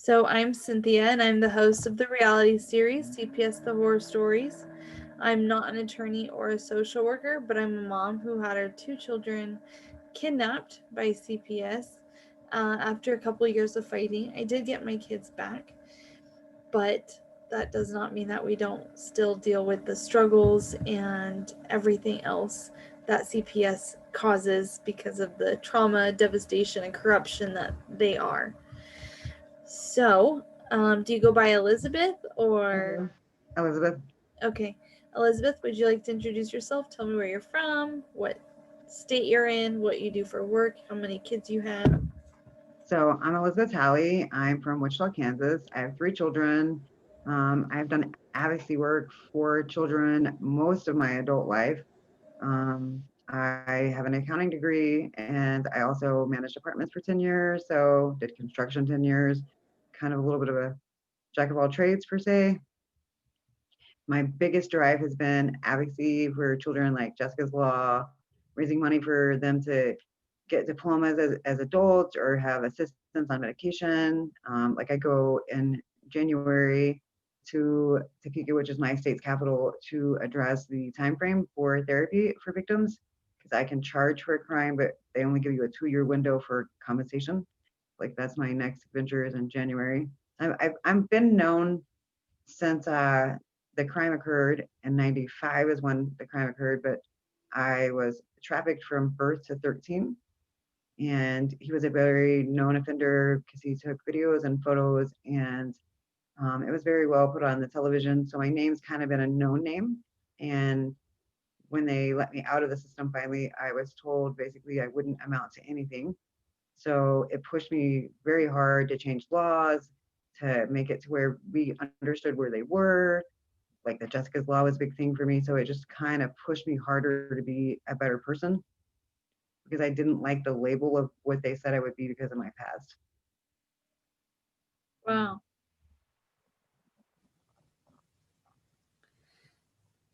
So I'm Cynthia, and I'm the host of the reality series CPS the Horror Stories. I'm not an attorney or a social worker, but I'm a mom who had her two children kidnapped by CPS. After a couple years of fighting, I did get my kids back, but that does not mean that we don't still deal with the struggles and everything else that CPS causes because of the trauma, devastation, and corruption that they are. So, do you go by Elizabeth or? Elizabeth. Okay, Elizabeth, would you like to introduce yourself? Tell me where you're from, what state you're in, what you do for work, how many kids you have. So I'm Elizabeth Halley. I'm from Wichita, Kansas. I have three children. I've done advocacy work for children most of my adult life. I have an accounting degree and I also managed apartments for 10 years. So did construction 10 years, kind of a little bit of a jack of all trades per se. My biggest drive has been advocacy for children like Jessica's Law, raising money for them to get diplomas as adults or have assistance on medication. Like I go in January to Topeka, which is my state's capital, to address the time frame for therapy for victims because I can charge for a crime, but they only give you a 2-year window for compensation. Like that's my next adventure is in January. I've been known since the crime occurred in 95 is when the crime occurred, but I was trafficked from birth to 13. And he was a very known offender because he took videos and photos, and it was very well put on the television. So my name's kind of been a known name. And when they let me out of the system finally, I was told basically I wouldn't amount to anything. So it pushed me very hard to change laws, to make it to where we understood where they were. Like the Jessica's Law was a big thing for me. So it just kind of pushed me harder to be a better person because I didn't like the label of what they said I would be because of my past. Wow.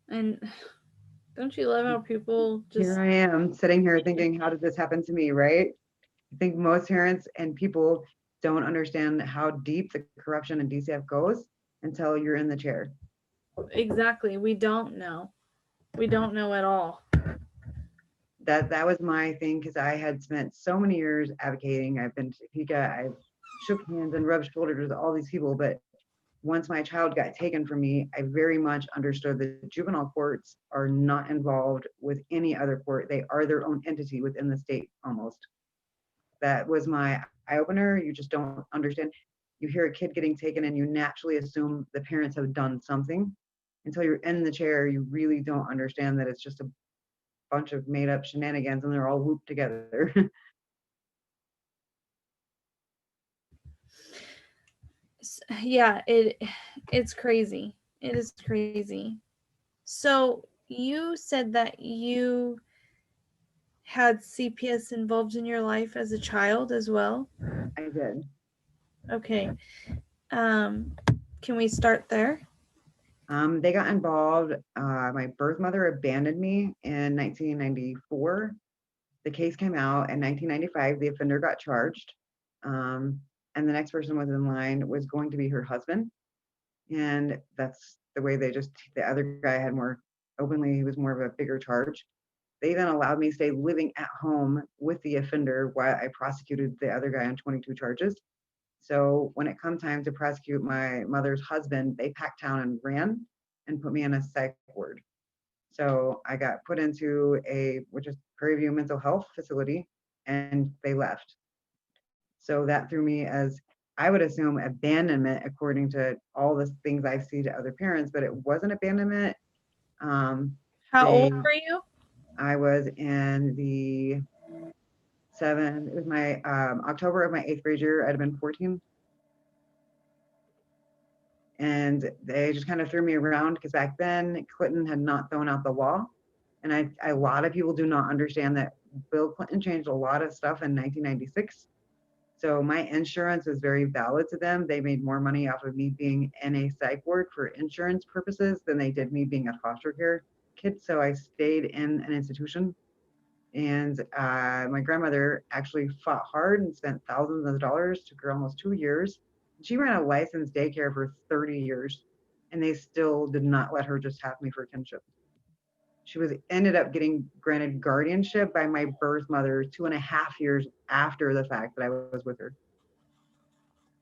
And don't you love how people Here just. I am sitting here thinking, how did this happen to me, right? I think most parents and people don't understand how deep the corruption in DCF goes until you're in the chair. Exactly, we don't know. We don't know at all. That was my thing because I had spent so many years advocating. I've been to Topeka, I've shook hands and rubbed shoulders with all these people, but once my child got taken from me, I very much understood that juvenile courts are not involved with any other court. They are their own entity within the state almost. That was my eye opener. You just don't understand. You hear a kid getting taken and you naturally assume the parents have done something. Until you're in the chair, you really don't understand that it's just a bunch of made up shenanigans and they're all looped together. Yeah, it's crazy. It is crazy. So you said that you had CPS involved in your life as a child as well. I did. Okay. Um, can we start there? They got involved. My birth mother abandoned me in 1994. The case came out in 1995. The offender got charged. Um, and the next person was in line was going to be her husband. And that's the way the other guy had more openly, he was more of a bigger charge. They then allowed me to stay living at home with the offender while I prosecuted the other guy on 22 charges. So when it come time to prosecute my mother's husband, they packed town and ran and put me in a psych ward. So I got put into which is Prairie View Mental Health Facility, and they left. So that threw me as, I would assume, abandonment according to all the things I see to other parents, but it wasn't abandonment. Um, How old they, were you? I was in the it was my October of my 8th grade year. I'd have been 14. And they just kind of threw me around because back then Clinton had not thrown out the law. And a lot of people do not understand that Bill Clinton changed a lot of stuff in 1996. So my insurance is very valid to them. They made more money off of me being in a psych ward for insurance purposes than they did me being a foster care kid. So I stayed in an institution. And my grandmother actually fought hard and spent thousands of dollars, took her almost 2 years She ran a licensed daycare for 30 years, and they still did not let her just have me for kinship. She was ended up getting granted guardianship by my birth mother 2.5 years after the fact that I was with her.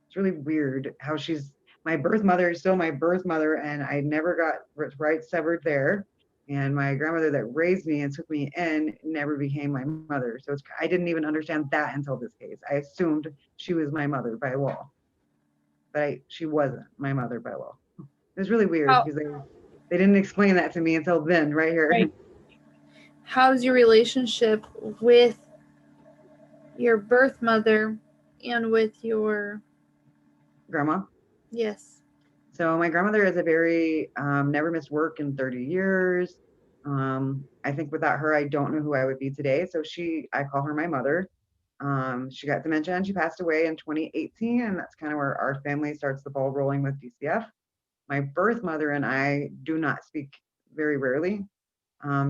It's really weird how she's my birth mother is still my birth mother, and I never got rights severed there. And my grandmother that raised me and took me in never became my mother. So I didn't even understand that until this case. I assumed she was my mother by law, but she wasn't my mother by law. It was really weird How because they didn't explain that to me until then, right here. right. How's your relationship with your birth mother and with your Grandma. yes. So my grandmother is a very never missed work in 30 years. I think without her, I don't know who I would be today. So I call her my mother. She got dementia and she passed away in 2018, and that's kind of where our family starts the ball rolling with DCF. My birth mother and I do not speak very rarely.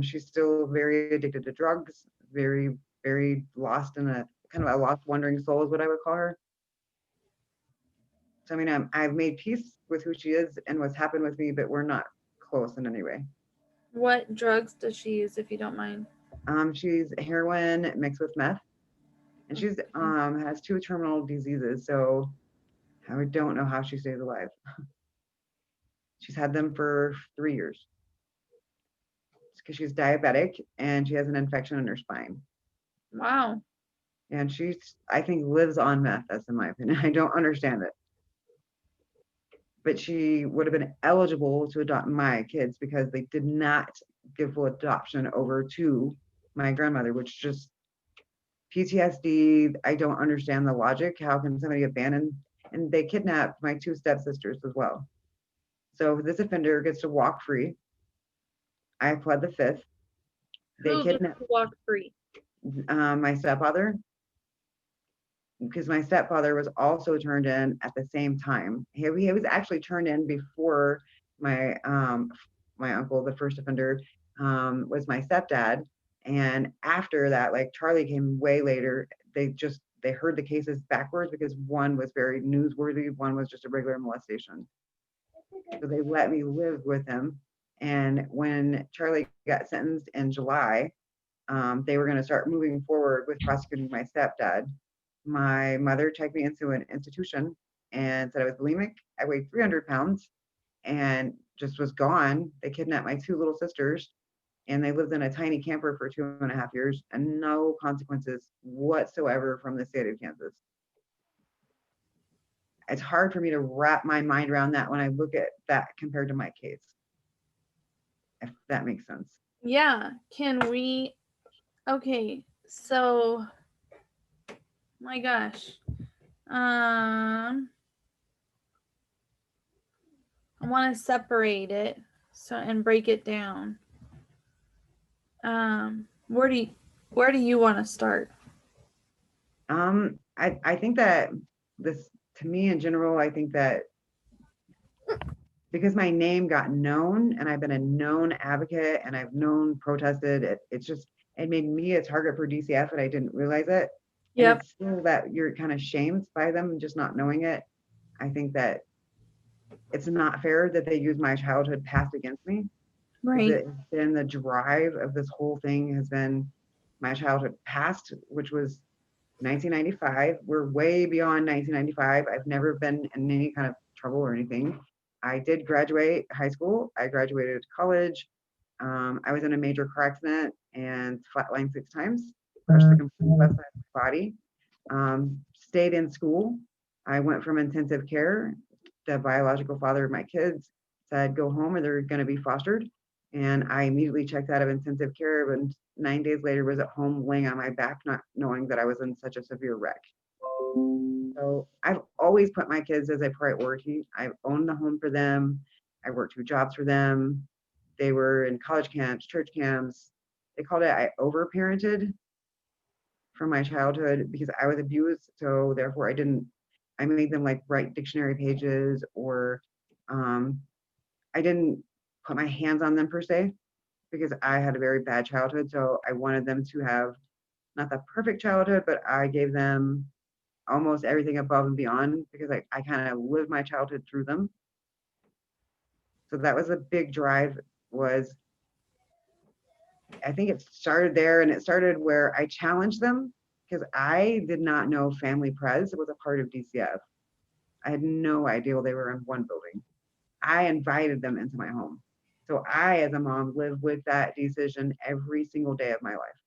She's still very addicted to drugs, very, very lost in a kind of a lost, wandering soul is what I would call her. So I mean, I've made peace with who she is and what's happened with me, but we're not close in any way. What drugs does she use, if you don't mind? She's heroin mixed with meth, and she's has two terminal diseases. So I don't know how she stays alive. She's had them for 3 years. It's because she's diabetic and she has an infection in her spine. Wow. And I think, lives on meth. That's in my opinion. I don't understand it. But she would have been eligible to adopt my kids because they did not give full adoption over to my grandmother, which just PTSD. I don't understand the logic. How can somebody abandon? And they kidnapped my two stepsisters as well. So this offender gets to walk free. I pled the fifth. They Who gets kidnapped to walk free? my stepfather, because my stepfather was also turned in at the same time. He was actually turned in before my my uncle, the first offender, was my stepdad. And after that, like Charlie came way later. They heard the cases backwards because one was very newsworthy, one was just a regular molestation. So they let me live with him. And when Charlie got sentenced in July, they were going to start moving forward with prosecuting my stepdad. My mother checked me into an institution and said I was bulimic. I weighed 300 pounds and just was gone. They kidnapped my two little sisters and they lived in a tiny camper for 2.5 years and no consequences whatsoever from the state of Kansas. It's hard for me to wrap my mind around that when I look at that compared to my case, if that makes sense. Yeah. Can we? Okay. So, my gosh. I want to separate it and break it down. Um, where do you, where do you want to start? I think that this, to me in general, I think that because my name got known and I've been a known advocate and I've known protested, it made me a target for DCF and I didn't realize it. And Yep. it's still that you're kind of shamed by them just not knowing it. I think that it's not fair that they use my childhood past against me, because Right. it's been the drive of this whole thing has been my childhood past, which was 1995. We're way beyond 1995. I've never been in any kind of trouble or anything. I did graduate high school. I graduated college. I was in a major car accident and flatlined 6 times, crushed the complete left side of my body. Stayed in school. I went from intensive care. The biological father of my kids said, go home or they're going to be fostered. And I immediately checked out of intensive care, and 9 days later was at home laying on my back, not knowing that I was in such a severe wreck. So I've always put my kids as a priority. I've owned the home for them. I worked 2 jobs for them. They were in college camps, church camps. They called it I overparented from my childhood because I was abused. So therefore I made them like write dictionary pages, or I didn't put my hands on them per se because I had a very bad childhood. So I wanted them to have not the perfect childhood, but I gave them almost everything above and beyond because I kind of lived my childhood through them. So that was a big drive. Was I think it started there, and it started where I challenged them because I did not know Family Pres was a part of DCF. I had no idea they were in one building. I invited them into my home. So I, as a mom, live with that decision every single day of my life.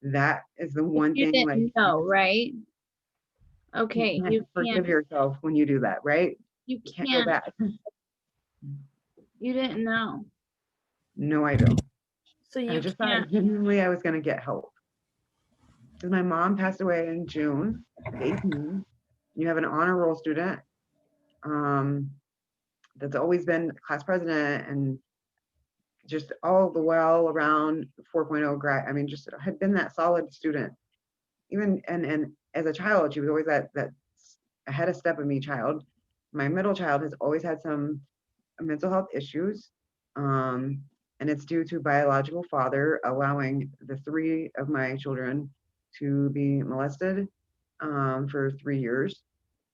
That is the one You thing, like, didn't know, right? you Okay, can't you forgive can't. yourself when you do that, right? You You can't go can't. back. You didn't know, No, I don't. so I you just thought can't. genuinely I was going to get help. Because my mom passed away in June of 18. You have an honor roll student um, that's always been class president and just all the well around 4.0 grad. I mean, just had been that solid student. Even and as a child, she was always that ahead of step of me child. My middle child has always had some mental health issues. Um, and it's due to biological father allowing the three of my children to be molested for 3 years.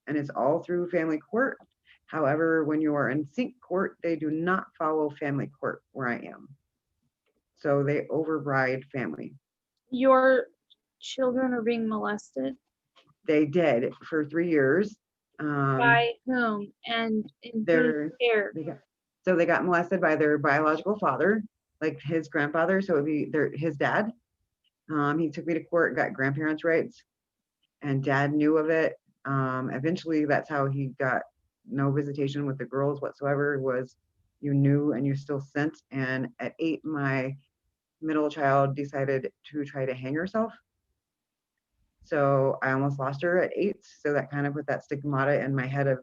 And it's all through family court. However, when you are in sync court, they do not follow family court where I am. So they override family. Your children are being molested They did for 3 years. by whom and in whose they're care? they got so they got molested by their biological father, like his grandfather. So it would be his dad. He took me to court, got grandparents' rights, and dad knew of it. Eventually, that's how he got no visitation with the girls whatsoever. Was you knew and you still sent. And at 8, my middle child decided to try to hang herself. So I almost lost her at 8. So that kind of put that stigmata in my head of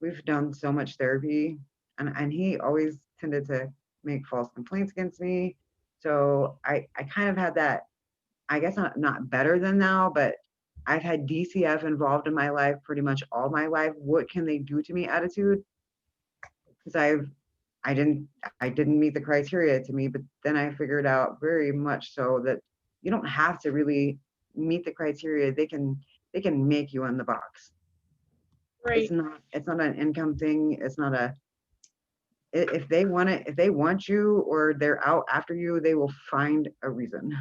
we've done so much therapy, and he always tended to make false complaints against me. So I kind of had that, I guess not better than now, but I've had DCF involved in my life pretty much all my life. What can they do to me attitude? Because I didn't meet the criteria to me, but then I figured out very much so that you don't have to really meet the criteria. They can make you in the box. Right. It's not an income thing. It's not a if they want it, if they want you or they're out after you, they will find a reason.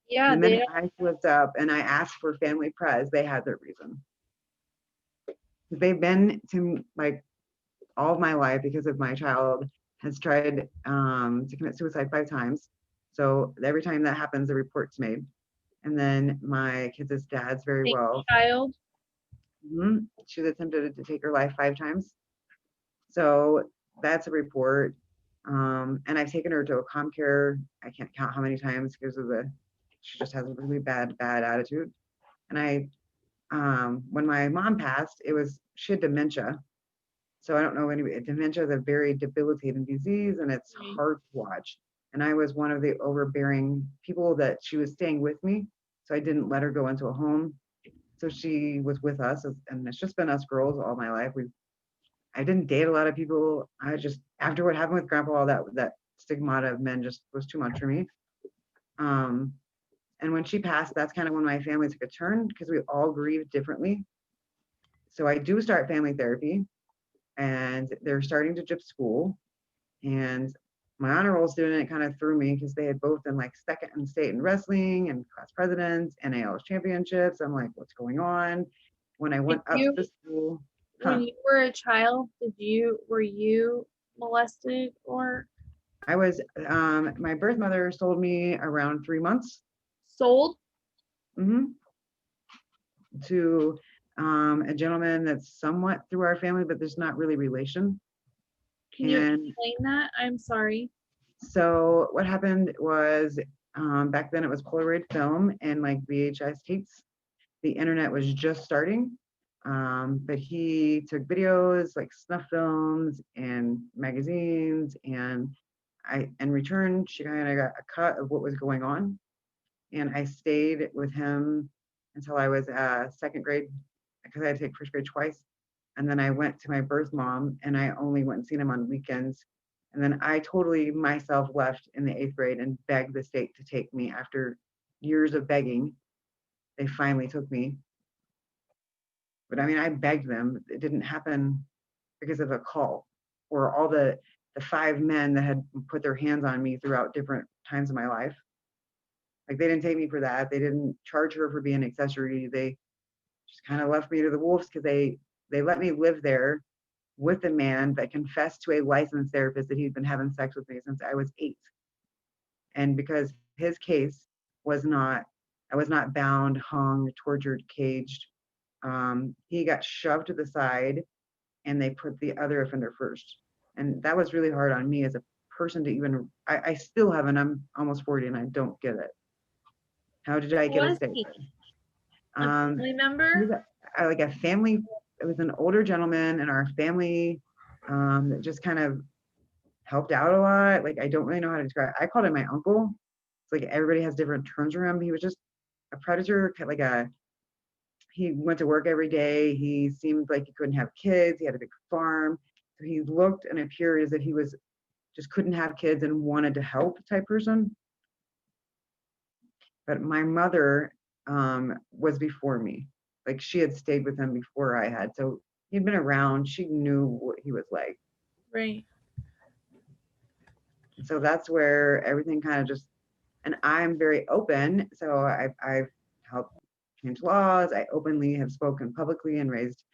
Yeah, The they minute I flipped up and I asked for family pres, they had their reason. They've been to like all of my life because of my child has tried to commit suicide 5 times. So every time that happens, a report's made. And then my kid's dad's very think well. child. She's attempted to take her life 5 times. So that's a report. And I've taken her to a calm care. I can't count how many times because she just has a really bad attitude. And when my mom passed, she had dementia. So I don't know any dementia is a very debilitating disease and it's hard to watch. And I was one of the overbearing people that she was staying with me. So I didn't let her go into a home. So she was with us, and it's just been us girls all my life. I didn't date a lot of people. I just after what happened with grandpa, all that stigmata of men just was too much for me. Um, and when she passed, that's kind of when my family took a turn because we all grieved differently. So I do start family therapy, and they're starting to JIP school. And my honor roll student kind of threw me because they had both been like second in state in wrestling and class presidents, NAL championships. I'm like, what's going on? When I went up to the school, When you were a child, were you molested or I was, my birth mother sold me around 3 months sold? mhm, to a gentleman that's somewhat through our family, but there's not really relation. Can you And explain that? I'm sorry. so what happened was back then it was Polaroid film and like VHS tapes. The internet was just starting. But he took videos like snuff films and magazines, and in return, she kind of got a cut of what was going on. And I stayed with him until I was second grade because I had to take first grade twice. And then I went to my birth mom and I only went and seen him on weekends. And then I totally myself left in the 8th grade and begged the state to take me after years of begging. They finally took me. But I mean, I begged them. It didn't happen because of a call or all the 5 men that had put their hands on me throughout different times of my life. Like they didn't take me for that. They didn't charge her for being an accessory. They just kind of left me to the wolves because they let me live there with a man that confessed to a licensed therapist that he'd been having sex with me since I was 8. And because his case was not, I was not bound, hung, tortured, caged. He got shoved to the side and they put the other offender first. And that was really hard on me as a person to even, I still haven't, I'm almost 40 and I don't get it. How did I Who get a was stay he? there? A Um, family he was member? like a family, it was an older gentleman in our family that just kind of helped out a lot. Like I don't really know how to describe it. I called him my uncle. It's like everybody has different terms for him. He was just a predator, like a he went to work every day. He seemed like he couldn't have kids. He had a big farm. So he looked and appeared as if he was just couldn't have kids and wanted to help type person. But my mother was before me. Like she had stayed with him before I had. So he'd been around. She knew what he was like. Right. So that's where everything kind of just, and I'm very open. So I've helped change laws. I openly have spoken publicly and raised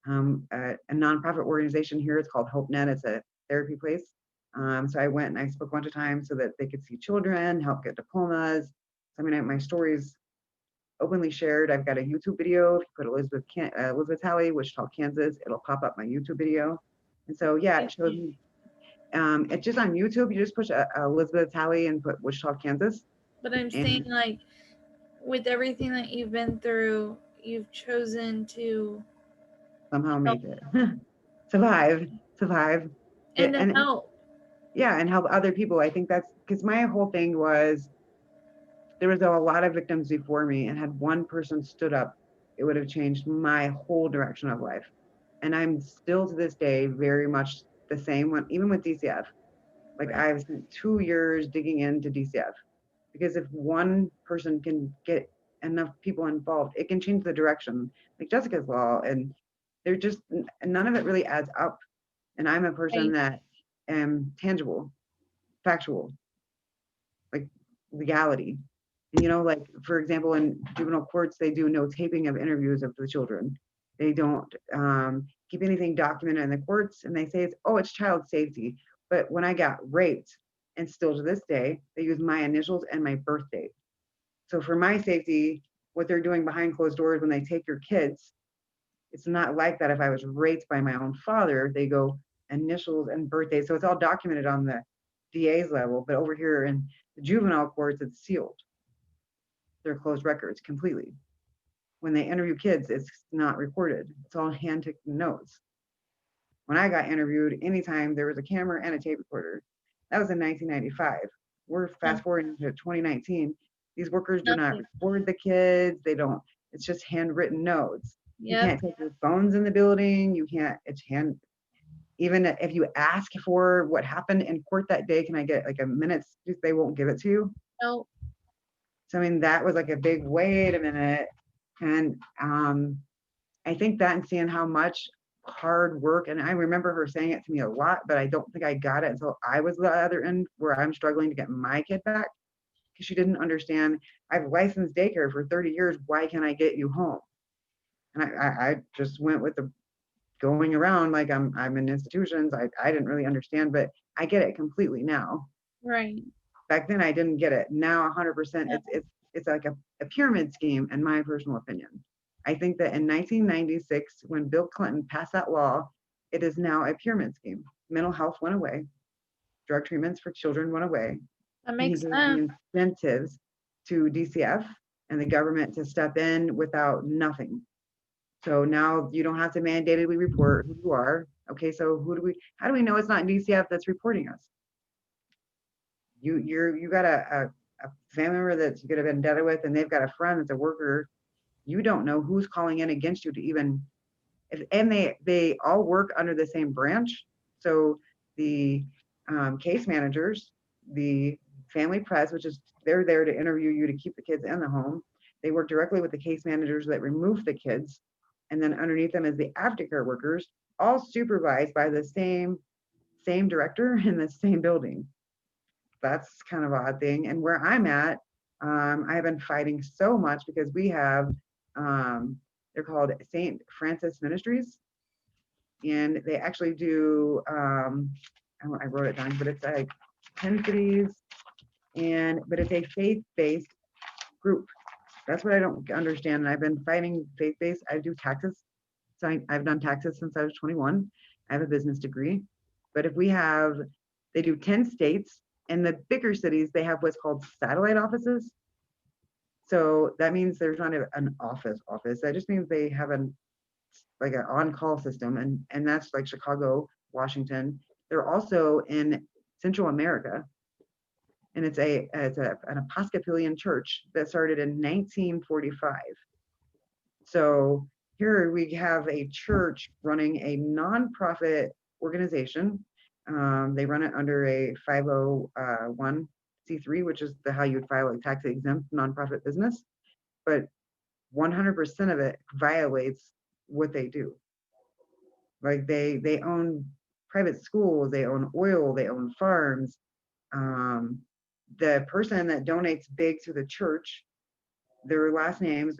a nonprofit organization here. It's called HopeNet. It's a therapy place. So I went and I spoke a bunch of times so that they could see children, help get diplomas. I mean, my stories openly shared. I've got a YouTube video. If you put Elizabeth Talley, Wichita, Kansas, it'll pop up my YouTube video. And so, yeah, it shows me. It's just on YouTube. You just push Elizabeth Talley and put Wichita, Kansas, But I'm saying, and like, with everything that you've been through, you've chosen to somehow help make it survive, survive. and to And help. yeah, and help other people. I think that's because my whole thing was there was a lot of victims before me, and had one person stood up, it would have changed my whole direction of life. And I'm still to this day very much the same one, even with DCF. Like Right. I've spent 2 years digging into DCF because if one person can get enough people involved, it can change the direction. Like Jessica's law, and they're just none of it really adds up. And I'm a person Right. that am tangible, factual, like legality. And like for example, in juvenile courts, they do no taping of interviews of the children. They don't keep anything documented in the courts, and they say it's child safety. But when I got raped, and still to this day, they use my initials and my birth date. So for my safety, what they're doing behind closed doors when they take your kids, it's not like that. If I was raped by my own father, they go initials and birthday. So it's all documented on the DA's level. But over here in the juvenile courts, it's sealed. They're closed records completely. When they interview kids, it's not recorded. It's all hand-taken notes. When I got interviewed, anytime there was a camera and a tape recorder. That was in 1995. We're Huh. fast forwarding to 2019. These workers do not Nothing. record the kids. They don't, it's just handwritten notes. You Yep. can't take your phones in the building. You can't, it's hand, even if you ask for what happened in court that day, can I get like a minute? They won't give it to you. No. So, I mean, that was like a big, wait a minute. And I think that and seeing how much hard work, and I remember her saying it to me a lot, but I don't think I got it until I was the other end where I'm struggling to get my kid back because she didn't understand. I've licensed daycare for 30 years. Why can't I get you home? And I just went with the going around like I'm in institutions. I didn't really understand, but I get it completely now. Right. Back then I didn't get it. Now 100% Yeah. it's like a pyramid scheme in my personal opinion. I think that in 1996 when Bill Clinton passed that law, it is now a pyramid scheme. Mental health went away, drug treatments for children went away, That and he makes gave sense. the incentives to DCF and the government to step in without nothing. So now you don't have to mandatorily report who you are. Okay, so how do we know it's not DCF that's reporting us? You got a family member that you could have been indebted with, and they've got a friend that's a worker. You don't know who's calling in against you to even and they all work under the same branch. So the case managers, the family press, which is they're there to interview you to keep the kids in the home. They work directly with the case managers that remove the kids. And then underneath them is the aftercare workers, all supervised by the same director in the same building. That's kind of an odd thing. And where I'm at, I have been fighting so much because we have, they're called St. Francis Ministries, and they actually do, I wrote it down, but it's like 10 cities, but it's a faith-based group. That's what I don't understand. And I've been fighting faith-based. I do taxes. So I've done taxes since I was 21. I have a business degree. But if we have, they do 10 states. In the bigger cities, they have what's called satellite offices. So that means there's not an office. That just means they have like an on-call system, and that's like Chicago, Washington. They're also in Central America, and it's an Episcopalian church that started in 1945. So here we have a church running a nonprofit organization. They run it under a 501c3, which is how you would file a tax exempt nonprofit business. But 100% of it violates what they do. Like they own private schools, they own oil, they own farms. The person that donates big to the church, their last names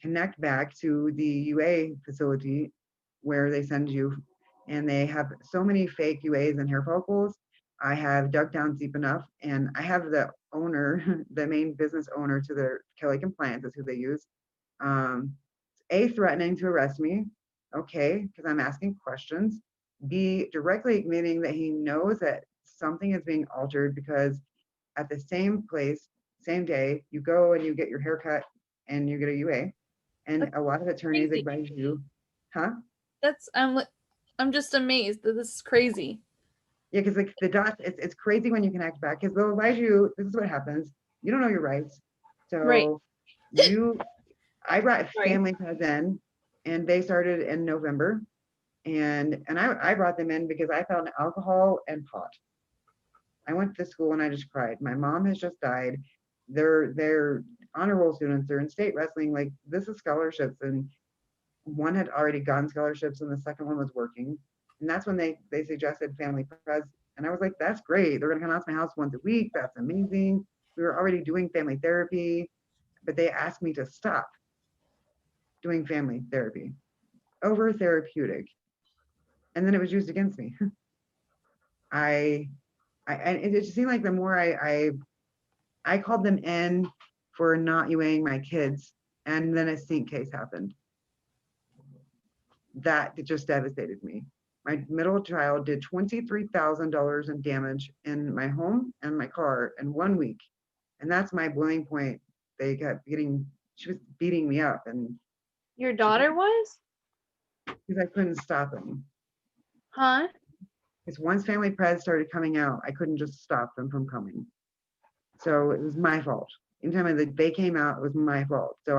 connect back to the UA facility where they send you, and they have so many fake UAs and hair follicles. I have dug down deep enough, and I have the owner, the main business owner to their Kelly Compliance is who they use. A, threatening to arrest me, okay, because I'm asking questions. B, directly admitting that he knows that something is being altered because at the same place, same day, you go and you get your hair cut and you get a UA. And a lot of attorneys Crazy. advise you, huh? That's I'm just amazed that this is crazy. Yeah, because like the dots, it's crazy when you connect back because they'll advise you, this is what happens. You don't know your rights. Right. So I brought Sorry. family friends in, and they started in November. And I brought them in because I found alcohol and pot. I went to school and I just cried. My mom has just died. They're honor roll students. They're in state wrestling. Like this is scholarships, and one had already gotten scholarships, and the second one was working. And that's when they suggested family pres. And I was like, that's great. They're gonna come out to my house once a week. That's amazing. We were already doing family therapy, but they asked me to stop doing family therapy over therapeutic, and then it was used against me. I, and it just seemed like the more I called them in for not UAing my kids, and then a sink case happened. That just devastated me. My middle child did $23,000 in damage in my home and my car in 1 week, and that's my boiling point. They kept getting, she was beating me up, and Your daughter was? because I couldn't stop them. Huh? Because once family pres started coming out, I couldn't just stop them from coming. So it was my fault. Anytime they came out, it was my fault. So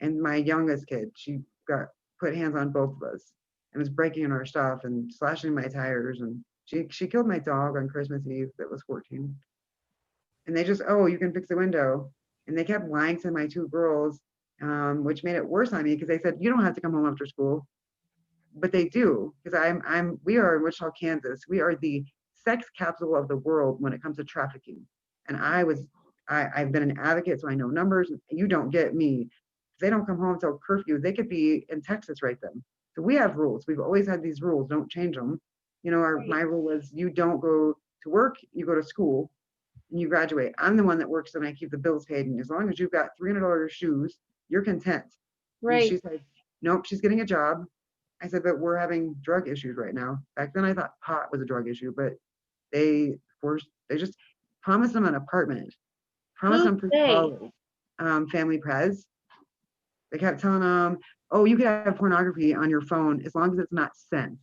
and my youngest kid, she got put hands on both of us and was breaking our stuff and slashing my tires. And she killed my dog on Christmas Eve that was 14. And they just, oh, you can fix the window. And they kept lying to my two girls, which made it worse on me because they said, you don't have to come home after school. But they do, because we are in Wichita, Kansas. We are the sex capsule of the world when it comes to trafficking. And I've been an advocate, so I know numbers. You don't get me. If they don't come home until curfew, they could be in Texas right then. So we have rules. We've always had these rules. Don't change them. You know, my rule was you don't go to work, you go to school, and you graduate. I'm the one that works and I keep the bills paid. And as long as you've got $300 shoes, you're content. And Right. she said, nope, she's getting a job. I said, but we're having drug issues right now. Back then I thought pot was a drug issue, but they just promised them an apartment, promised Who's them free they? college, family pres. They kept telling them, oh, you could have pornography on your phone as long as it's not sent.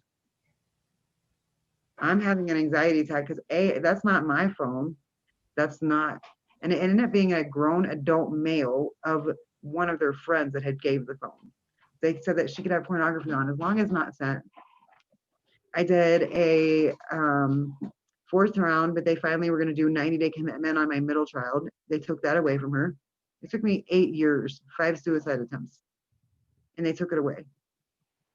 I'm having an anxiety attack because that's not my phone. That's not, and it ended up being a grown adult male of one of their friends that had gave the phone. They said that she could have pornography on as long as not sent. I did a fourth round, but they finally were going to do 90-day commitment on my middle child. They took that away from her. It took me 8 years, 5 suicide attempts. and they took it away.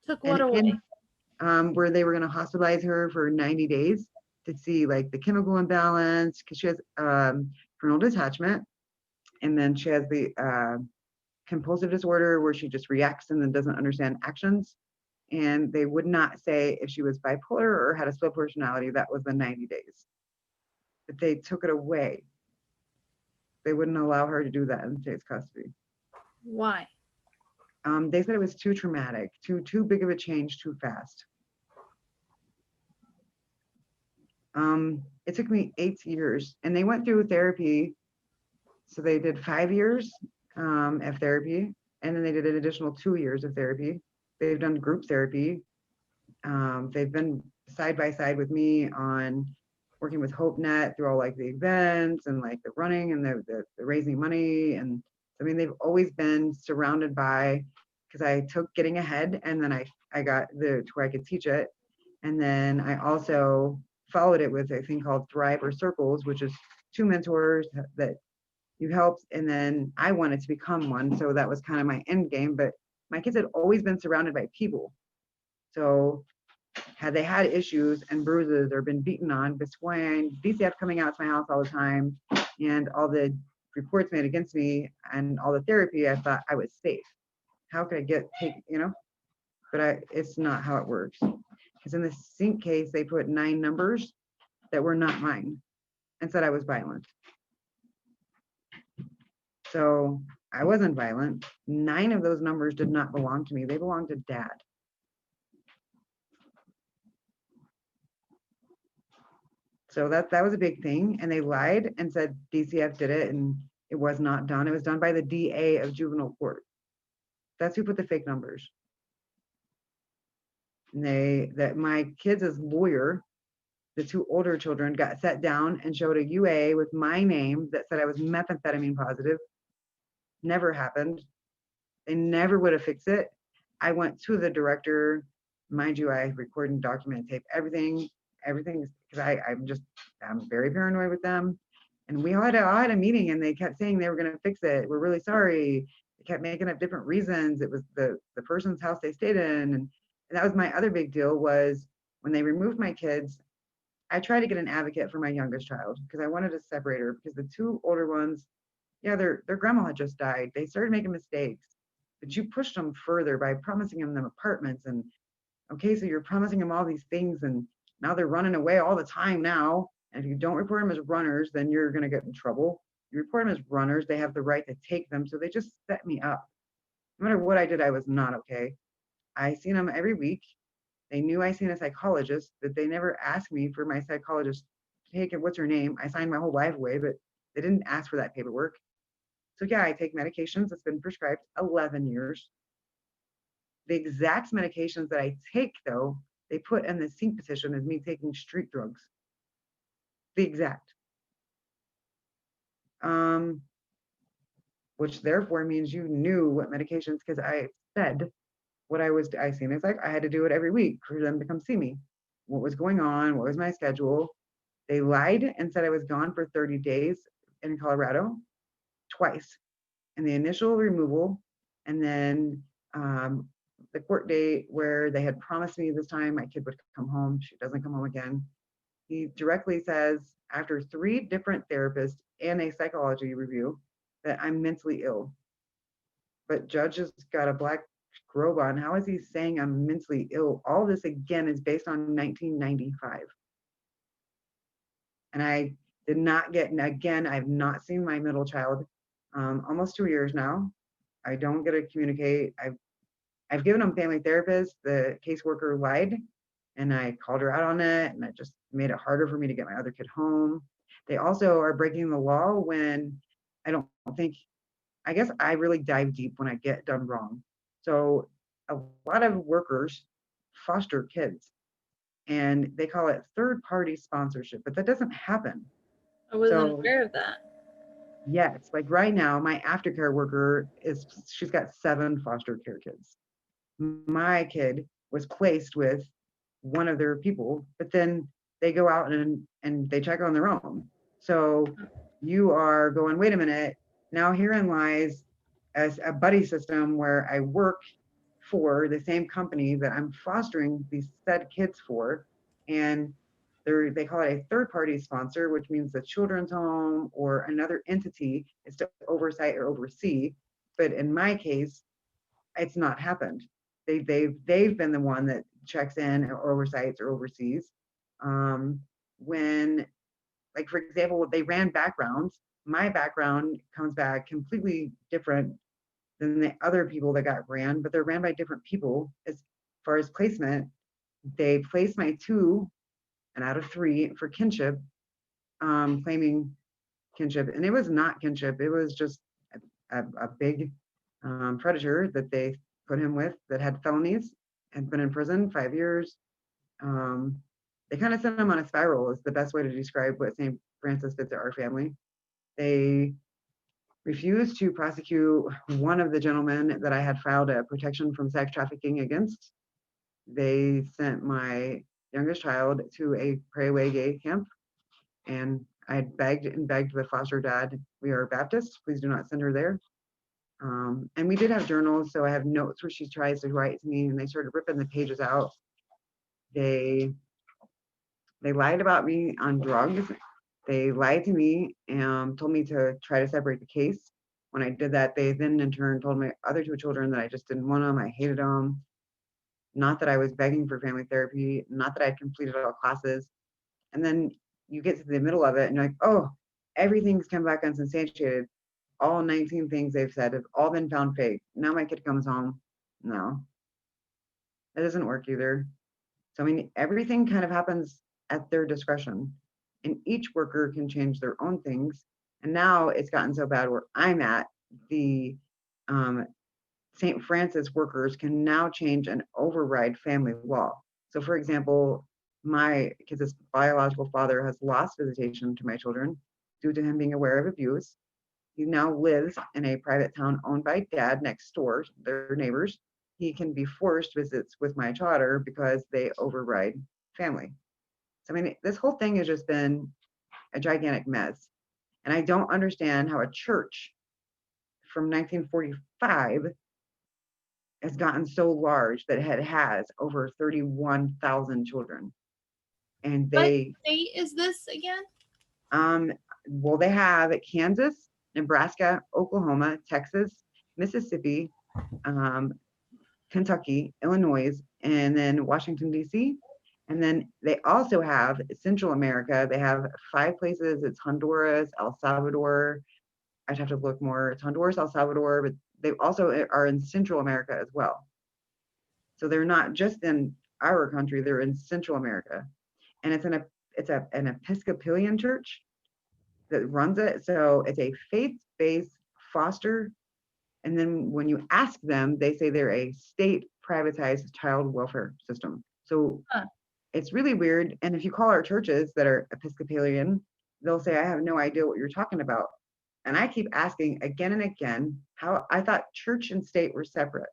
Took what And away? where they were going to hospitalize her for 90 days to see like the chemical imbalance, because she has parental detachment, and then she has the compulsive disorder where she just reacts and then doesn't understand actions. And they would not say if she was bipolar or had a split personality. That was the 90 days. But they took it away. They wouldn't allow her to do that in state's custody. Why? They said it was too traumatic, too big of a change, too fast. It took me 8 years, and they went through therapy. So they did 5 years of therapy, and then they did an additional 2 years of therapy. They've done group therapy. They've been side by side with me on working with HopeNet through all like the events and like the running and the raising money. And I mean, they've always been surrounded by, because I took Getting Ahead, and then I got to where I could teach it. And then I also followed it with a thing called Thrive or Circles, which is 2 mentors that you helped. And then I wanted to become one. So that was kind of my end game. But my kids had always been surrounded by people. So had they had issues and bruises or been beaten on, Bisquine, DCF coming out to my house all the time, and all the reports made against me and all the therapy, I thought I was safe. How could I but it's not how it works. Because in the sync case, they put 9 numbers that were not mine and said I was violent. So I wasn't violent. 9 of those numbers did not belong to me. They belonged to Dad. So that was a big thing. And they lied and said DCF did it, and it was not done. It was done by the DA of juvenile court. That's who put the fake numbers. And that my kids' lawyer, the 2 older children, got set down and showed a UA with my name that said I was methamphetamine positive. Never happened. They never would have fixed it. I went to the director, mind you, I record and document tape everything, because I'm very paranoid with them. And we all had a meeting, and they kept saying they were going to fix it. We're really sorry. They kept making up different reasons. It was the person's house they stayed in. And that was my other big deal, was when they removed my kids, I tried to get an advocate for my youngest child because I wanted to separate her, because the 2 older ones, yeah, their grandma had just died. They started making mistakes, but you pushed them further by promising them apartments. And okay, so you're promising them all these things, and now they're running away all the time now. And if you don't report them as runners, then you're going to get in trouble. You report them as runners, they have the right to take them. So they just set me up. No matter what I did, I was not okay. I seen them every week. They knew I seen a psychologist, but they never asked me for my psychologist. Hey, what's her name? I signed my whole life away, but they didn't ask for that paperwork. So yeah, I take medications that's been prescribed 11 years. The exact medications that I take, though, they put in the sync petition as me taking street drugs. The exact. Which therefore means you knew what medications, because I said what I seen. It's like I had to do it every week for them to come see me. What was going on? What was my schedule? They lied and said I was gone for 30 days in Colorado twice. And the initial removal, and then the court date where they had promised me this time my kid would come home. She doesn't come home again. He directly says, after 3 different therapists and a psychology review, that I'm mentally ill. But judge has got a black robe on. How is he saying I'm mentally ill? All this again is based on 1995. And I did not get, and again, I've not seen my middle child almost 2 years now. I don't get to communicate. I've given them family therapists. The caseworker lied, and I called her out on it, and it just made it harder for me to get my other kid home. They also are breaking the law when I don't think, I guess I really dive deep when I get done wrong. So a lot of workers foster kids, and they call it third-party sponsorship, but that doesn't happen. I wasn't aware of that. Yes, like right now, my aftercare worker she's got 7 foster care kids. My kid was placed with one of their people, but then they go out and they check on their own. So you are going, wait a minute, now herein lies as a buddy system where I work for the same company that I'm fostering these said kids for. And they call it a third party sponsor, which means the children's home or another entity is to oversight or oversee. But in my case, it's not happened. They've been the one that checks in or oversights or oversees. When, like, for example, they ran backgrounds, my background comes back completely different than the other people that got ran, but they're ran by different people. As far as placement, they placed my 2 and out of 3 for kinship, claiming kinship, and it was not kinship. It was just a big predator that they put him with that had felonies, had been in prison 5 years. They kind of sent him on a spiral, is the best way to describe what St. Francis did to our family. They refused to prosecute one of the gentlemen that I had filed a protection from sex trafficking against. They sent my youngest child to a pray away gay camp, and I begged and begged the foster dad, we are Baptists, please do not send her there. And we did have journals, so I have notes where she tries to write to me, and they started ripping the pages out. They lied about me on drugs. They lied to me and told me to try to separate the case. When I did that, they then in turn told my other 2 children that I just didn't want them, I hated them. Not that I was begging for family therapy, not that I completed all classes. And then you get to the middle of it and you're like, oh, everything's come back unsubstantiated. All 19 things they've said have all been found fake. Now my kid comes home. No, that doesn't work either. So, I mean, everything kind of happens at their discretion, and each worker can change their own things. And now it's gotten so bad where I'm at, the St. Francis workers can now change and override family law. So, for example, my kid's biological father has lost visitation to my children due to him being aware of abuse. He now lives in a private town owned by dad next door, their neighbors. He can be forced visits with my daughter because they override family. So, I mean, this whole thing has just been a gigantic mess. And I don't understand how a church from 1945 has gotten so large that it has over 31,000 children. And What they, state is this again? well, they have Kansas, Nebraska, Oklahoma, Texas, Mississippi, Kentucky, Illinois, and then Washington, D.C. And then they also have Central America. They have 5 places. It's Honduras, El Salvador. I'd have to look more. It's Honduras, El Salvador, but they also are in Central America as well. So they're not just in our country, they're in Central America. And it's an Episcopalian church that runs it. So it's a faith-based foster. And then when you ask them, they say they're a state privatized child welfare system. So it's really weird. And if you call our churches that are Episcopalian, they'll say, I have no idea what you're talking about. And I keep asking again and again, how I thought church and state were separate.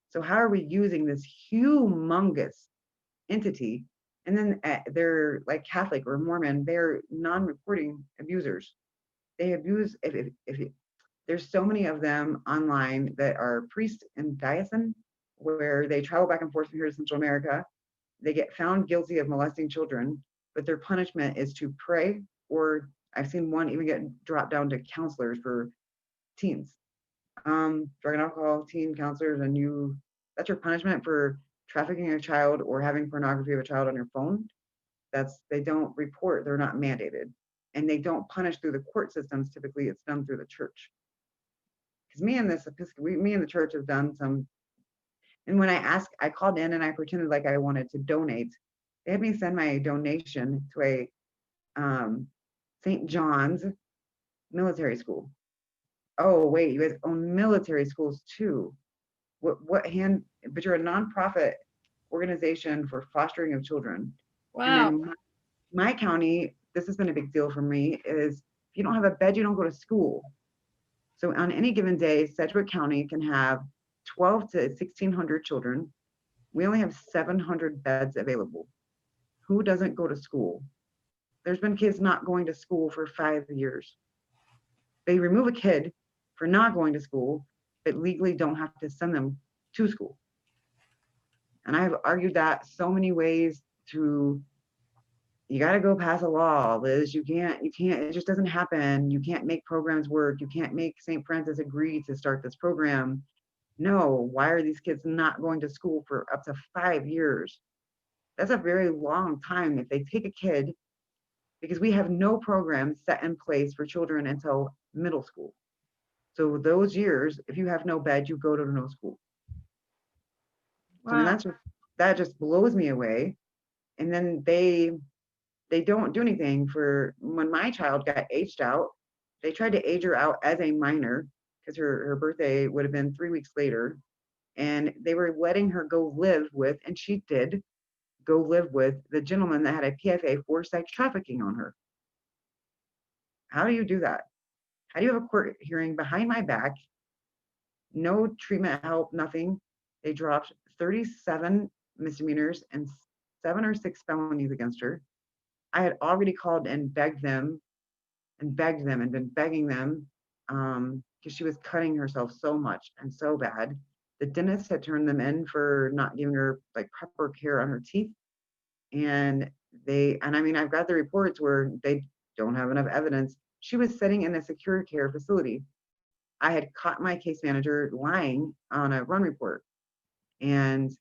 So how are we using this humongous entity? And then they're like Catholic or Mormon, they're non-reporting abusers. They abuse, if there's so many of them online that are priests in diocesan, where they travel back and forth from here to Central America. They get found guilty of molesting children, but their punishment is to pray, or I've seen one even get dropped down to counselors for teens. Drug and alcohol, teen counselors, and that's your punishment for trafficking a child or having pornography of a child on your phone. They don't report, they're not mandated. And they don't punish through the court systems. Typically it's done through the church. Because me and the church have done some, and when I called in and I pretended like I wanted to donate. They had me send my donation to a St. John's military school. Oh, wait, you guys own military schools too. But you're a nonprofit organization for fostering of children. Wow. And then my county, this has been a big deal for me, is if you don't have a bed, you don't go to school. So on any given day, Sedgwick County can have 12 to 1,600 children. We only have 700 beds available. Who doesn't go to school? There's been kids not going to school for 5 years. They remove a kid for not going to school, but legally don't have to send them to school. And I've argued that so many ways to, you got to go pass a law, Liz. You can't, it just doesn't happen. You can't make programs work. You can't make St. Francis agree to start this program. No, why are these kids not going to school for up to 5 years? That's a very long time if they take a kid, because we have no program set in place for children until middle school. So those years, if you have no bed, you go to no school. So I mean, Wow. that just blows me away. And then they don't do anything. For when my child got aged out, they tried to age her out as a minor because her birthday would have been 3 weeks later. And they were letting her go live with, and she did go live with, the gentleman that had a PFA for sex trafficking on her. How do you do that? How do you have a court hearing behind my back, no treatment help, nothing? They dropped 37 misdemeanors and 7 or 6 felonies against her. I had already called and begged them and begged them and been begging them, because she was cutting herself so much and so bad. The dentist had turned them in for not giving her like proper care on her teeth. And I mean, I've got the reports where they don't have enough evidence. She was sitting in a secure care facility. I had caught my case manager lying on a run report. And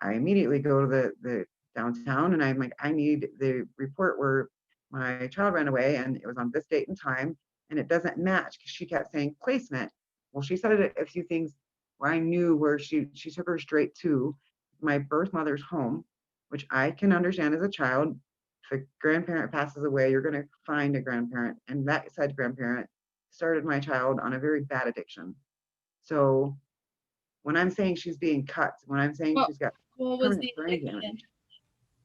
I immediately go to the downtown and I'm like, I need the report where my child ran away and it was on this date and time, and it doesn't match because she kept saying placement. Well, she said a few things where I knew where she took her straight to my birth mother's home, which I can understand as a child. If a grandparent passes away, you're going to find a grandparent. And that said grandparent started my child on a very bad addiction. So when I'm saying she's being cut, when I'm saying What she's got what was permanent the brain addiction?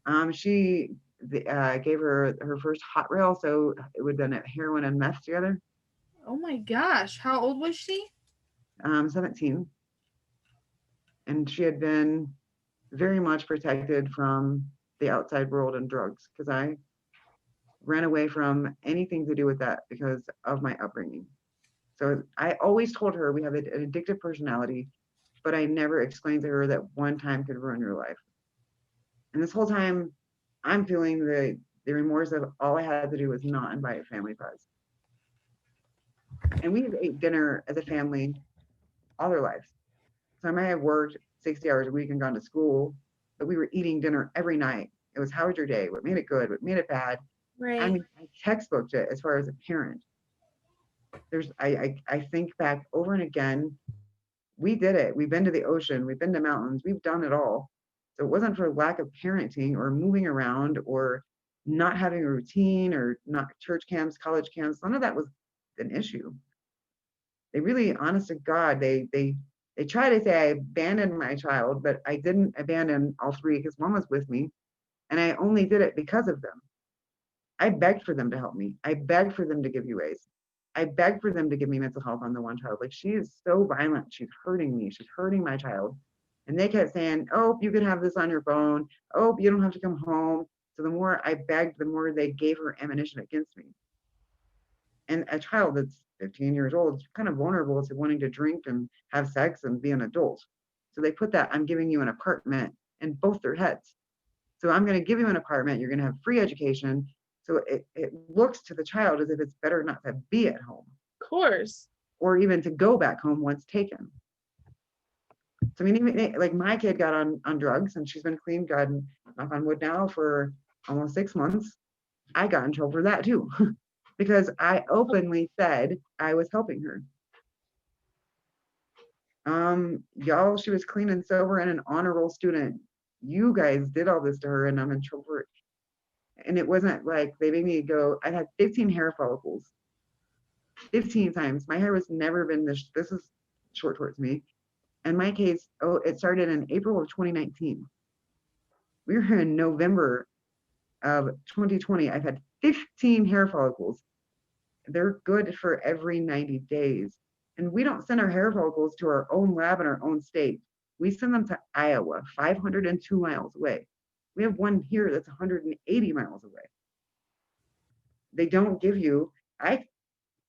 damage, she gave her first hot rail, so it would have been heroin and meth together. Oh my gosh, how old was she? 17, and she had been very much protected from the outside world and drugs because I ran away from anything to do with that because of my upbringing. So I always told her we have an addictive personality, but I never explained to her that one time could ruin your life. And this whole time, I'm feeling the remorse of all I had to do was not invite family pets. And we have ate dinner as a family all our lives. So I might have worked 60 hours a week and gone to school, but we were eating dinner every night. It was, how was your day? What made it good? What made it bad? I Right. mean, I textbooked it as far as a parent. I think back over and again, we did it. We've been to the ocean, we've been to mountains, we've done it all. So it wasn't for lack of parenting or moving around or not having a routine or not church camps, college camps. None of that was an issue. They really, honest to God, they try to say I abandoned my child, but I didn't abandon all three because one was with me, and I only did it because of them. I begged for them to help me. I begged for them to give you A's. I begged for them to give me mental health on the one child. Like, she is so violent. She's hurting me. She's hurting my child. And they kept saying, oh, you can have this on your phone. Oh, you don't have to come home. So the more I begged, the more they gave her ammunition against me. And a child that's 15 years old is kind of vulnerable to wanting to drink and have sex and be an adult. So they put that, I'm giving you an apartment, in both their heads. So I'm going to give you an apartment. You're going to have free education. So it looks to the child as if it's better not to be at home Of course. or even to go back home once taken. So I mean, even like my kid got on drugs and she's been clean, God knock on wood now, for almost 6 months. I got in trouble for that too, because I openly said I was helping her. Y'all, she was clean and sober and an honor roll student. You guys did all this to her, and I'm in trouble for it. And it wasn't like they made me go. I had 15 hair follicles, 15 times. My hair was never been this. This is short towards me. In my case, oh, it started in April of 2019. We were in November of 2020. I've had 15 hair follicles. They're good for every 90 days. And we don't send our hair follicles to our own lab in our own state. We send them to Iowa, 502 miles away. We have one here that's 180 miles away. They don't give you, I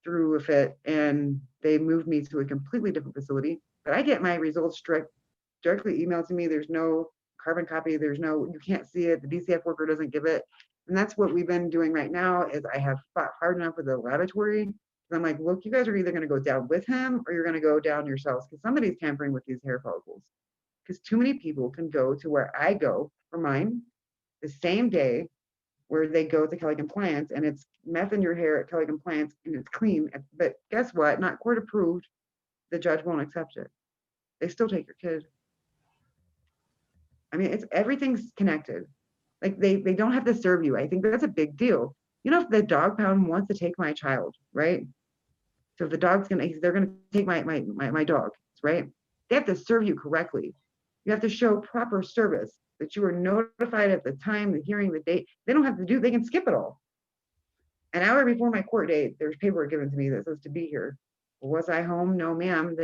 threw a fit and they moved me to a completely different facility, but I get my results directly emailed to me. There's no carbon copy. There's no, you can't see it. The DCF worker doesn't give it. And that's what we've been doing right now is I have fought hard enough with the laboratory. And I'm like, look, you guys are either going to go down with him or you're going to go down yourselves because somebody's tampering with these hair follicles. Because too many people can go to where I go for mine the same day where they go to Kelly Compliance and it's meth in your hair at Kelly Compliance and it's clean. But guess what? Not court approved. The judge won't accept it. They still take your kid. I mean, it's everything's connected. Like they don't have to serve you. I think that's a big deal. You know, if the dog pound wants to take my child, right? So if the dog's they're gonna take my dog, right? They have to serve you correctly. You have to show proper service that you were notified at the time, the hearing, the date. They don't have to do. They can skip it all. An hour before my court date, there's paperwork given to me that says to be here. Was I home? No, ma'am.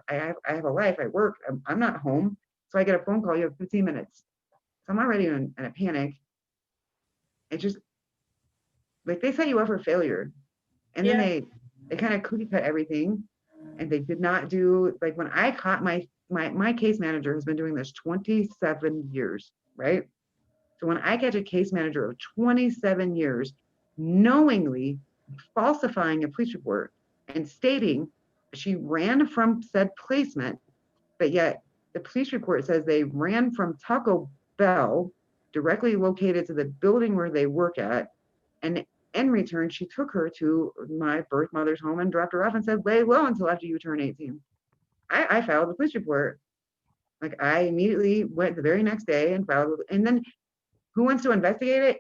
I have a life. I work. I'm not home. So I get a phone call. You have 15 minutes. So I'm already in a panic. It just like they set you up for failure, and then they kind of cookie cut everything, and they did not do like when I caught my case manager has been doing this 27 years, right? So when I catch a case manager of 27 years knowingly falsifying a police report and stating she ran from said placement, but yet the police report says they ran from Taco Bell directly located to the building where they work at. And in return, she took her to my birth mother's home and dropped her off and said, lay low until after you turn 18. I filed the police report. Like I immediately went the very next day and filed, and then who wants to investigate it?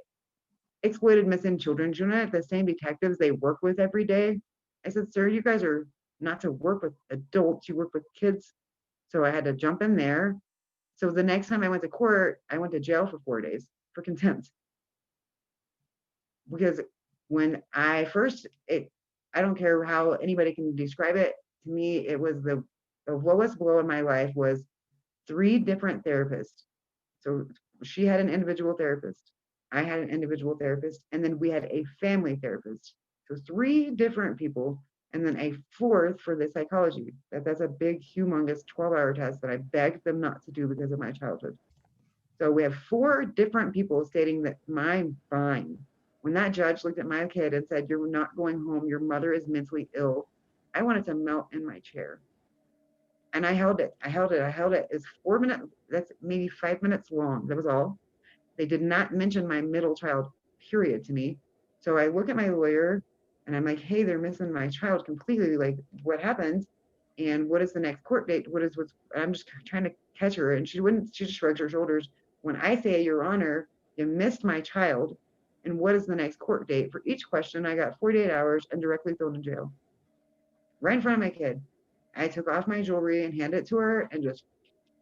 Exploited missing children's unit, the same detectives they work with every day. I said, sir, you guys are not to work with adults, you work with kids. So I had to jump in there. So the next time I went to court, I went to jail for 4 days for contempt. Because when I first, I don't care how anybody can describe it. To me, it was the lowest blow in my life was 3 different therapists. So she had an individual therapist. I had an individual therapist, and then we had a family therapist. So 3 different people, and then a 4th for the psychology. That's a big, humongous 12-hour test that I begged them not to do because of my childhood. So we have 4 different people stating that I'm fine. When that judge looked at my kid and said, you're not going home, your mother is mentally ill, I wanted to melt in my chair. And I held it. It's 4 minutes, that's maybe 5 minutes long. That was all. They did not mention my middle child, period, to me. So I look at my lawyer and I'm like, hey, they're missing my child completely. Like, what happened? And what is the next court date? I'm just trying to catch her. And she just shrugs her shoulders. When I say, Your Honor, you missed my child. And what is the next court date? For each question, I got 48 hours and directly thrown in jail. Right in front of my kid. I took off my jewelry and handed it to her and just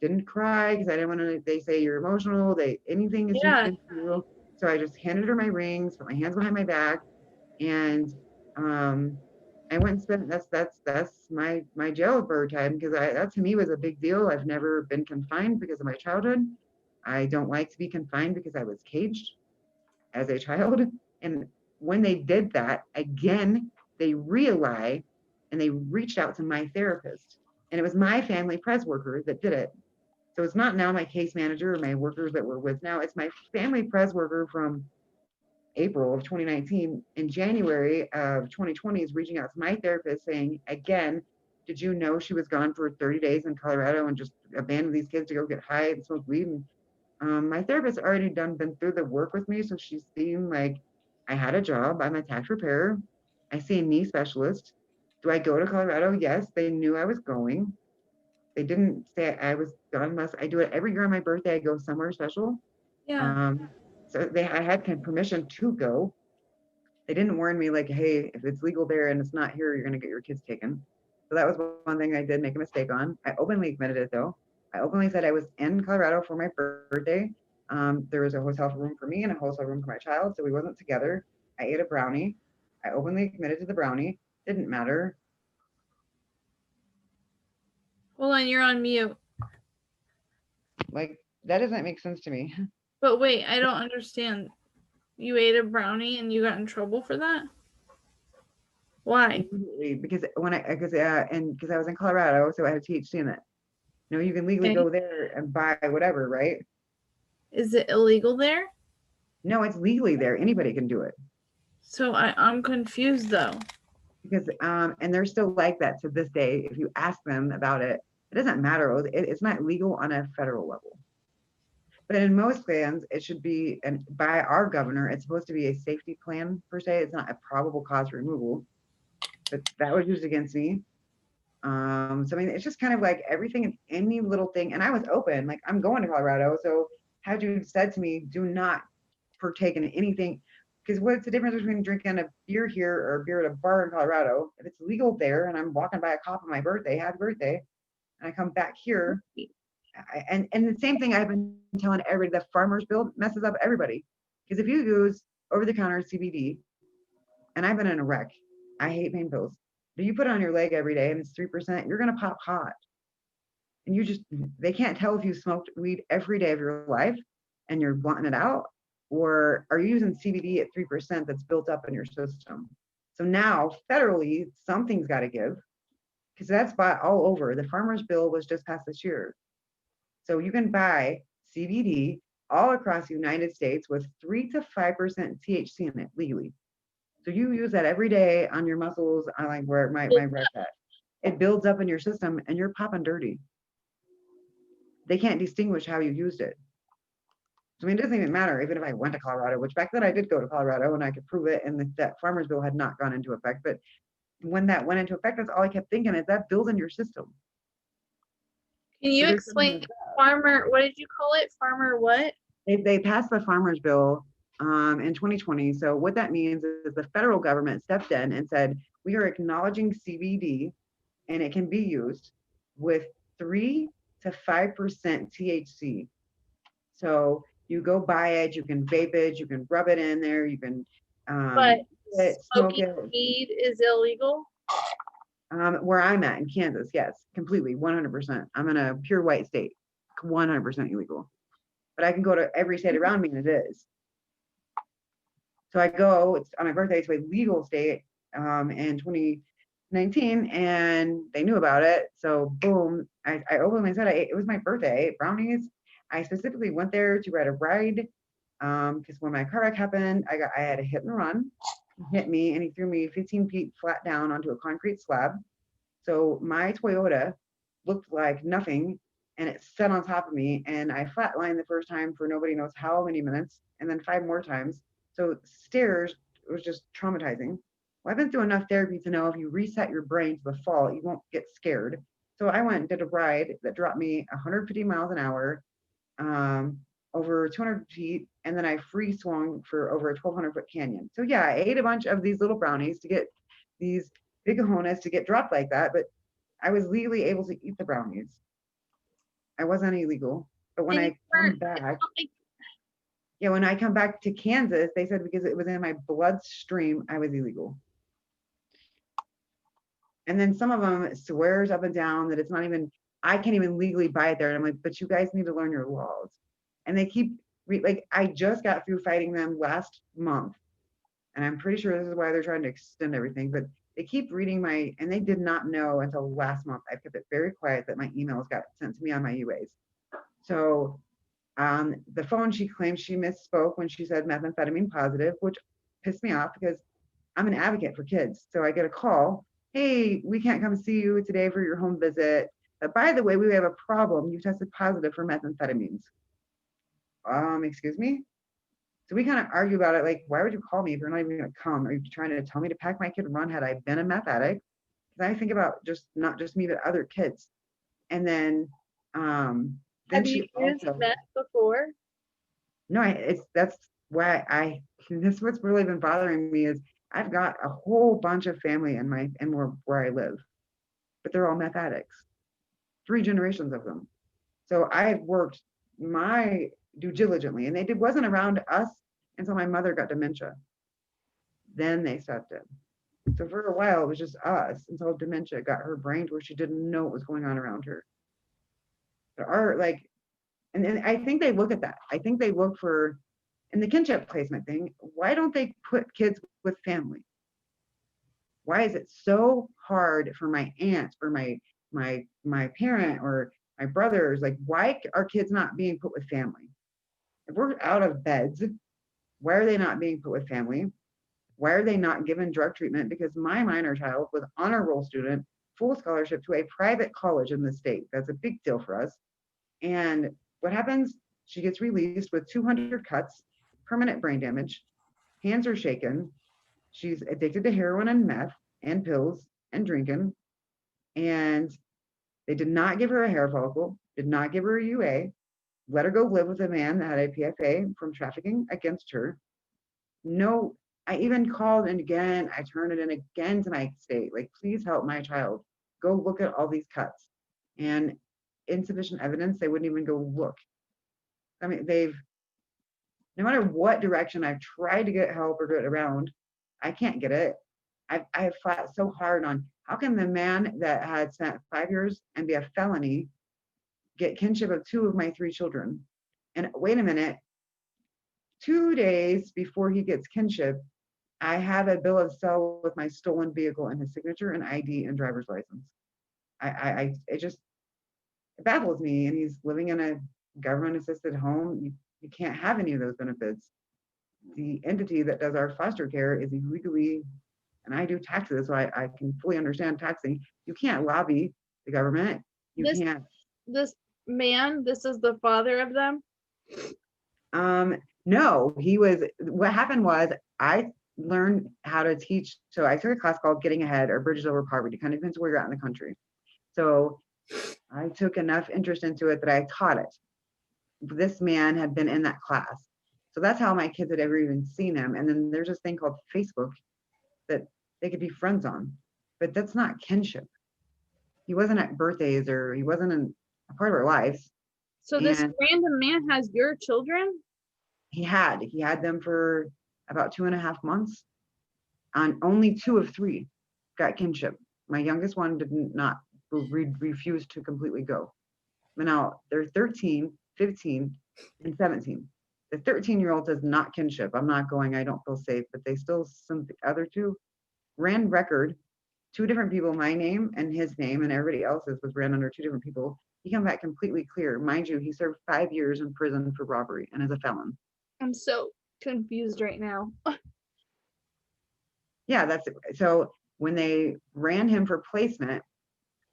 didn't cry because I didn't want to, they say you're emotional, anything is you can do. So I just handed her my rings, put my hands behind my back, and I went and spent, that's my jailbird time, because that to me was a big deal. I've never been confined because of my childhood. I don't like to be confined because I was caged as a child. And when they did that, again, they realized and they reached out to my therapist. And it was my family pres worker that did it. So it's not now my case manager or my workers that we're with now. It's my family pres worker from April of 2019. In January of 2020 is reaching out to my therapist saying, again, did you know she was gone for 30 days in Colorado and just abandoned these kids to go get high and smoke weed? And my therapist already been through the work with me. So she's seen like, I had a job. I'm a tax preparer. I see a knee specialist. Do I go to Colorado? Yes. They knew I was going. They didn't say I was gone unless I do it every year on my birthday. I go somewhere special. Yeah. So I had permission to go. They didn't warn me like, hey, if it's legal there and it's not here, you're going to get your kids taken. So that was one thing I did make a mistake on. I openly admitted it though. I openly said I was in Colorado for my birthday. There was a hotel room for me and a hotel room for my child, so we wasn't together. I ate a brownie. I openly admitted to the brownie. Didn't matter. Hold on, you're on mute. Like, that doesn't make sense to me. But wait, I don't understand. You ate a brownie and you got in trouble for that? Why? Because because I was in Colorado, so I had THC in it. You know, you can legally go there and buy whatever, right? Is it illegal there? No, it's legally there. Anybody can do it. So I'm confused though. Because and they're still like that to this day. If you ask them about it, it doesn't matter. It's not legal on a federal level. But in most plans, it should be, and by our governor, it's supposed to be a safety plan per se. It's not a probable cause removal, but that was used against me. So I mean, it's just kind of like everything and any little thing. And I was open, like I'm going to Colorado. So had you said to me, do not partake in anything, because what's the difference between drinking a beer here or a beer at a bar in Colorado? If it's legal there and I'm walking by a cop on my birthday, happy birthday, and I come back here, and the same thing I've been telling everybody, the farmer's bill messes up everybody. Because if you use over-the-counter CBD, and I've been in a wreck, I hate pain pills. But you put it on your leg every day and it's 3%, you're gonna pop hot. And they can't tell if you smoked weed every day of your life and you're blunting it out, or are you using CBD at 3% that's built up in your system? So now federally, something's got to give, because that's bought all over. The farmer's bill was just passed this year. So you can buy CBD all across the United States with 3 to 5% THC in it legally. So you use that every day on your muscles, on like where my breath at. It builds up in your system and you're popping dirty. They can't distinguish how you used it. So I mean, it doesn't even matter even if I went to Colorado, which back then I did go to Colorado and I could prove it, and that farmer's bill had not gone into effect. But when that went into effect, that's all I kept thinking is that builds in your system. Can you So explain farmer, what did you call it? Farmer what? They passed the farmer's bill in 2020. So what that means is the federal government stepped in and said, we are acknowledging CBD and it can be used with 3 to 5% THC. So you go buy it, you can vape it, you can rub it in there, you can But smoke smoking it. weed is illegal? Where I'm at in Kansas, yes, completely, 100%. I'm in a pure white state, 100% illegal. But I can go to every state around me and it is. So I go, it's on my birthday to a legal state in 2019, and they knew about it. So boom, I openly said it was my birthday. I ate brownies. I specifically went there to ride a ride because when my car wreck happened, I had a hit and run. He hit me and he threw me 15 feet flat down onto a concrete slab. So my Toyota looked like nothing and it sat on top of me, and I flatlined the first time for nobody knows how many minutes, and then 5 more times. So stairs was just traumatizing. Well, I've been through enough therapy to know if you reset your brain to the fall, you won't get scared. So I went and did a ride that dropped me 150 miles an hour, over 200 feet, and then I free swung for over a 1,200-foot canyon. So yeah, I ate a bunch of these little brownies to get these big cojones to get dropped like that, but I was legally able to eat the brownies. I wasn't illegal. But when I come back, yeah, when I come back to Kansas, they said because it was in my bloodstream, I was illegal. And then some of them swears up and down that it's not even, I can't even legally buy it there. And I'm like, but you guys need to learn your laws. And they keep, like, I just got through fighting them last month. And I'm pretty sure this is why they're trying to extend everything. But they keep reading and they did not know until last month. I kept it very quiet that my emails got sent to me on my UAs. So on the phone, she claimed she misspoke when she said methamphetamine positive, which pissed me off because I'm an advocate for kids. So I get a call, hey, we can't come see you today for your home visit. But by the way, we have a problem. You tested positive for methamphetamines. Excuse me? So we kind of argue about it, like, why would you call me if you're not even going to come? Are you trying to tell me to pack my kid and run? Had I been a meth addict? Because I think about just not just me, but other kids. And then have you used meth before? No, that's why this is what's really been bothering me is I've got a whole bunch of family in where I live, but they're all meth addicts, 3 generations of them. So I've worked my due diligently, and wasn't around us until my mother got dementia. Then they stepped in. So for a while, it was just us until dementia got her brain to where she didn't know what was going on around her. There are and I think they look at that. I think they look for, in the kinship placement thing, why don't they put kids with family? Why is it so hard for my aunt or my parent or my brothers? Like, why are kids not being put with family? If we're out of beds, why are they not being put with family? Why are they not given drug treatment? Because my minor child was honor roll student, full scholarship to a private college in the state. That's a big deal for us. And what happens? She gets released with 200 cuts, permanent brain damage, hands are shaken. She's addicted to heroin and meth and pills and drinking. And they did not give her a hair follicle, did not give her a UA, let her go live with a man that had a PFA from trafficking against her. No, I even called and again, I turned it in again to my state, like, please help my child. Go look at all these cuts. And insufficient evidence, they wouldn't even go look. I mean, no matter what direction I've tried to get help or get around, I can't get it. I've fought so hard on how can the man that had spent 5 years and be a felony get kinship of two of my three children? And wait a minute, 2 days before he gets kinship, I have a bill of sale with my stolen vehicle and his signature and ID and driver's license. It just it baffles me. And he's living in a government assisted home. You can't have any of those benefits. The entity that does our foster care is illegally, and I do taxes, so I can fully understand taxing. You can't lobby the government. You This can't. this man, this is the father of them. No, what happened was I learned how to teach. So I took a class called Getting Ahead or Bridges Over Poverty, kind of depends where you're at in the country. So I took enough interest into it that I taught it. This man had been in that class. So that's how my kids had ever even seen him. And then there's this thing called Facebook that they could be friends on, but that's not kinship. He wasn't at birthdays or he wasn't in a part of our lives. So this random man has your children? He had them for about 2.5 months. On only 2 of 3 got kinship. My youngest one did not refuse to completely go. But now they're 13, 15, and 17. The 13-year-old does not kinship. I'm not going, I don't feel safe, but they still, some other two ran record, 2 different people, my name and his name, and everybody else's was ran under 2 different people. He came back completely clear. Mind you, he served 5 years in prison for robbery and is a felon. I'm so confused right now. Yeah, that's it. So when they ran him for placement,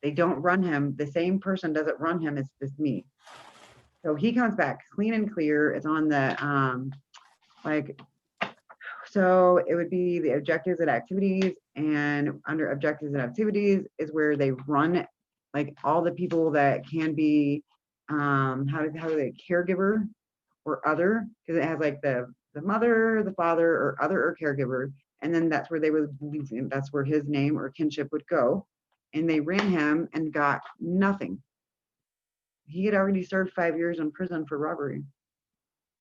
they don't run him. The same person doesn't run him as me. So he comes back clean and clear. It's on the so it would be the objectives and activities, and under objectives and activities is where they run like all the people that can be how the caregiver or other, because it has like the mother, the father, or other or caregiver, and then that's where they would that's where his name or kinship would go. And they ran him and got nothing. He had already served 5 years in prison for robbery.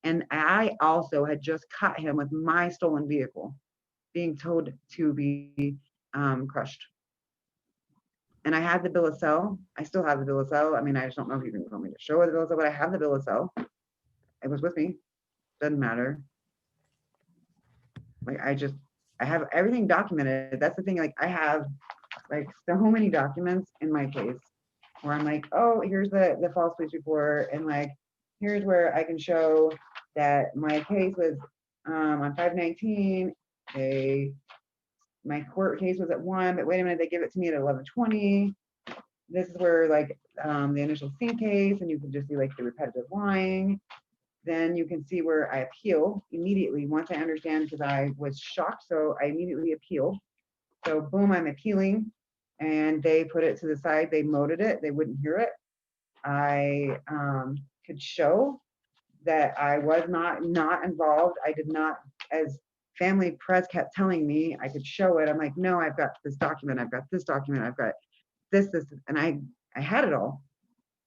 And I also had just caught him with my stolen vehicle being towed to be crushed. And I had the bill of sale. I still have the bill of sale. I mean, I just don't know if you can want me to show the bill of sale, but I have the bill of sale. It was with me. Doesn't matter. Like I have everything documented. That's the thing. Like I have like so many documents in my case where I'm like, oh, here's the false police report, and like here's where I can show that my case was on 5/19. My court case was at 1, but wait a minute, they give it to me at 11/20. This is where like the initial scene case, and you can just see like the repetitive lying. Then you can see where I appeal immediately once I understand, because I was shocked, so I immediately appeal. So boom, I'm appealing, and they put it to the side. They moded it. They wouldn't hear it. I could show that I was not involved. I did not, as family press kept telling me, I could show it. I'm like, no, I've got this document. I've got this document. I've got this, and I had it all.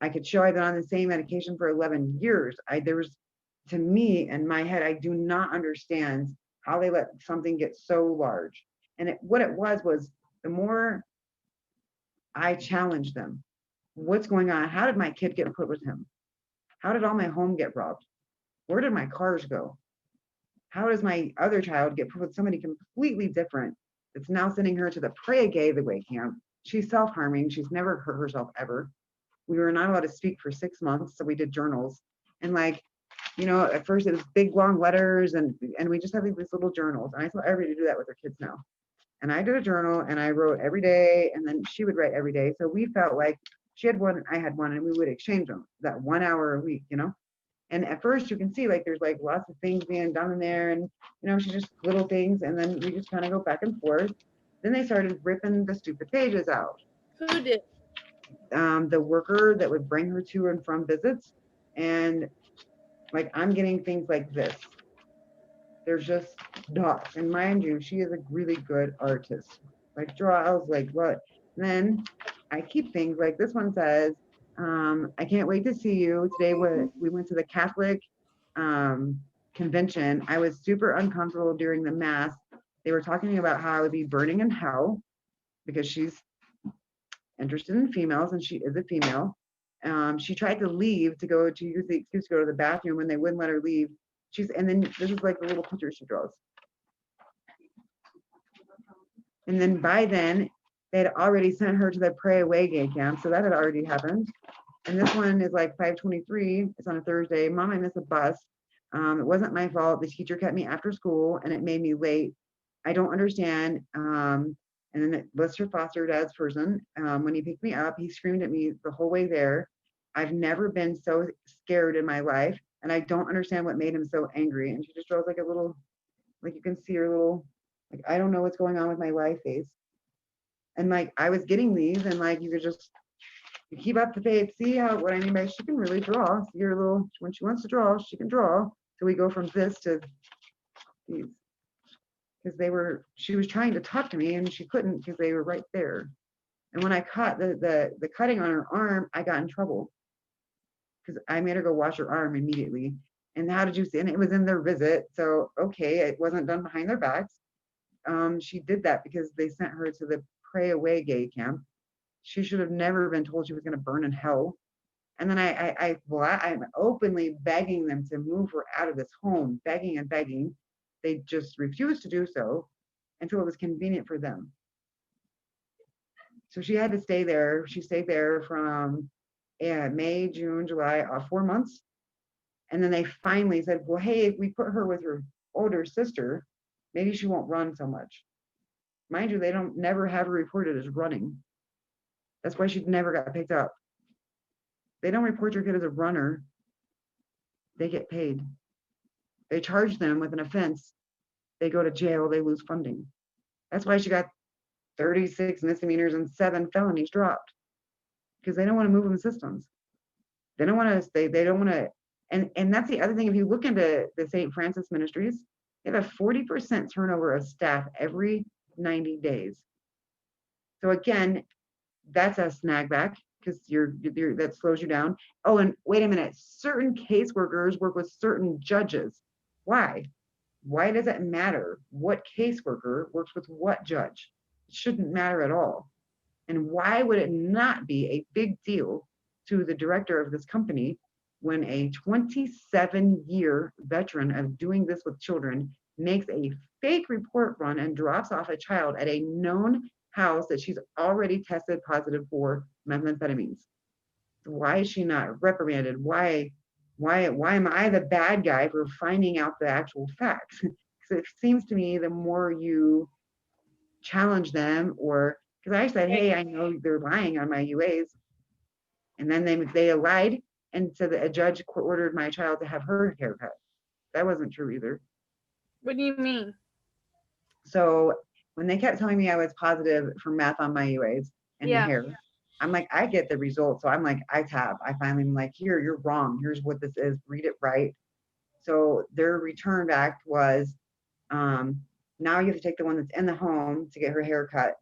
I could show I've been on the same medication for 11 years. There was, to me, in my head, I do not understand how they let something get so large. And what it was the more I challenged them, what's going on? How did my kid get put with him? How did all my home get robbed? Where did my cars go? How does my other child get put with somebody completely different that's now sending her to the pray gay the way camp? She's self-harming. She's never hurt herself ever. We were not allowed to speak for 6 months, so we did journals. And like, you know, at first it was big long letters, and we just have these little journals. And I tell everybody to do that with their kids now. And I did a journal and I wrote every day, and then she would write every day. So we felt like she had one, I had one, and we would exchange them that 1 hour a week, you know. And at first you can see like there's like lots of things being done in there, and you know, she's just little things, and then we just kind of go back and forth. Then they started ripping the stupid pages out. Who did? The worker that would bring her to and from visits, and like I'm getting things like this. There's just dots, and mind you, she is a really good artist. Like draws, like what? And then I keep things like this one says, I can't wait to see you. Today we went to the Catholic um, convention. I was super uncomfortable during the mass. They were talking about how I would be burning in hell because she's interested in females and she is a female. She tried to leave to go to use the excuse to go to the bathroom when they wouldn't let her leave. And then this is like the little picture she draws. And then by then, they had already sent her to the pray away gay camp. So that had already happened. And this one is like 5:23. It's on a Thursday. Mom, I missed a bus. It wasn't my fault. The teacher kept me after school and it made me late. I don't understand. And then it lists her foster dad's person. When he picked me up, he screamed at me the whole way there. I've never been so scared in my life. And I don't understand what made him so angry. And she just draws like a little, like you can see her little, like, I don't know what's going on with my life face. And like, I was getting these and like, you could just you keep up the faith. See how, what I mean by she can really draw. See her little, when she wants to draw, she can draw. So we go from this to these. Because she was trying to talk to me and she couldn't because they were right there. And when I caught the cutting on her arm, I got in trouble because I made her go wash her arm immediately. And how did you see? And it was in their visit. So, okay, it wasn't done behind their backs. She did that because they sent her to the pray away gay camp. She should have never been told she was going to burn in hell. And then I'm openly begging them to move her out of this home, begging and begging. They just refused to do so until it was convenient for them. So she had to stay there. She stayed there from May, June, July, 4 months. And then they finally said, well, hey, if we put her with her older sister, maybe she won't run so much. Mind you, they don't never have her reported as running. That's why she never got picked up. They don't report your kid as a runner. They get paid. They charge them with an offense. They go to jail. They lose funding. That's why she got 36 misdemeanors and 7 felonies dropped because they don't want to move them systems. They don't want to stay. They don't want to. And that's the other thing. If you look into the St. Francis Ministries, they have a 40% turnover of staff every 90 days. So again, that's a snag back because that slows you down. Oh, and wait a minute. Certain caseworkers work with certain judges. Why? Why does it matter what caseworker works with what judge? It shouldn't matter at all. And why would it not be a big deal to the director of this company when a 27-year veteran of doing this with children makes a fake report run and drops off a child at a known house that she's already tested positive for methamphetamines? Why is she not reprimanded? Why am I the bad guy for finding out the actual facts? Because it seems to me the more you challenge them, or because I said, hey, I know they're lying on my UAs, and then they lied, and so a judge ordered my child to have her haircut. That wasn't true either. What do you mean? So when they kept telling me I was positive for meth on my UAs and the hair, I'm like, I get the result. So I'm like, I finally am like, here, you're wrong. Here's what this is. Read it right. So their return back was, now you have to take the one that's in the home to get her hair cut.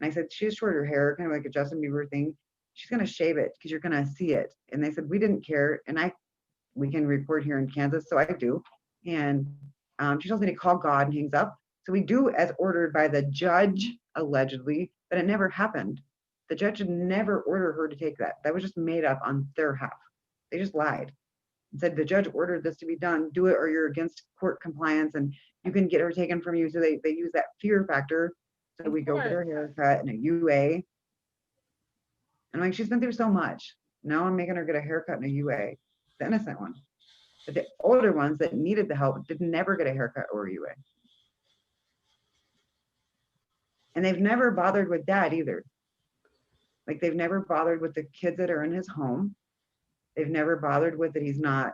And I said, she has shorter hair, kind of like a Justin Bieber thing. She's going to shave it because you're going to see it. And they said, we didn't care. And we can report here in Kansas. So I do. And she tells me to call God and hangs up. So we do as ordered by the judge, allegedly, but it never happened. The judge had never ordered her to take that. That was just made up on their half. They just lied and said the judge ordered this to be done. Do it or you're against court compliance and you can get her taken from you. So they use that fear factor. So we go get her haircut and a UA. And like, she's been through so much. Now I'm making her get a haircut and a UA, the innocent one. But the older ones that needed the help did never get a haircut or a UA. And they've never bothered with dad either. Like they've never bothered with the kids that are in his home. They've never bothered with that he's not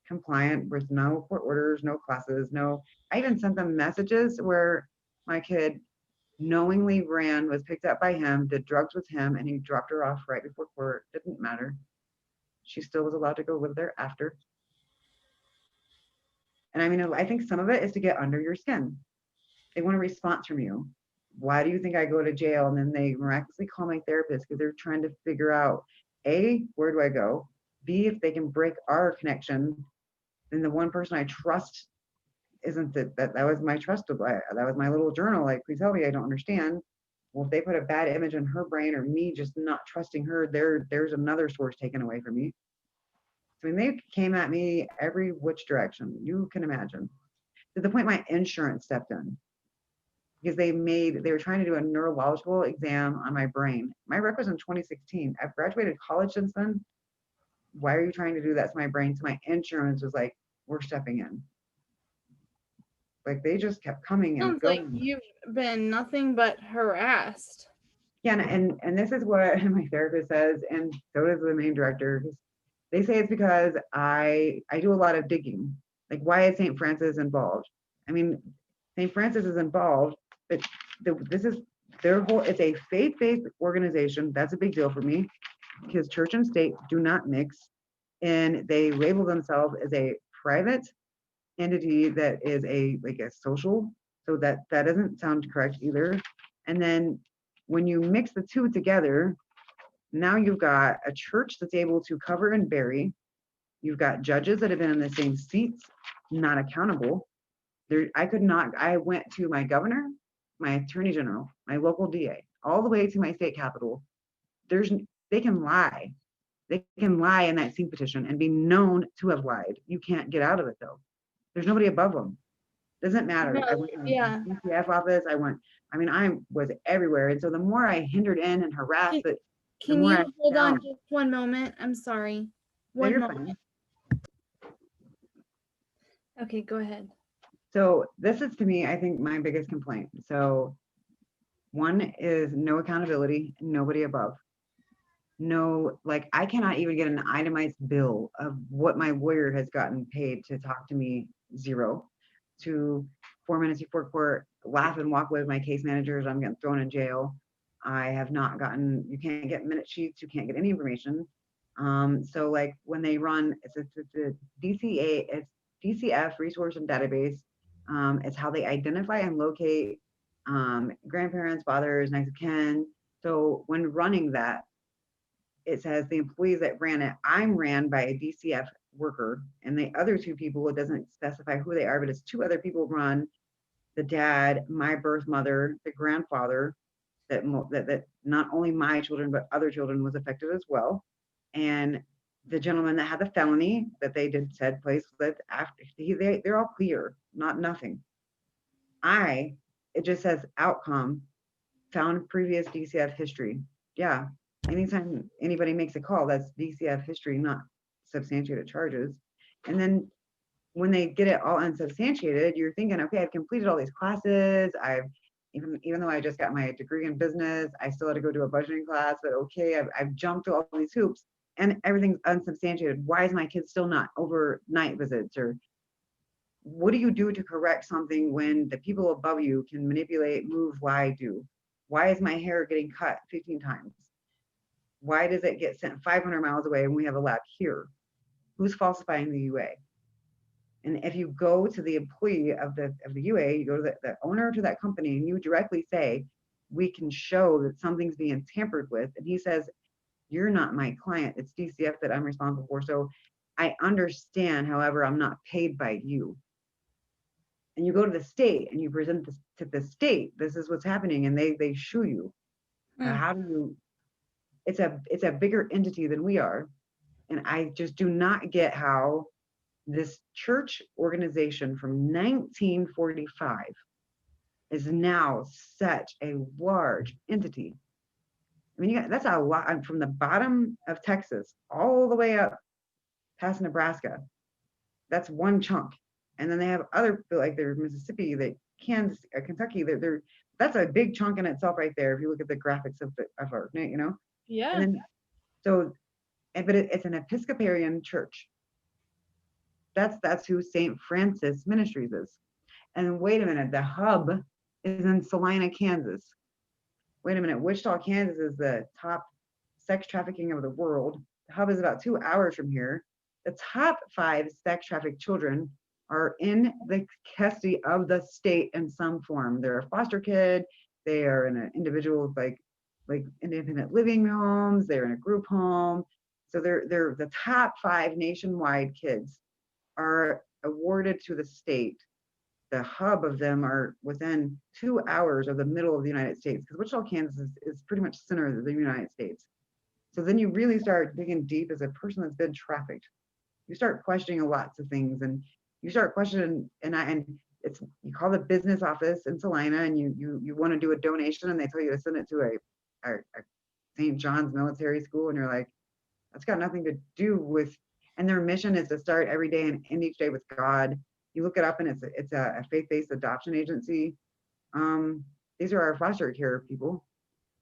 compliant with no court orders, no classes, no. I even sent them messages where my kid knowingly ran, was picked up by him, did drugs with him, and he dropped her off right before court. Didn't matter. She still was allowed to go live there after. And I mean, I think some of it is to get under your skin. They want a response from you. Why do you think I go to jail? And then they miraculously call my therapist because they're trying to figure out A, where do I go? B, if they can break our connection, then the one person I trust isn't that was my trust. That was my little journal. Like, please help me. I don't understand. Well, if they put a bad image in her brain or me just not trusting her, there's another source taken away from me. So when they came at me every which direction you can imagine, to the point my insurance stepped in because they were trying to do a neurological exam on my brain. My rec was in 2016. I've graduated college since then. Why are you trying to do that to my brain? So my insurance was like, we're stepping in. Like they just kept coming and Sounds going. like you've been nothing but harassed. Yeah, and this is what my therapist says, and so does the main director. They say it's because I do a lot of digging. Like, why is St. Francis involved? I mean, St. Francis is involved, but this is their whole. It's a faith-based organization. That's a big deal for me because church and state do not mix, and they label themselves as a private entity that is a social. So that doesn't sound correct either. And then when you mix the two together, now you've got a church that's able to cover and bury. You've got judges that have been in the same seats, not accountable. I went to my governor, my attorney general, my local DA, all the way to my state capital. They can lie. They can lie in that seat petition and be known to have lied. You can't get out of it though. There's nobody above them. Doesn't matter. I went to Yeah. the DCF office. I was everywhere. And so the more I hindered in and harassed, the Can more you hold on just one moment? I'm sorry. No, One you're moment. fine. Okay, go ahead. So this is to me, I think, my biggest complaint. So one is no accountability, nobody above. No, like I cannot even get an itemized bill of what my lawyer has gotten paid to talk to me, zero. To 4 minutes before court, laugh and walk away with my case managers, I'm getting thrown in jail. I have not gotten, you can't get minute sheets, you can't get any information. So like when they run, it's a DCA, it's DCF resource and database. It's how they identify and locate grandparents, fathers, next of kin. So when running that, it says the employees that ran it, I'm ran by a DCF worker, and the other two people, it doesn't specify who they are, but it's two other people run, the dad, my birth mother, the grandfather, that not only my children, but other children was affected as well. And the gentleman that had the felony that they said place that after they're all clear, nothing. It just says outcome, found previous DCF history. Yeah, anytime anybody makes a call, that's DCF history, not substantiated charges. And then when they get it all unsubstantiated, you're thinking, okay, I've completed all these classes. Even though I just got my degree in business, I still had to go to a budgeting class, but okay, I've jumped through all these hoops and everything's unsubstantiated. Why is my kid still not overnight visits? Or what do you do to correct something when the people above you can manipulate, move, lie, do? Why is my hair getting cut 15 times? Why does it get sent 500 miles away when we have a lab here? Who's falsifying the UA? And if you go to the employee of the UA, you go to the owner to that company and you directly say, we can show that something's being tampered with. And he says, you're not my client. It's DCF that I'm responsible for. So I understand, however, I'm not paid by you. And you go to the state and you present this to the state, this is what's happening, and they shoo you. How do you, it's a bigger entity than we are. And I just do not get how this church organization from 1945 is now such a large entity. I mean, that's a lot, from the bottom of Texas all the way up past Nebraska. That's one chunk. And then they have other, like they're Mississippi, that Kansas, Kentucky, they're that's a big chunk in itself right there. If you look at the graphics of our, you know, and Yeah. then so, but it's an Episcopalian church. That's who St. Francis Ministries is. And wait a minute, the hub is in Salina, Kansas. Wait a minute, Wichita, Kansas is the top sex trafficking of the world. The hub is about 2 hours from here. The top 5 sex trafficked children are in the custody of the state in some form. They're a foster kid. They are in an individual like independent living homes. They're in a group home. So they're the top 5 nationwide kids are awarded to the state. The hub of them are within 2 hours of the middle of the United States, because Wichita, Kansas is pretty much center of the United States. So then you really start digging deep as a person that's been trafficked. You start questioning lots of things, and you start questioning, and it's, you call the business office in Salina, and you want to do a donation, and they tell you to send it to a St. John's military school, and you're like, that's got nothing to do with, and their mission is to start every day and end each day with God. You look it up, and it's a faith-based adoption agency. These are our foster care people.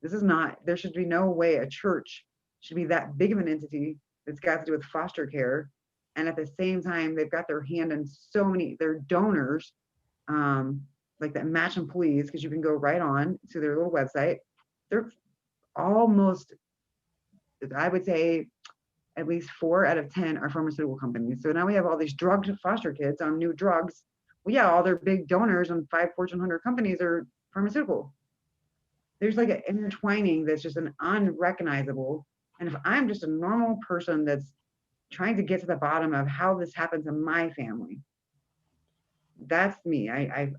This is not, there should be no way a church should be that big of an entity that's got to do with foster care. And at the same time, they've got their hand in so many, their donors, like that Match and Please, because you can go right on to their little website. They're almost, I would say, at least 4 out of 10 are pharmaceutical companies. So now we have all these drugged foster kids on new drugs. Well, yeah, all their big donors and 5 Fortune 100 companies are pharmaceutical. There's like an intertwining that's just an unrecognizable. And if I'm just a normal person that's trying to get to the bottom of how this happened to my family, that's me.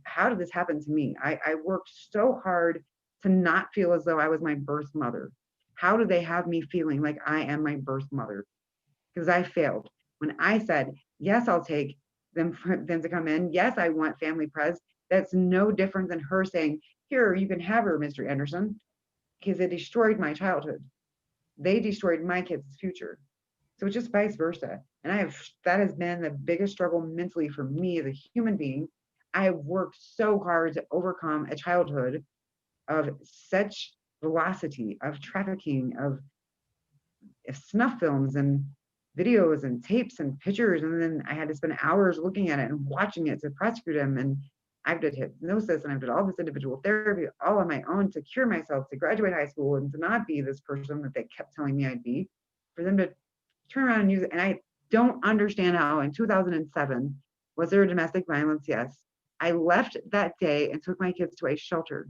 How did this happen to me? I worked so hard to not feel as though I was my birth mother. How do they have me feeling like I am my birth mother? Because I failed. When I said, yes, I'll take them for them to come in. Yes, I want family pres. That's no different than her saying, here, you can have her, Mr. Anderson, because it destroyed my childhood. They destroyed my kids' future. So it's just vice versa. And that has been the biggest struggle mentally for me as a human being. I have worked so hard to overcome a childhood of such velocity, of trafficking, of snuff films and videos and tapes and pictures. And then I had to spend hours looking at it and watching it to prosecute him. And I've did hypnosis, and I've did all this individual therapy all on my own to cure myself, to graduate high school and to not be this person that they kept telling me I'd be, for them to turn around and use it. And I don't understand how in 2007, was there domestic violence? Yes. I left that day and took my kids to a shelter,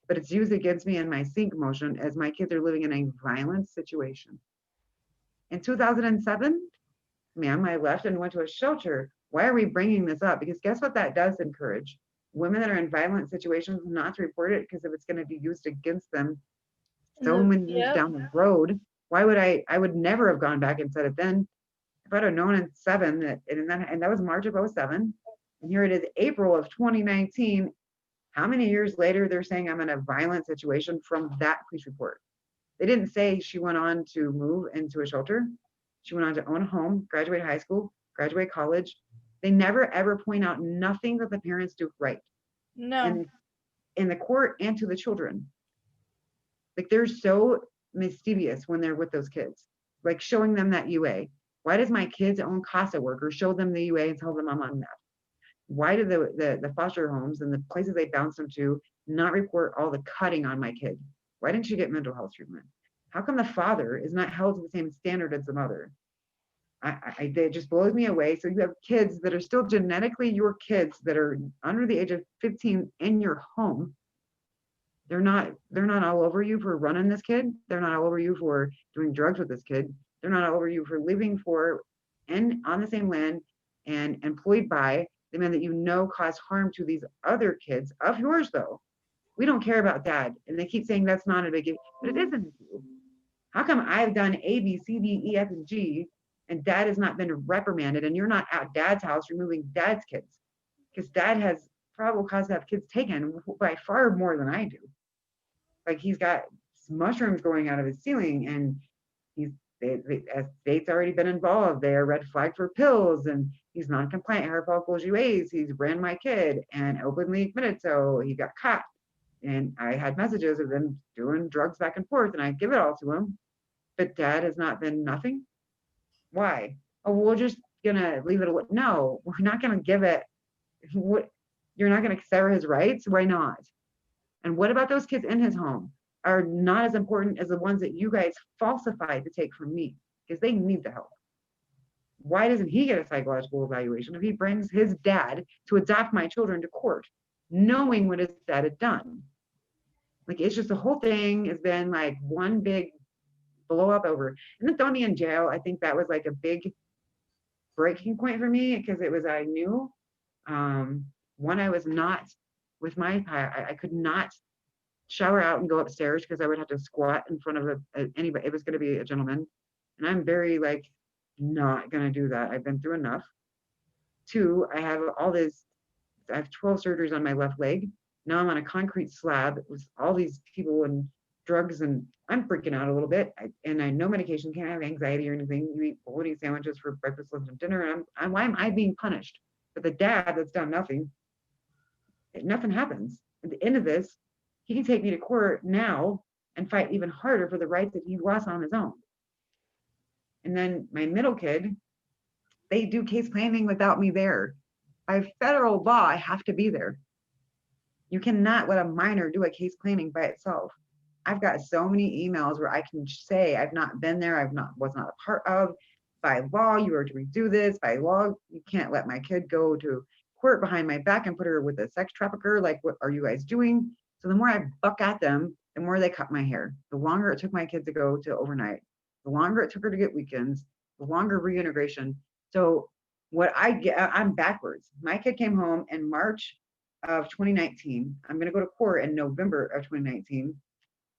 but it's used against me in my sync motion as my kids are living in a violent situation. In 2007, ma'am, I left and went to a shelter. Why are we bringing this up? Because guess what that does encourage? Women that are in violent situations not to report it, because if it's going to be used against them so many years down the road, why would I would never have gone back and said it then. If I'd have known in 7 that, and that was March of 07, and here it is April of 2019. How many years later they're saying I'm in a violent situation from that police report? They didn't say she went on to move into a shelter. She went on to own a home, graduate high school, graduate college. They never ever point out nothing that the parents do right. No. In the court and to the children. Like, they're so mischievous when they're with those kids, like showing them that UA. Why does my kid's own CASA worker show them the UA and tell them I'm on meth? Why do the foster homes and the places they bounce them to not report all the cutting on my kid? Why didn't you get mental health treatment? How come the father is not held to the same standard as the mother? It just blows me away. So you have kids that are still genetically your kids that are under the age of 15 in your home. They're not all over you for running this kid. They're not all over you for doing drugs with this kid. They're not all over you for living for and on the same land and employed by the men that you know cause harm to these other kids of yours, though. We don't care about dad. And they keep saying that's not a big issue, but it isn't. How come I've done A, B, C, D, E, F, and G, and dad has not been reprimanded, and you're not at dad's house removing dad's kids? Because dad has probable cause to have kids taken by far more than I do. Like, he's got mushrooms going out of his ceiling, and as state's already been involved. They are red flag for pills, and He's non-compliant hair follicles UAs. He's ran my kid and openly admitted so. He got caught. And I had messages of them doing drugs back and forth, and I give it all to him. But dad has not been nothing. Why? Oh, we're just gonna leave it alone. No, we're not gonna give it. What? You're not gonna sever his rights? Why not? And what about those kids in his home are not as important as the ones that you guys falsified to take from me because they need the help. Why doesn't he get a psychological evaluation if he brings his dad to adopt my children to court, knowing what his dad had done? Like, it's just the whole thing has been like one big blow up over. And then throwing me in jail, I think that was like a big breaking point for me because it was, I knew, one, I was not with my, I could not shower out and go upstairs because I would have to squat in front of anybody. It was going to be a gentleman. And I'm very like, not going to do that. I've been through enough. Two, I have I have 12 surgeries on my left leg. Now I'm on a concrete slab with all these people and drugs, and I'm freaking out a little bit. And I know medication, can't have anxiety or anything. You eat bologna sandwiches for breakfast, lunch, and dinner. And why am I being punished? But the dad that's done nothing, nothing happens. At the end of this, he can take me to court now and fight even harder for the rights that he lost on his own. And then my middle kid, they do case planning without me there. By federal law, I have to be there. You cannot let a minor do a case planning by itself. I've got so many emails where I can say I've not been there, was not a part of. By law, you are to redo this. By law, you can't let my kid go to court behind my back and put her with a sex trafficker. Like, what are you guys doing? So the more I buck at them, the more they cut my hair. The longer it took my kid to go to overnight, the longer it took her to get weekends, the longer reintegration. So what I get, I'm backwards. My kid came home in March of 2019. I'm going to go to court in November of 2019.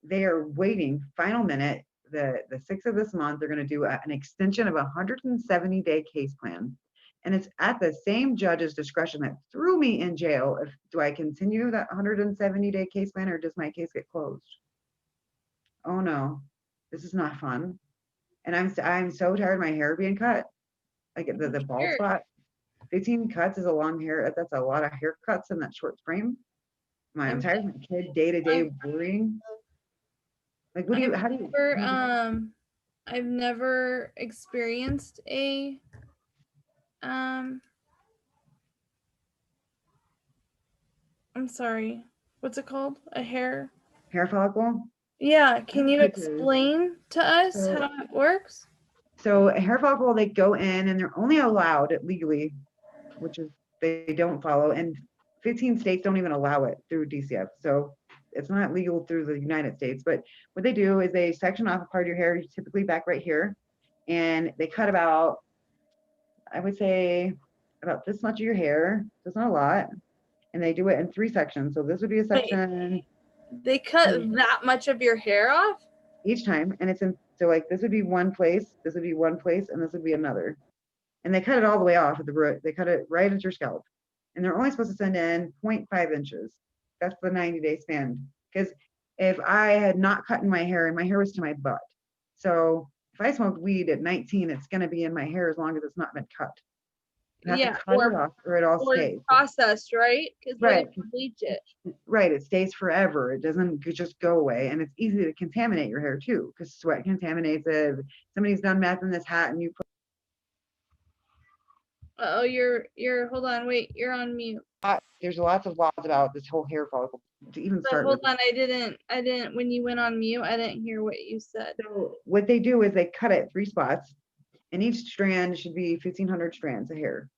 They are waiting, final minute, the 6th of this month, they're going to do an extension of a 170-day case plan. And it's at the same judge's discretion that threw me in jail. Do I continue that 170-day case plan or does my case get closed? Oh no, this is not fun. And I'm so tired of my hair being cut. Like the bald spot. 15 cuts is a long hair. That's a lot of haircuts in that short frame. I'm tired of my kid day-to-day worrying. Like, how do you? I've never experienced a I'm sorry, what's it called? A hair follicle? Yeah, can you explain to us how it works? So a hair follicle, they go in and they're only allowed legally, which is they don't follow, and 15 states don't even allow it through DCF. So it's not legal through the United States. But what they do is they section off a part of your hair, typically back right here, and they cut about, I would say, about this much of your hair. So it's not a lot. And they do it in 3 sections. So this would be a section. They cut that much of your hair off? Each time. And it's in, so like this would be one place, this would be one place, and this would be another. And they cut it all the way off at the root. They cut it right at your scalp. And they're only supposed to send in 0.5 inches. That's the 90-day span. Because if I had not cut in my hair, and my hair was to my butt. So if I smoked weed at 19, it's going to be in my hair as long as it's not been cut. You have to cut it off or it all stays. Processed, right? Because right. You bleach it. Right. It stays forever. It doesn't just go away. And it's easy to contaminate your hair too, because sweat contaminates it. If somebody's done meth in this hat and you put you're hold on, wait, you're on mute. There's lots of laws about this whole hair follicle to even start hold on, I didn't when you went on mute, I didn't hear what you said. So what they do is they cut it 3 spots, and each strand should be 1,500 strands of hair.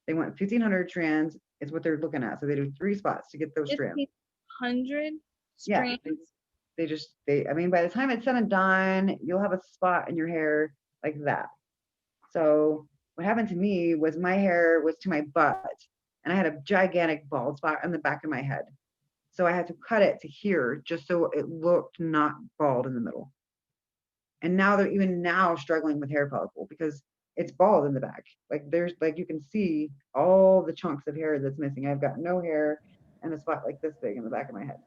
They want 1,500 strands is what they're looking at. So they do 3 spots to get those strands. 1,500 strands? Yeah, I mean, by the time it's said and done, you'll have a spot in your hair like that. So what happened to me was my hair was to my butt, and I had a gigantic bald spot on the back of my head. So I had to cut it to here just so it looked not bald in the middle. And now they're even now struggling with hair follicle because it's bald in the back. Like there's like you can see all the chunks of hair that's missing. I've got no hair and a spot like this big in the back of my head.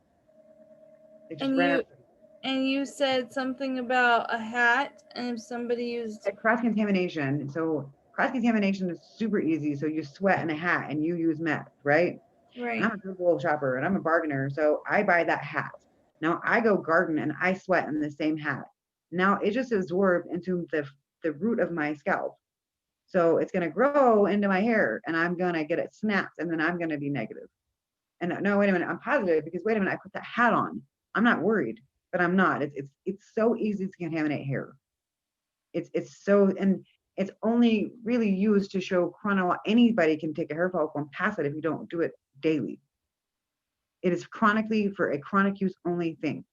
And you said something about a hat and if somebody used cross contamination. So Cross-contamination is super easy. So you sweat in a hat and you use meth, right? And Right. I'm a Goodwill shopper and I'm a bargainer. So I buy that hat. Now I go garden and I sweat in the same hat. Now it just absorbed into the root of my scalp. So it's going to grow into my hair and I'm going to get it snapped and then I'm going to be negative. And no, wait a minute, I'm positive because wait a minute, I put that hat on. I'm not worried, but I'm not. It's so easy to contaminate hair. It's so, and it's only really used to show chrono. Anybody can take a hair follicle and pass it if you don't do it daily. It is chronically for a chronic use only thing.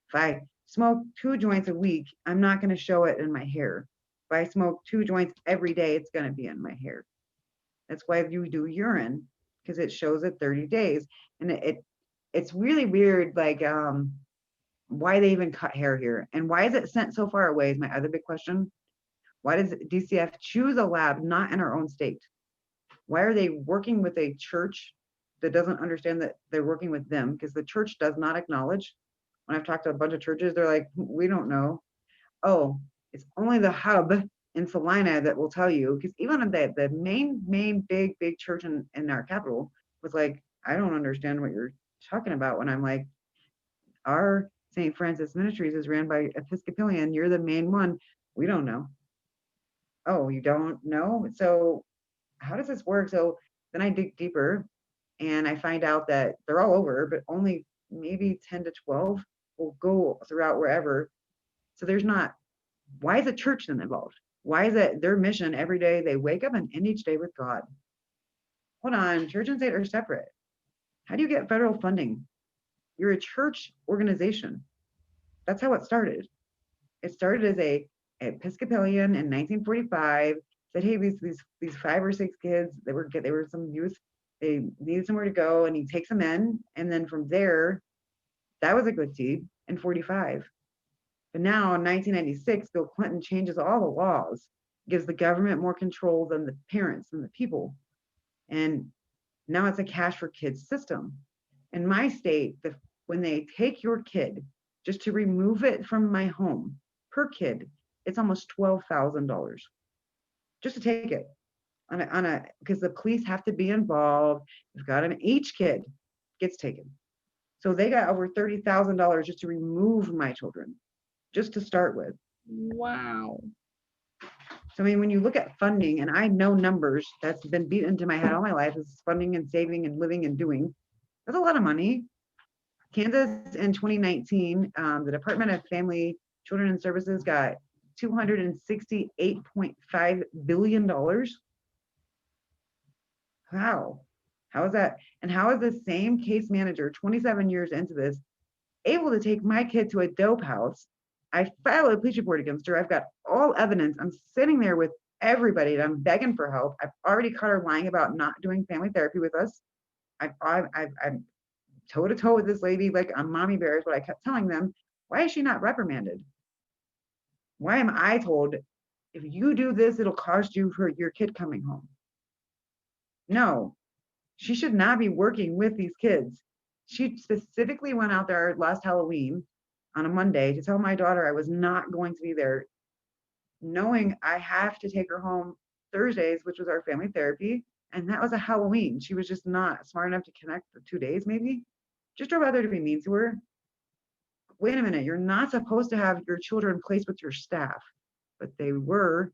If I smoke 2 joints a week, I'm not going to show it in my hair. If I smoke 2 joints every day, it's going to be in my hair. That's why you do urine because it shows it 30 days, and it's really weird. Like why they even cut hair here, and why is it sent so far away? Is my other big question. Why does DCF choose a lab not in our own state? Why are they working with a church that doesn't understand that they're working with them? Because the church does not acknowledge. When I've talked to a bunch of churches, they're like, we don't know. Oh, it's only the hub in Salina that will tell you. Because even the main big church in our capital was like, I don't understand what you're talking about. When I'm like, our St. Francis Ministries is ran by Episcopalian. You're the main one. We don't know. Oh, you don't know? So how does this work? So then I dig deeper and I find out that they're all over, but only maybe 10 to 12 will go throughout wherever. So there's not, why is the church then involved? Why is it their mission every day? They wake up and end each day with God. Hold on, church and state are separate. How do you get federal funding? You're a church organization. That's how it started. It started as a Episcopalian in 1945. Said, hey, these 5 or 6 kids, they were some youth, they needed somewhere to go, and he takes them in, and then from there, that was a good seed in 45. But now in 1996, Bill Clinton changes all the laws, gives the government more control than the parents and the people, and now it's a cash for kids system. In my state, when they take your kid just to remove it from my home per kid, it's almost $12,000 just to take it on a because the police have to be involved. You've got them. Each kid gets taken, so they got over $30,000 just to remove my children, just to start with. Wow. So I mean, when you look at funding, and I know numbers that's been beat into my head all my life is funding and saving and living and doing. That's a lot of money. Kansas in 2019, the Department of Family, Children and Services got $268.5 billion. Wow. How is that? And how is the same case manager, 27 years into this, able to take my kid to a dope house? I filed a police report against her. I've got all evidence. I'm sitting there with everybody and I'm begging for help. I've already caught her lying about not doing family therapy with us. I'm toe to toe with this lady, like on mommy bears, but I kept telling them, why is she not reprimanded? Why am I told if you do this, it'll cost you for your kid coming home? No, she should not be working with these kids. She specifically went out there last Halloween on a Monday to tell my daughter I was not going to be there, knowing I have to take her home Thursdays, which was our family therapy. And that was a Halloween. She was just not smart enough to connect the 2 days, maybe. Just drove out there to be mean to her. Wait a minute, you're not supposed to have your children placed with your staff, but they were.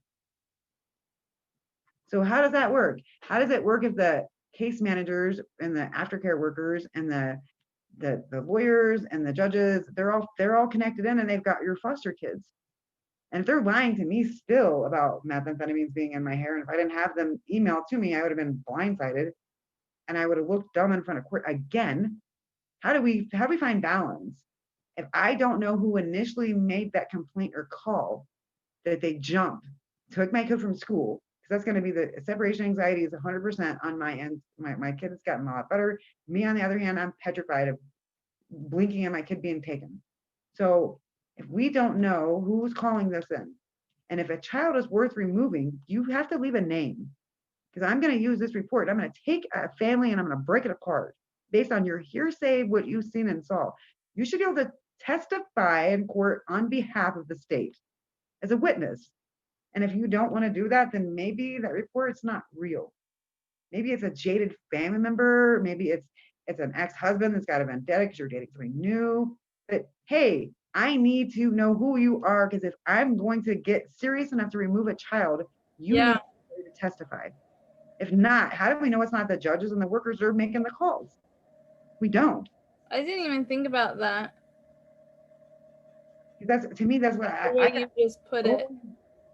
So how does that work? How does it work if the case managers and the aftercare workers and the lawyers and the judges, they're all connected in and they've got your foster kids. And if they're lying to me still about methamphetamines being in my hair, and if I didn't have them emailed to me, I would have been blindsided and I would have looked dumb in front of court again. How do we find balance? If I don't know who initially made that complaint or call, that they jumped, took my kid from school, because that's going to be the separation anxiety is 100% on my end. My kid has gotten a lot better. Me, on the other hand, I'm petrified of blinking at my kid being taken. So if we don't know who's calling this in, and if a child is worth removing, you have to leave a name. Because I'm going to use this report. I'm going to take a family and I'm going to break it apart based on your hearsay, what you've seen and saw. You should be able to testify in court on behalf of the state as a witness. And if you don't want to do that, then maybe that report's not real. Maybe it's a jaded family member. Maybe it's an ex-husband that's got a vendetta because you're dating somebody new. But hey, I need to know who you are, because if I'm going to get serious enough to remove a child, you Yeah, need to testify. If not, how do we know it's not the judges and the workers that are making the calls? We don't. I didn't even think about that. That's, to me, that's what The I way got you just put so, it.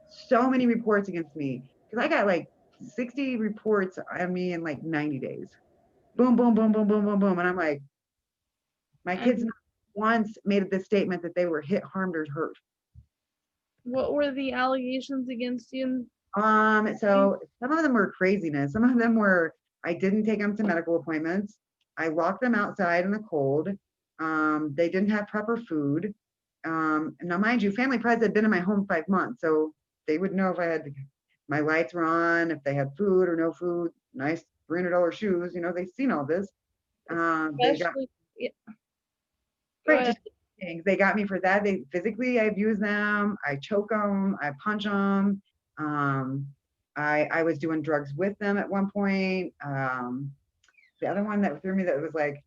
so many reports against me, because I got like 60 reports on me in like 90 days. Boom, boom, boom, boom, boom, boom, boom. And I'm like, my kids And not once made the statement that they were hit, harmed, or hurt. what were the allegations against you? So some of them were craziness. Some of them were, I didn't take them to medical appointments. I locked them outside in the cold. They didn't have proper food. Now, mind you, family press had been in my home 5 months, so they would know if I had my lights were on, if they had food or no food, nice $300 shoes. They've seen all this. They got Especially, yeah, go right, ahead. just things. They got me for that. They physically, I abuse them. I choke them. I punch them. Um, I was doing drugs with them at one point. The other one that threw me that was like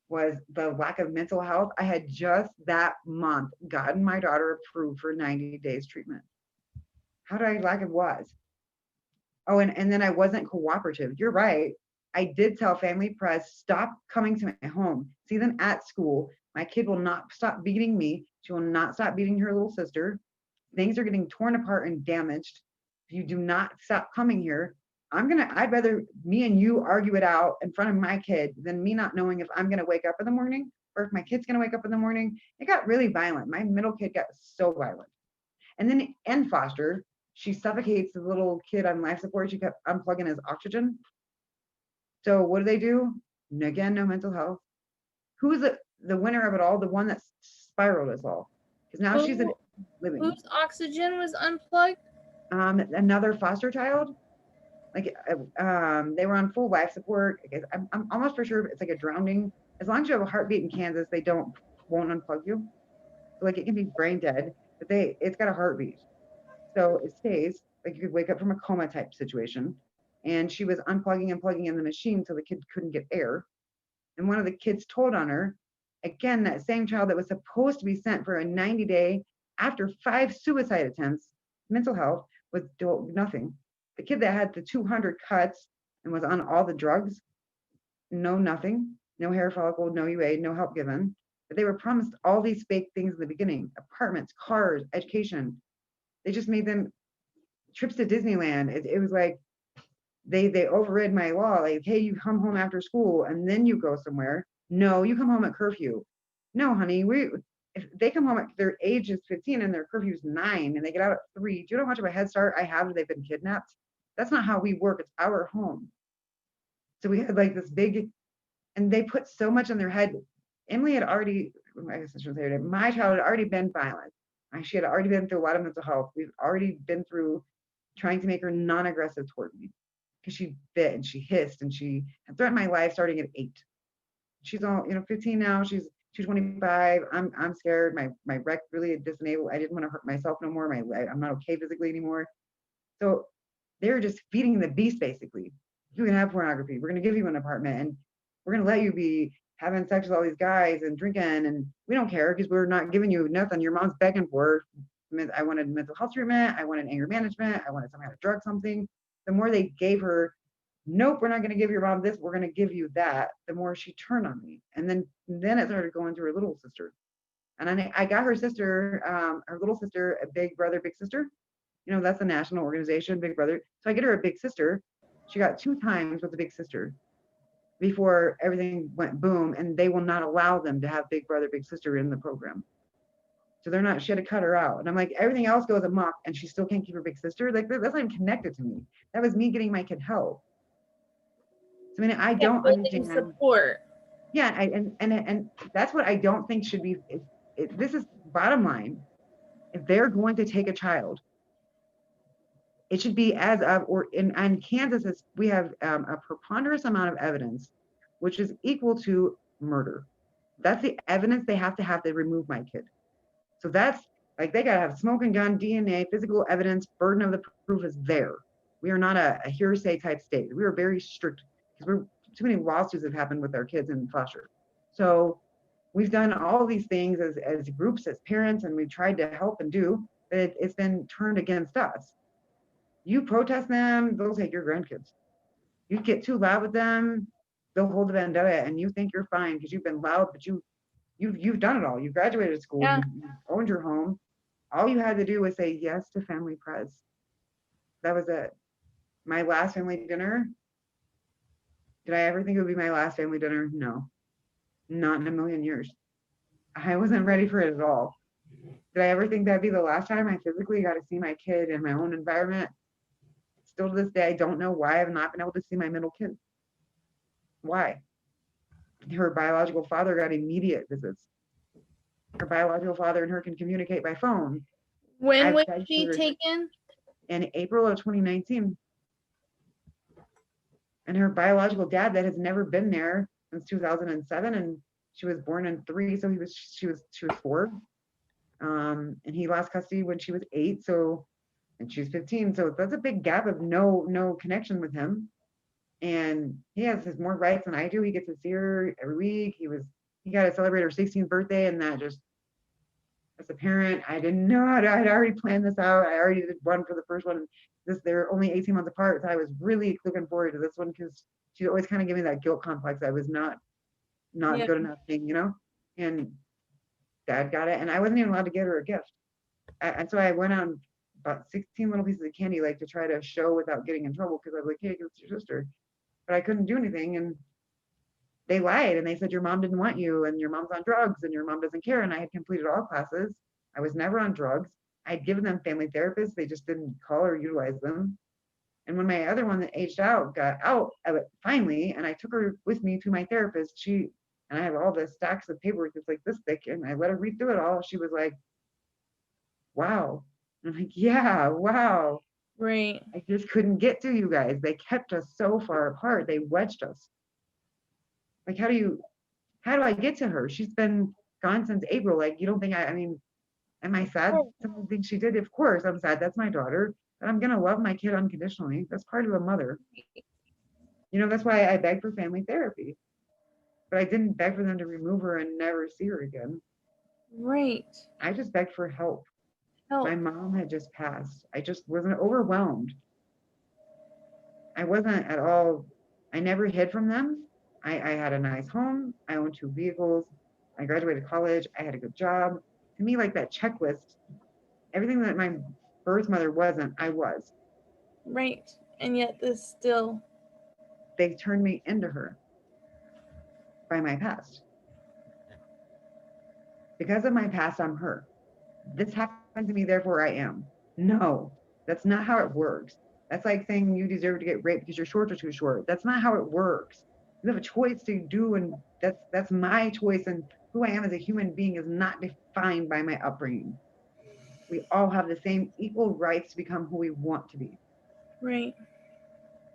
was the lack of mental health. I had just that month gotten my daughter approved for 90 days treatment. How did I lack of was? Oh, and then I wasn't cooperative. You're right. I did tell Family Press, stop coming to my home. See them at school. My kid will not stop beating me. She will not stop beating her little sister. Things are getting torn apart and damaged. If you do not stop coming here, I'd rather me and you argue it out in front of my kid than me not knowing if I'm gonna wake up in the morning or if my kid's gonna wake up in the morning. It got really violent. My middle kid got so violent. And then in foster, she suffocates the little kid on life support. She kept unplugging his oxygen. So what do? Again, no mental health. Who's the winner of it all? The one that spiraled us all. Because now she's in Who, living. whose oxygen was unplugged? Another foster child. Like they were on full life support. I guess I'm almost for sure it's like a drowning. As long as you have a heartbeat in Kansas, they won't unplug you. So like it can be brain dead, but it's got a heartbeat. So it stays, like you could wake up from a coma type situation. And she was unplugging and plugging in the machine so the kid couldn't get air. And one of the kids told on her, again, that same child that was supposed to be sent for a 90-day after 5 suicide attempts, mental health, was nothing. The kid that had the 200 cuts and was on all the drugs, nothing, no hair follicle, no UA, no help given. But they were promised all these fake things in the beginning: apartments, cars, education. They just made them trips to Disneyland. It was like they overrid my law. Like, hey, you come home after school and then you go somewhere. No, you come home at curfew. No, honey, if they come home at their age is 15 and their curfew's 9 and they get out at 3, do you know how much of a head start I have if they've been kidnapped? That's not how we work. It's our home. So we had like this big, and they put so much in their head. Emily had already, I guess I shouldn't say that, my child had already been violent. She had already been through a lot of mental health. We've already been through trying to make her non-aggressive toward me, because she bit and she hissed and she had threatened my life starting at 8. She's all 15 now. She's 25. I'm scared. My rec really disabled. I didn't want to hurt myself no more. I'm not okay physically anymore. So they're just feeding the beast basically. You can have pornography. We're gonna give you an apartment and we're gonna let you be having sex with all these guys and drinking, and we don't care because we're not giving you nothing. Your mom's begging for. I wanted mental health treatment. I wanted anger management. I wanted some kind of drug, something. The more they gave her, nope, we're not going to give your mom this. We're going to give you that. The more she turned on me, and then it started going to her little sister, and I got her sister, her little sister, a big brother, big sister. That's a national organization, Big Brother. So I get her a big sister. She got 2 times with the big sister before everything went boom, and they will not allow them to have big brother, big sister in the program. So they're not, she had to cut her out. And I'm like, everything else goes amok and she still can't keep her big sister. Like, that's not even connected to me. That was me getting my kid help. So, I mean, I Yeah, don't building understand. support. Yeah. And that's what I don't think should be. This is bottom line. If they're going to take a child, it should be as of, or in Kansas, we have a preponderance amount of evidence, which is equal to murder. That's the evidence they have to remove my kid. So that's Like they gotta have smoking gun, DNA, physical evidence, burden of the proof is there. We are not a hearsay type state. We are very strict because we're too many lawsuits have happened with our kids in foster. So we've done all these things as groups, as parents, and we've tried to help and do, but it's been turned against us. You protest them, they'll take your grandkids. You get too loud with them, they'll hold the vendetta, and you think you're fine because you've been loud, but you've done it all. You graduated school, Yeah. you owned your home. All you had to do was say yes to family press. That was it. My last family dinner, did I ever think it would be my last family dinner? No, not in a million years. I wasn't ready for it at all. Did I ever think that'd be the last time I physically got to see my kid in my own environment? Still to this day, I don't know why I've not been able to see my middle kid. Why? Her biological father got immediate visits. Her biological father and her can communicate by phone. When I've was begged she her taken? in April of 2019. And her biological dad that has never been there since 2007, and she was born in 3, so she was 4. And he lost custody when she was 8, so and she's 15, so that's a big gap of no connection with him. And he has his more rights than I do. He gets to see her every week. He got to celebrate her 16th birthday, and that just, as a parent, I didn't know how to. I'd already planned this out. I already did one for the first one. They're only 18 months apart, so I was really looking forward to this one because she always kind of gave me that guilt complex. I was not Yeah. good enough thing. And dad got it, and I wasn't even allowed to get her a gift. And so I went on about 16 little pieces of candy, like to try to show without getting in trouble, because I was like, hey, it's your sister. But I couldn't do anything. And they lied and they said, your mom didn't want you, and your mom's on drugs, and your mom doesn't care. And I had completed all classes. I was never on drugs. I'd given them family therapists. They just didn't call or utilize them. And when my other one that aged out got out of it finally, and I took her with me to my therapist, and I have all the stacks of paperwork that's like this thick, and I let her read through it all. She was like, wow. And I'm like, yeah, wow. Right. I just couldn't get to you guys. They kept us so far apart. They wedged us. Like, how do I get to her? She's been gone since April. Like, you don't think I mean, am I sad? Some of the things she did, of course, I'm sad. That's my daughter. But I'm gonna love my kid unconditionally. That's part of a mother. That's why I begged for family therapy. But I didn't beg for them to remove her and never see her again. Right. I just begged for help. My Help. mom had just passed. I just wasn't overwhelmed. I wasn't at all, I never hid from them. I had a nice home. I owned 2 vehicles. I graduated college. I had a good job. To me, like that checklist, everything that my birth mother wasn't, I was. Right. And yet this still. They turned me into her by my past. Because of my past, I'm her. This happened to me, therefore I am. No, that's not how it works. That's like saying you deserve to get raped because your shorts are too short. That's not how it works. You have a choice to do, and that's my choice. And who I am as a human being is not defined by my upbringing. We all have the same equal rights to become who we want to be. Right.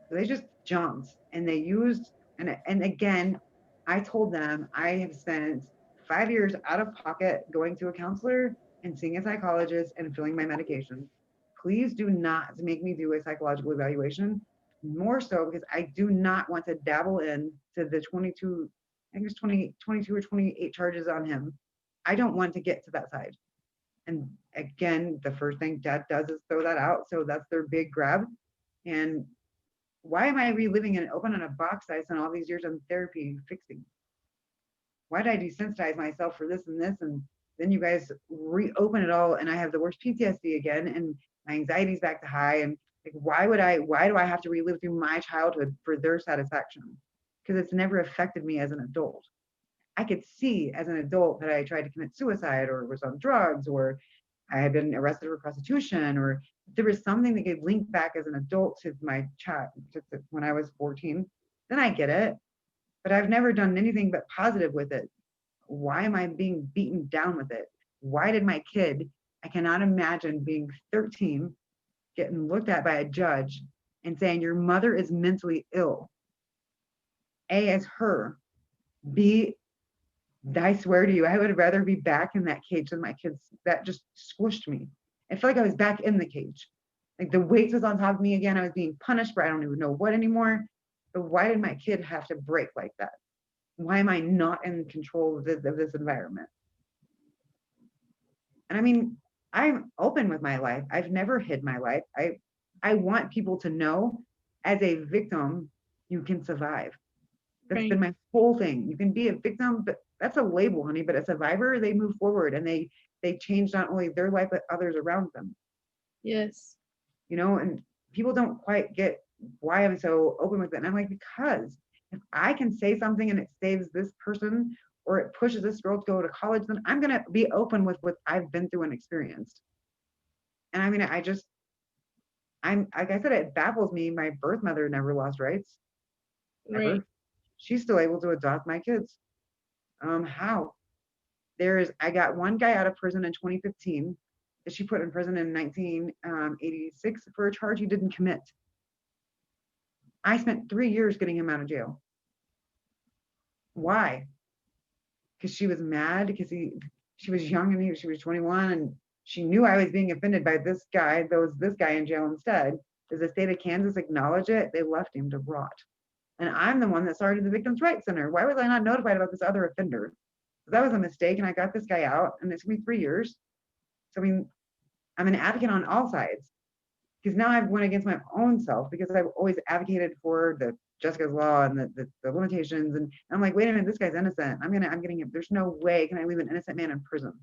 So they just jumped and they used, and again, I told them I have spent 5 years out of pocket going to a counselor and seeing a psychologist and filling my medication. Please do not make me do a psychological evaluation. More so because I do not want to dabble in to the 22, I think it's 22 or 28 charges on him. I don't want to get to that side. And again, the first thing dad does is throw that out. So that's their big grab. And why am I reliving and opening a box I spent all these years on therapy fixing? Why did I desensitize myself for this and this? And then you guys reopen it all, and I have the worst PTSD again, and my anxiety's back to high. And like, why do I have to relive through my childhood for their satisfaction? Because it's never affected me as an adult. I could see as an adult that I tried to commit suicide or was on drugs or I had been arrested for prostitution or there was something that could link back as an adult to my child when I was 14, then I get it. But I've never done anything but positive with it. Why am I being beaten down with it? Why did my kid, I cannot imagine being 13, getting looked at by a judge and saying, your mother is mentally ill. A, as her. B, I swear to you, I would rather be back in that cage than my kids. That just squished me. I felt like I was back in the cage. Like the weight was on top of me again. I was being punished for I don't even know what anymore. But why did my kid have to break like that? Why am I not in control of this environment? And I mean, I'm open with my life. I've never hid my life. I want people to know as a victim, you can survive. That's Right. been my whole thing. You can be a victim, but that's a label, honey. But a survivor, they move forward and they change not only their life but others around them. Yes. You know, and people don't quite get why I'm so open with it. And I'm like, because if I can say something and it saves this person or it pushes this girl to go to college, then I'm gonna be open with what I've been through and experienced. And I mean, I'm like I said, it baffles me. My birth mother never lost rights Right. ever. She's still able to adopt my kids. How? I got one guy out of prison in 2015 that she put in prison in 1986 for a charge he didn't commit. I spent 3 years getting him out of jail. Why? Because she was mad because she was young and she was 21 and she knew I was being offended by this guy. There was this guy in jail instead. Does the state of Kansas acknowledge it? They left him to rot. And I'm the one that started the Victims' Rights Center. Why was I not notified about this other offender? That was a mistake, and I got this guy out, and it's gonna be 3 years. So I mean, I'm an advocate on all sides because now I've went against my own self because I've always advocated for the Jessica's law and the limitations, and I'm like, wait a minute, this guy's innocent. I'm getting him. There's no way can I leave an innocent man in prison.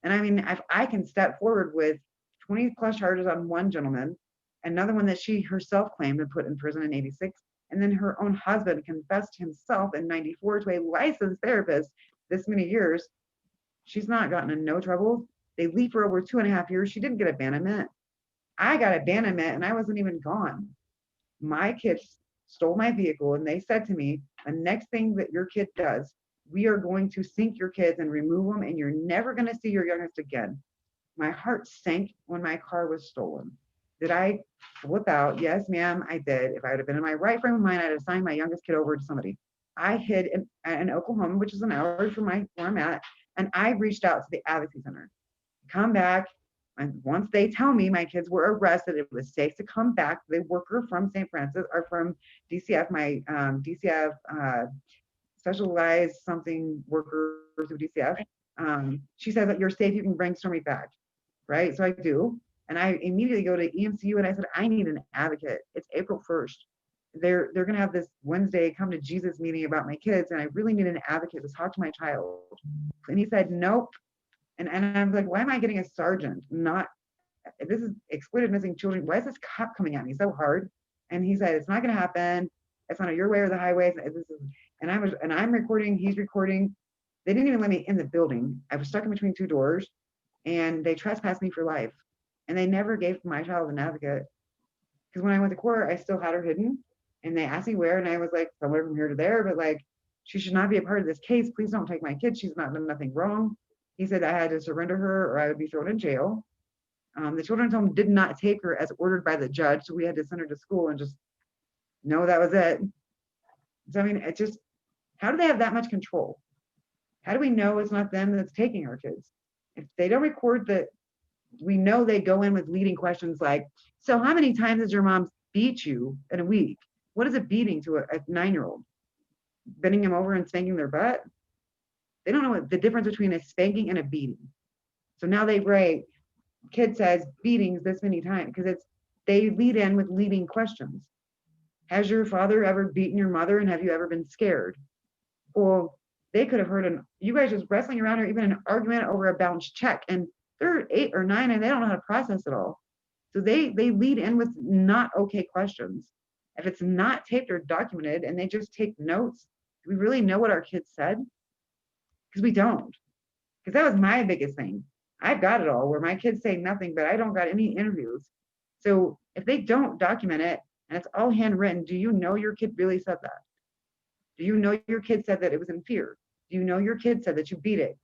And I mean, if I can step forward with 20 plus charges on one gentleman, another one that she herself claimed and put in prison in 86, and then her own husband confessed himself in 94 to a licensed therapist this many years, she's not gotten in no trouble. They leave for over 2.5 years. She didn't get abandonment. I got abandonment and I wasn't even gone. My kids stole my vehicle and they said to me, the next thing that your kid does, we are going to sink your kids and remove them, and you're never going to see your youngest again. My heart sank when my car was stolen. Did I flip out? Yes, ma'am, I did. If I would have been in my right frame of mind, I'd have signed my youngest kid over to somebody. I hid in Oklahoma, which is an hour from where I'm at, and I reached out to the Advocacy Center. Come back. And once they tell me my kids were arrested, it was safe to come back. The worker from St. Francis or from DCF, my DCF specialized something worker through DCF. She says that you're safe, you can bring Stormy back, right? So I do. And I immediately go to EMCU and I said, I need an advocate. It's April 1st. They're gonna have this Wednesday come to Jesus meeting about my kids, and I really need an advocate to talk to my child. And he said, nope. And I'm like, why am I getting a sergeant? Not this is exploited missing children. Why is this cop coming at me so hard? And he said, it's not gonna happen. It's not your way or the highway. And I'm recording, he's recording. They didn't even let me in the building. I was stuck in between two doors and they trespassed me for life. And they never gave my child an advocate. Because when I went to court, I still had her hidden. And they asked me where, and I was like, somewhere from here to there, but like, she should not be a part of this case. Please don't take my kid. She's not done nothing wrong. He said I had to surrender her or I would be thrown in jail. The children's home did not take her as ordered by the judge, so we had to send her to school and just know that was it. So I mean, it just, how do they have that much control? How do we know it's not them that's taking our kids? If they don't record that, we know they go in with leading questions like, so how many times has your mom beat you in a week? What is a beating to a 9-year-old? Bending them over and spanking their butt? They don't know what the difference between a spanking and a beating. So now they write, kid says beatings this many times because they lead in with leading questions. Has your father ever beaten your mother and have you ever been scared? Well, they could have heard you guys just wrestling around or even an argument over a bounced check, and they're 8 or 9 and they don't know how to process it all. So they lead in with not okay questions. If it's not taped or documented and they just take notes, do we really know what our kids said? Because we don't. Because that was my biggest thing. I've got it all where my kids say nothing, but I don't got any interviews. So if they don't document it and it's all handwritten, do you know your kid really said that? Do you know your kid said that it was in fear? Do you know your kid said that you beat it?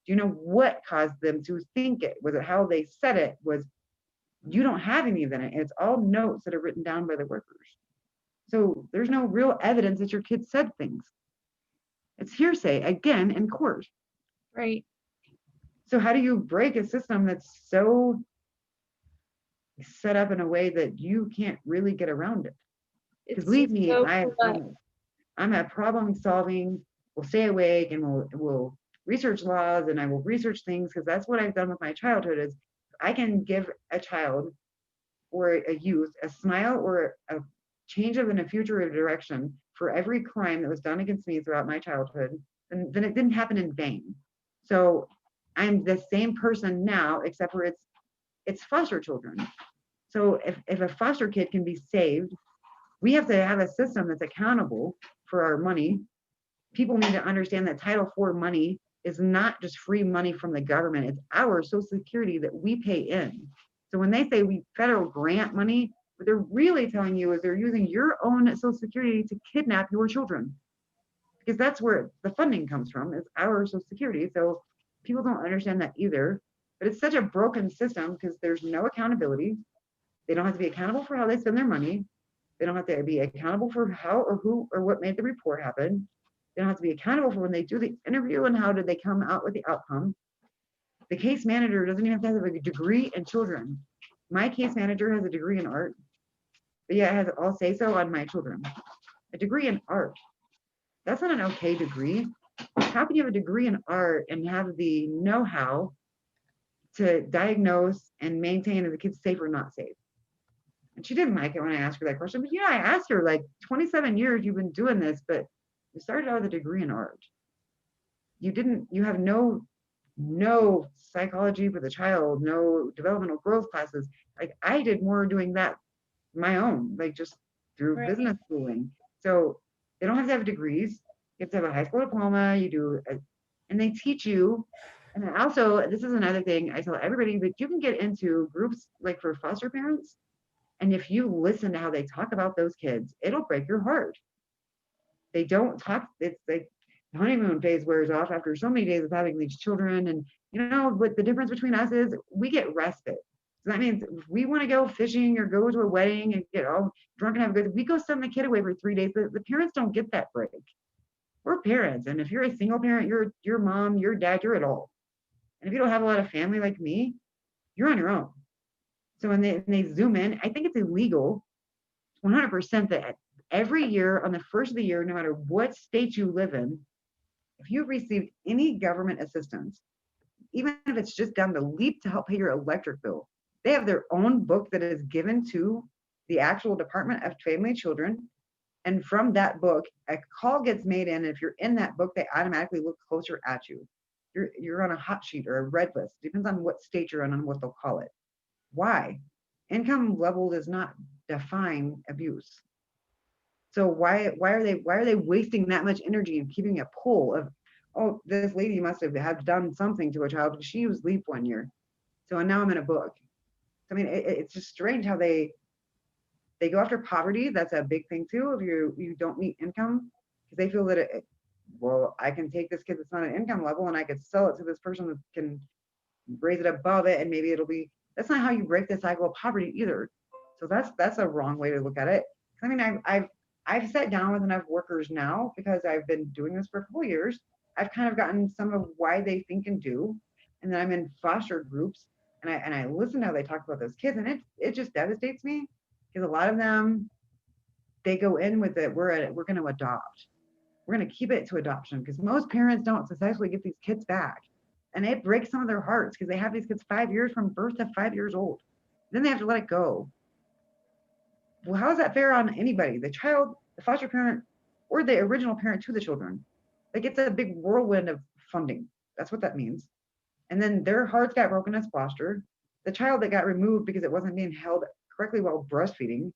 Do you know what caused them to think it? Was it how they said it? Was you don't have any of it. It's all notes that are written down by the workers. So there's no real evidence that your kid said things. It's hearsay again in court. Right. So how do you break a system that's so set up in a way that you can't really get around it? Because It's believe just me, so correct. I'm a problem solving. We'll stay awake and we'll research laws and I will research things because that's what I've done with my childhood. Is I can give a child or a youth a smile or a change of in a future of direction for every crime that was done against me throughout my childhood, then it didn't happen in vain. So I'm the same person now, except for it's foster children. So if a foster kid can be saved, we have to have a system that's accountable for our money. People need to understand that Title IV money is not just free money from the government, it's our Social Security that we pay in. So when they say we federal grant money, what they're really telling you is they're using your own Social Security to kidnap your children, because that's where the funding comes from, is our Social Security. So people don't understand that either. But it's such a broken system because there's no accountability. They don't have to be accountable for how they spend their money. They don't have to be accountable for how or who or what made the report happen. They don't have to be accountable for when they do the interview and how did they come out with the outcome. The case manager doesn't even have to have a degree in children. My case manager has a degree in art, but yeah, it has all say so on my children. A degree in art. That's not an okay degree. How can you have a degree in art and have the know-how to diagnose and maintain if the kid's safe or not safe? And she didn't like it when I asked her that question. But I asked her, like, 27 years you've been doing this, but you started out with a degree in art. You have no psychology for the child, no developmental growth classes. Like I did more doing that my own, like just through Right. business schooling. So they don't have to have degrees. You have to have a high school diploma. And they teach you. And also, this is another thing I tell everybody that you can get into groups like for foster parents. And if you listen to how they talk about those kids, it'll break your heart. They don't talk. It's like the honeymoon phase wears off after so many days of having these children. And what the difference between us is we get respite. So that means if we want to go fishing or go to a wedding and get all drunk and have a good, we go send the kid away for 3 days. The parents don't get that break. We're parents, and if you're a single parent, your mom, your dad, you're it all. And if you don't have a lot of family like me, you're on your own. So when they zoom in, I think it's illegal 100% that every year on the first of the year, no matter what state you live in, if you've received any government assistance, even if it's just down the leap to help pay your electric bill, they have their own book that is given to the actual Department of Family and Children. And from that book, a call gets made in. And if you're in that book, they automatically look closer at you. You're on a hot sheet or a red list. Depends on what state you're in and what they'll call it. Why? Income level does not define abuse. So why are they wasting that much energy and keeping a poll of, oh, this lady must have done something to a child because she was leap one year. So and now I'm in a book. I mean, it's just strange how they go after poverty. That's a big thing too. If you don't meet income, because they feel that well, I can take this kid that's not an income level and I could sell it to this person that can raise it above it, and maybe it'll be. That's not how you break the cycle of poverty either. So that's a wrong way to look at it. I mean, I've sat down with enough workers now because I've been doing this for a couple of years. I've kind of gotten some of why they think and do, and then I'm in foster groups and I listen to how they talk about those kids, and it just devastates me because a lot of them they go in with it. We're going to adopt. We're going to keep it to adoption because most parents don't successfully get these kids back, and it breaks some of their hearts because they have these kids 5 years from birth to 5 years old. Then they have to let it go. Well, how is that fair on anybody? The child, the foster parent, or the original parent to the children? Like it's a big whirlwind of funding. That's what that means. And then their hearts got broken as foster. The child that got removed because it wasn't being held correctly while breastfeeding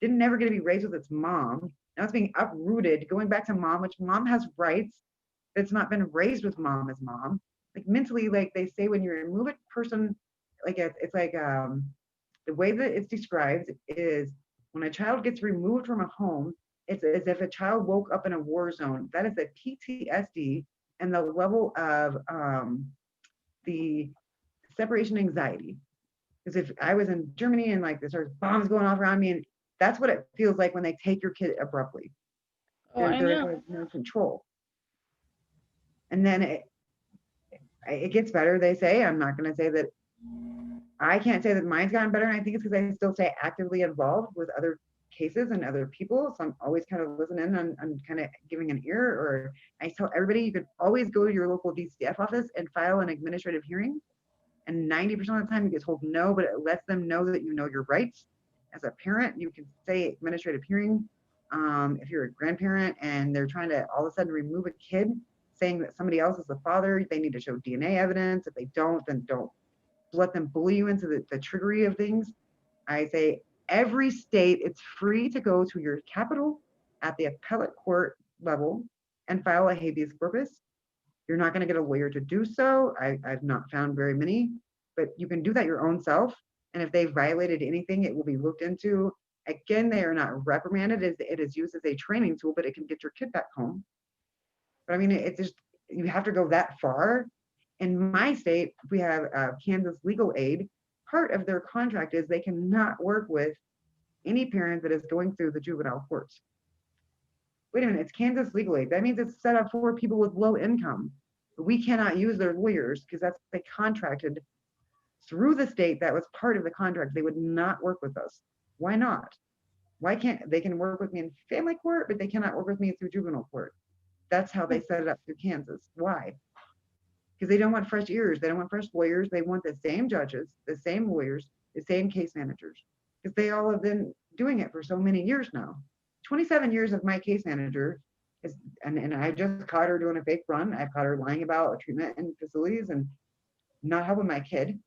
didn't never get to be raised with its mom. Now it's being uprooted, going back to mom, which mom has rights. That's not been raised with mom as mom. Like mentally, like they say, when you remove a person, like it's like the way that it's described is when a child gets removed from a home, it's as if a child woke up in a war zone. That is a PTSD and the level of the separation anxiety. Because if I was in Germany and like there's bombs going off around me, and that's what it feels like when they take your kid abruptly. Oh, I There's know. no control. And then it gets better, they say. I'm not going to say that. I can't say that mine's gotten better. And I think it's because I still stay actively involved with other cases and other people. So I'm always kind of listening and kind of giving an ear. Or I tell everybody you can always go to your local DCF office and file an administrative hearing. And 90% of the time you get told no, but it lets them know that you know your rights. As a parent, you can say administrative hearing. If you're a grandparent and they're trying to all of a sudden remove a kid, saying that somebody else is the father, they need to show DNA evidence. If they don't, then don't let them bully you into the trickery of things. I say every state, it's free to go to your capital at the appellate court level and file a habeas corpus. You're not going to get a lawyer to do so. I've not found very many, but you can do that your own self. And if they violated anything, it will be looked into. Again, they are not reprimanded. It is used as a training tool, but it can get your kid back home. But I mean, it's just, you have to go that far. In my state, we have Kansas Legal Aid. Part of their contract is they cannot work with any parent that is going through the juvenile courts. Wait a minute, it's Kansas Legal Aid. That means it's set up for people with low income. But we cannot use their lawyers because that's they contracted through the state. That was part of the contract. They would not work with us. Why not? Why can't they can work with me in family court, but they cannot work with me through juvenile court? That's how they set it up through Kansas. Why? Because they don't want fresh ears. They don't want fresh lawyers. They want the same judges, the same lawyers, the same case managers, because they all have been doing it for so many years now. 27 years of my case manager is, and I just caught her doing a fake run. I've caught her lying about treatment in facilities and not helping my kid.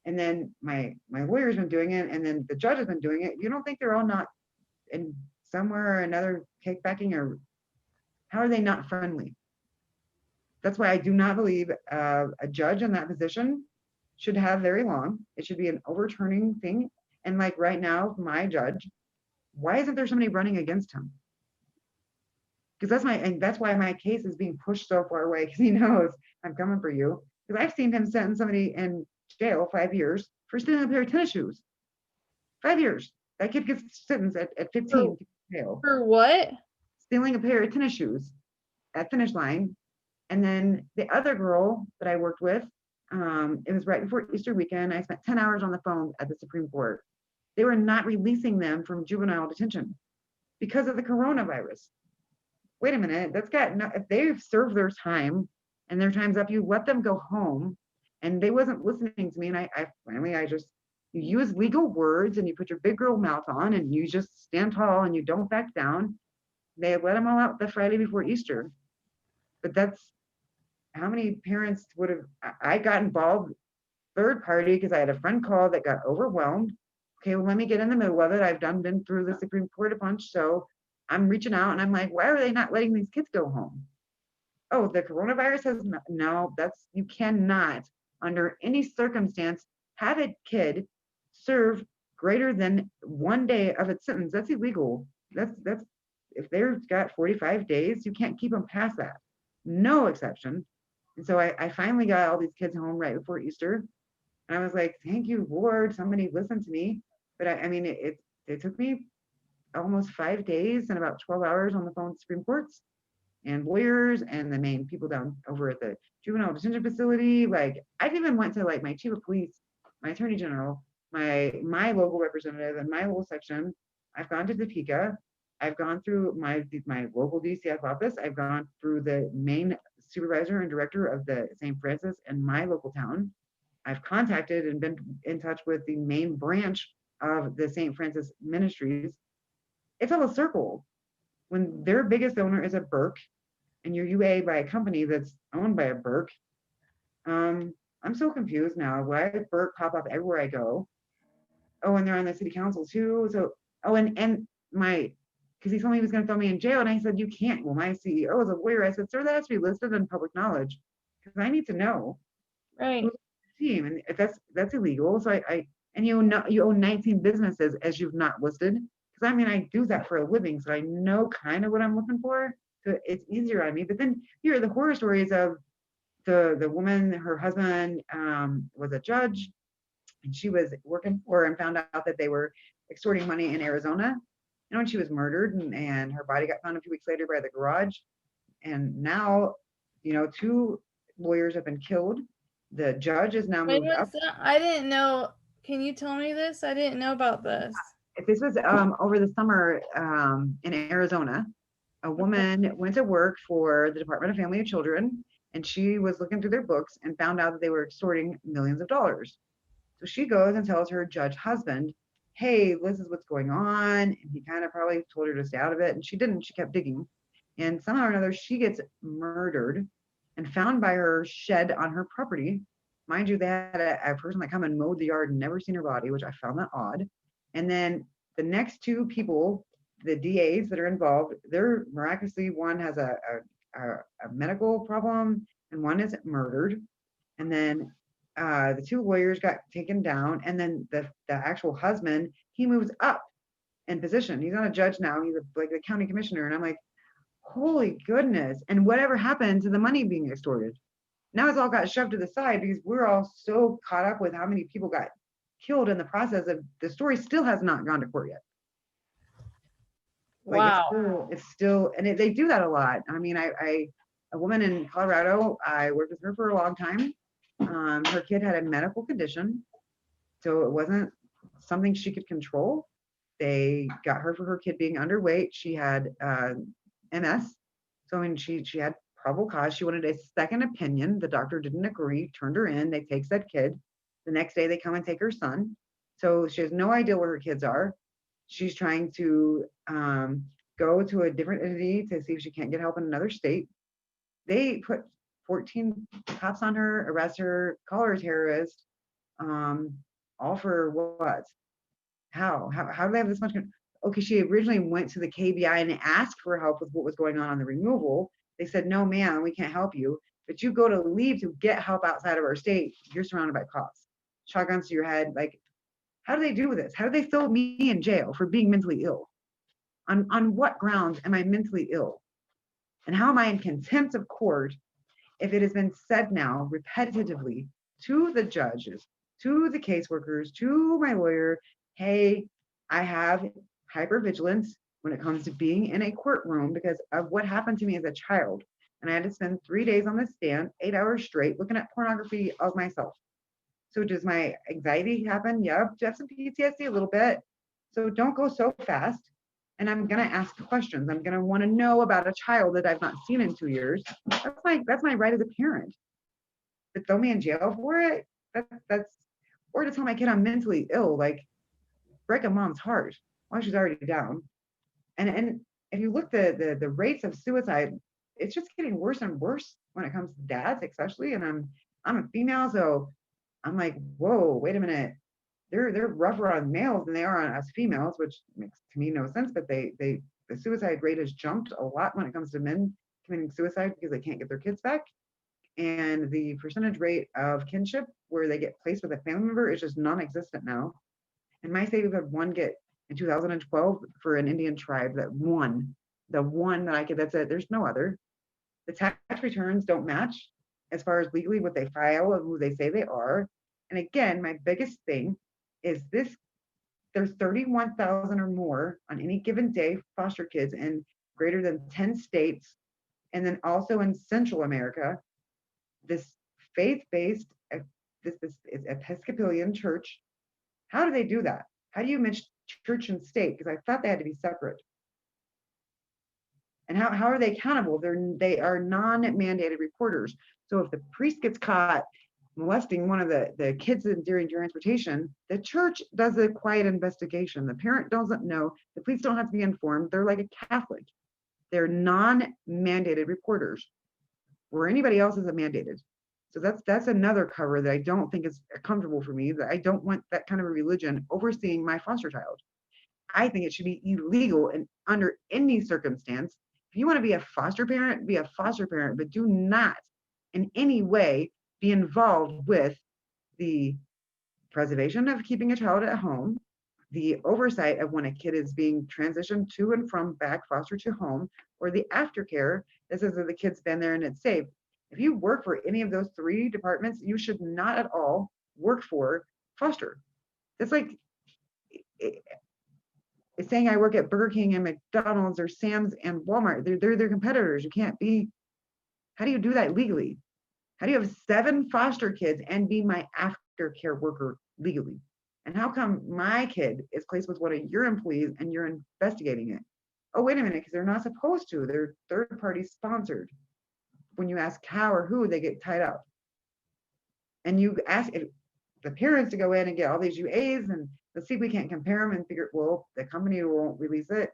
And then my lawyer's been doing it, and then the judge has been doing it. You don't think they're all not in somewhere or another kickbacking, or how are they not friendly? That's why I do not believe a judge in that position should have very long. It should be an overturning thing. And like right now, my judge, why isn't there somebody running against him? Because that's why my case is being pushed so far away, because he knows I'm coming for you. Because I've seen him sentence somebody in jail 5 years for stealing a pair of tennis shoes. 5 years. That kid gets sentenced at 15 to jail. For what? Stealing a pair of tennis shoes at finish line. And then the other girl that I worked with, it was right before Easter weekend. I spent 10 hours on the phone at the Supreme Court. They were not releasing them from juvenile detention because of the coronavirus. Wait a minute, that's got no, if they've served their time and their time's up, you let them go home. And they wasn't listening to me. And I finally, you use legal words and you put your big girl mouth on and you just stand tall and you don't back down. They let them all out the Friday before Easter. But that's how many parents would have, I got involved third party because I had a friend call that got overwhelmed. Okay, well, let me get in the middle of it. I've been through the Supreme Court a bunch. So I'm reaching out and I'm like, why are they not letting these kids go home? Oh, the coronavirus has no, you cannot under any circumstance have a kid serve greater than 1 day of its sentence. That's illegal. That's if they've got 45 days, you can't keep them past that. No exception. And so I finally got all these kids home right before Easter. And I was like, thank you, Lord, somebody listened to me. But I mean, it took me almost 5 days and about 12 hours on the phone with Supreme Courts and lawyers and the main people down over at the juvenile detention facility. Like I've even went to like my chief of police, my attorney general, my local representative and my local section. I've gone to Topeka. I've gone through my local DCF office. I've gone through the main supervisor and director of the St. Francis in my local town. I've contacted and been in touch with the main branch of the St. Francis Ministries. It's all a circle. When their biggest owner is a Burke and you're UA by a company that's owned by a Burke, I'm so confused now. Why does Burke pop up everywhere I go? Oh, and they're on the city council too. So, oh, and because he told me he was going to throw me in jail, and I said, you can't. Well, my CEO is a lawyer. I said, sir, that has to be listed in public knowledge because I need to know. Right. Who's the team, and if that's illegal. So and you own 19 businesses as you've not listed. Because I mean, I do that for a living, so I know kind of what I'm looking for. So it's easier on me. But then here are the horror stories of the woman, her husband was a judge, and she was working for and found out that they were extorting money in Arizona. And when she was murdered and her body got found a few weeks later by the garage. And now 2 lawyers have been killed. The judge is now When moved was up. that? I didn't know. Can you tell me this? I didn't know about this. This was over the summer in Arizona. A Okay. woman went to work for the Department of Family and Children, and she was looking through their books and found out that they were extorting millions of dollars. So she goes and tells her judge husband, hey, this is what's going on. And he kind of probably told her to stay out of it. And she didn't. She kept digging. And somehow or another, she gets murdered and found by her shed on her property. Mind you, they had a person that come and mowed the yard and never seen her body, which I found that odd. And then the next 2 people, the DAs that are involved, they're miraculously, one has a medical problem and one is murdered. And then the 2 lawyers got taken down, and then the actual husband, he moves up in position. He's not a judge now; he's like the county commissioner. And I'm like, holy goodness! And whatever happened to the money being extorted? Now it's all got shoved to the side because we're all so caught up with how many people got killed in the process of the story still has not gone to court yet. Like Wow. it's still, and they do that a lot. I mean, a woman in Colorado, I worked with her for a long time. Her kid had a medical condition, so it wasn't something she could control. They got her for her kid being underweight. She had MS, so I mean, she had probable cause. She wanted a second opinion. The doctor didn't agree, turned her in. They take said kid. The next day, they come and take her son. So she has no idea where her kids are. She's trying to go to a different entity to see if she can't get help in another state. They put 14 cops on her, arrest her, call her a terrorist, all for what? How do they have this much? Okay, she originally went to the KBI and asked for help with what was going on the removal. They said, no, ma'am, we can't help you. But you go to leave to get help outside of our state, you're surrounded by cops, shotguns to your head. Like, how do they do this? How do they throw me in jail for being mentally ill? On what grounds am I mentally ill? And how am I in contempt of court if it has been said now repetitively to the judges, to the caseworkers, to my lawyer, hey, I have hypervigilance when it comes to being in a courtroom because of what happened to me as a child. And I had to spend 3 days on the stand, 8 hours straight, looking at pornography of myself. So does my anxiety happen? Yep. Do you have some PTSD? A little bit. So don't go so fast. And I'm gonna ask questions. I'm gonna want to know about a child that I've not seen in 2 years. That's my right as a parent. But throw me in jail for it? That's or to tell my kid I'm mentally ill, like break a mom's heart while she's already down. And if you look the rates of suicide, it's just getting worse and worse when it comes to dads, especially. And I'm a female, so I'm like, whoa, wait a minute. They're rougher on males than they are on us females, which makes to me no sense. But the suicide rate has jumped a lot when it comes to men committing suicide because they can't get their kids back. And the percentage rate of kinship where they get placed with a family member is just non-existent now. In my state, we've had one get in 2012 for an Indian tribe that won. The one that I could, that's it. There's no other. The tax returns don't match as far as legally what they file and who they say they are. And again, my biggest thing is this there's 31,000 or more on any given day foster kids in greater than 10 states. And then also in Central America, this faith-based, this is Episcopalian church. How do they do that? How do you mix church and state? Because I thought they had to be separate. And how are they accountable? They are non-mandated reporters. So if the priest gets caught molesting one of the kids during transportation, the church does a quiet investigation. The parent doesn't know. The police don't have to be informed. They're like a Catholic. They're non-mandated reporters, where anybody else is mandated. So that's another cover that I don't think is comfortable for me. That I don't want that kind of a religion overseeing my foster child. I think it should be illegal and under any circumstance. If you want to be a foster parent, be a foster parent, but do not in any way be involved with the preservation of keeping a child at home, the oversight of when a kid is being transitioned to and from back foster to home, or the aftercare that says that the kid's been there and it's safe. If you work for any of those 3 departments, you should not at all work for foster. It's like it's saying I work at Burger King and McDonald's or Sam's and Walmart. They're their competitors. You can't be How do you do that legally? How do you have 7 foster kids and be my aftercare worker legally? And how come my kid is placed with one of your employees and you're investigating it? Oh, wait a minute, because they're not supposed to. They're third party sponsored. When you ask how or who, they get tied up. And you ask the parents to go in and get all these UAs and let's see if we can't compare them and figure, well, the company won't release it.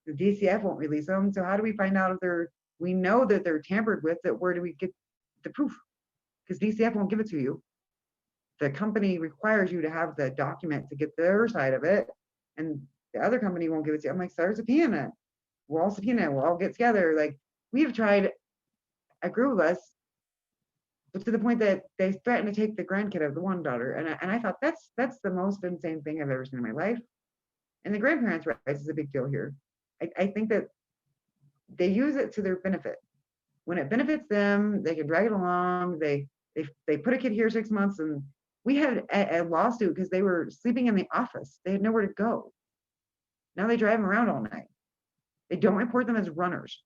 The DCF won't release them. So how do we find out if we know that they're tampered with, that where do we get the proof? Because DCF won't give it to you. The company requires you to have the document to get their side of it, and the other company won't give it to you. I'm like, start subpoena it. We'll all subpoena it. We'll all get together. Like, we've tried, a group of us, but to the point that they threatened to take the grandkid of the one daughter. And I thought that's the most insane thing I've ever seen in my life. And the grandparents' rights is a big deal here. I think that they use it to their benefit. When it benefits them, they can drag it along. They put a kid here 6 months, and we had a lawsuit because they were sleeping in the office. They had nowhere to go. Now they drive them around all night. They don't report them as runners.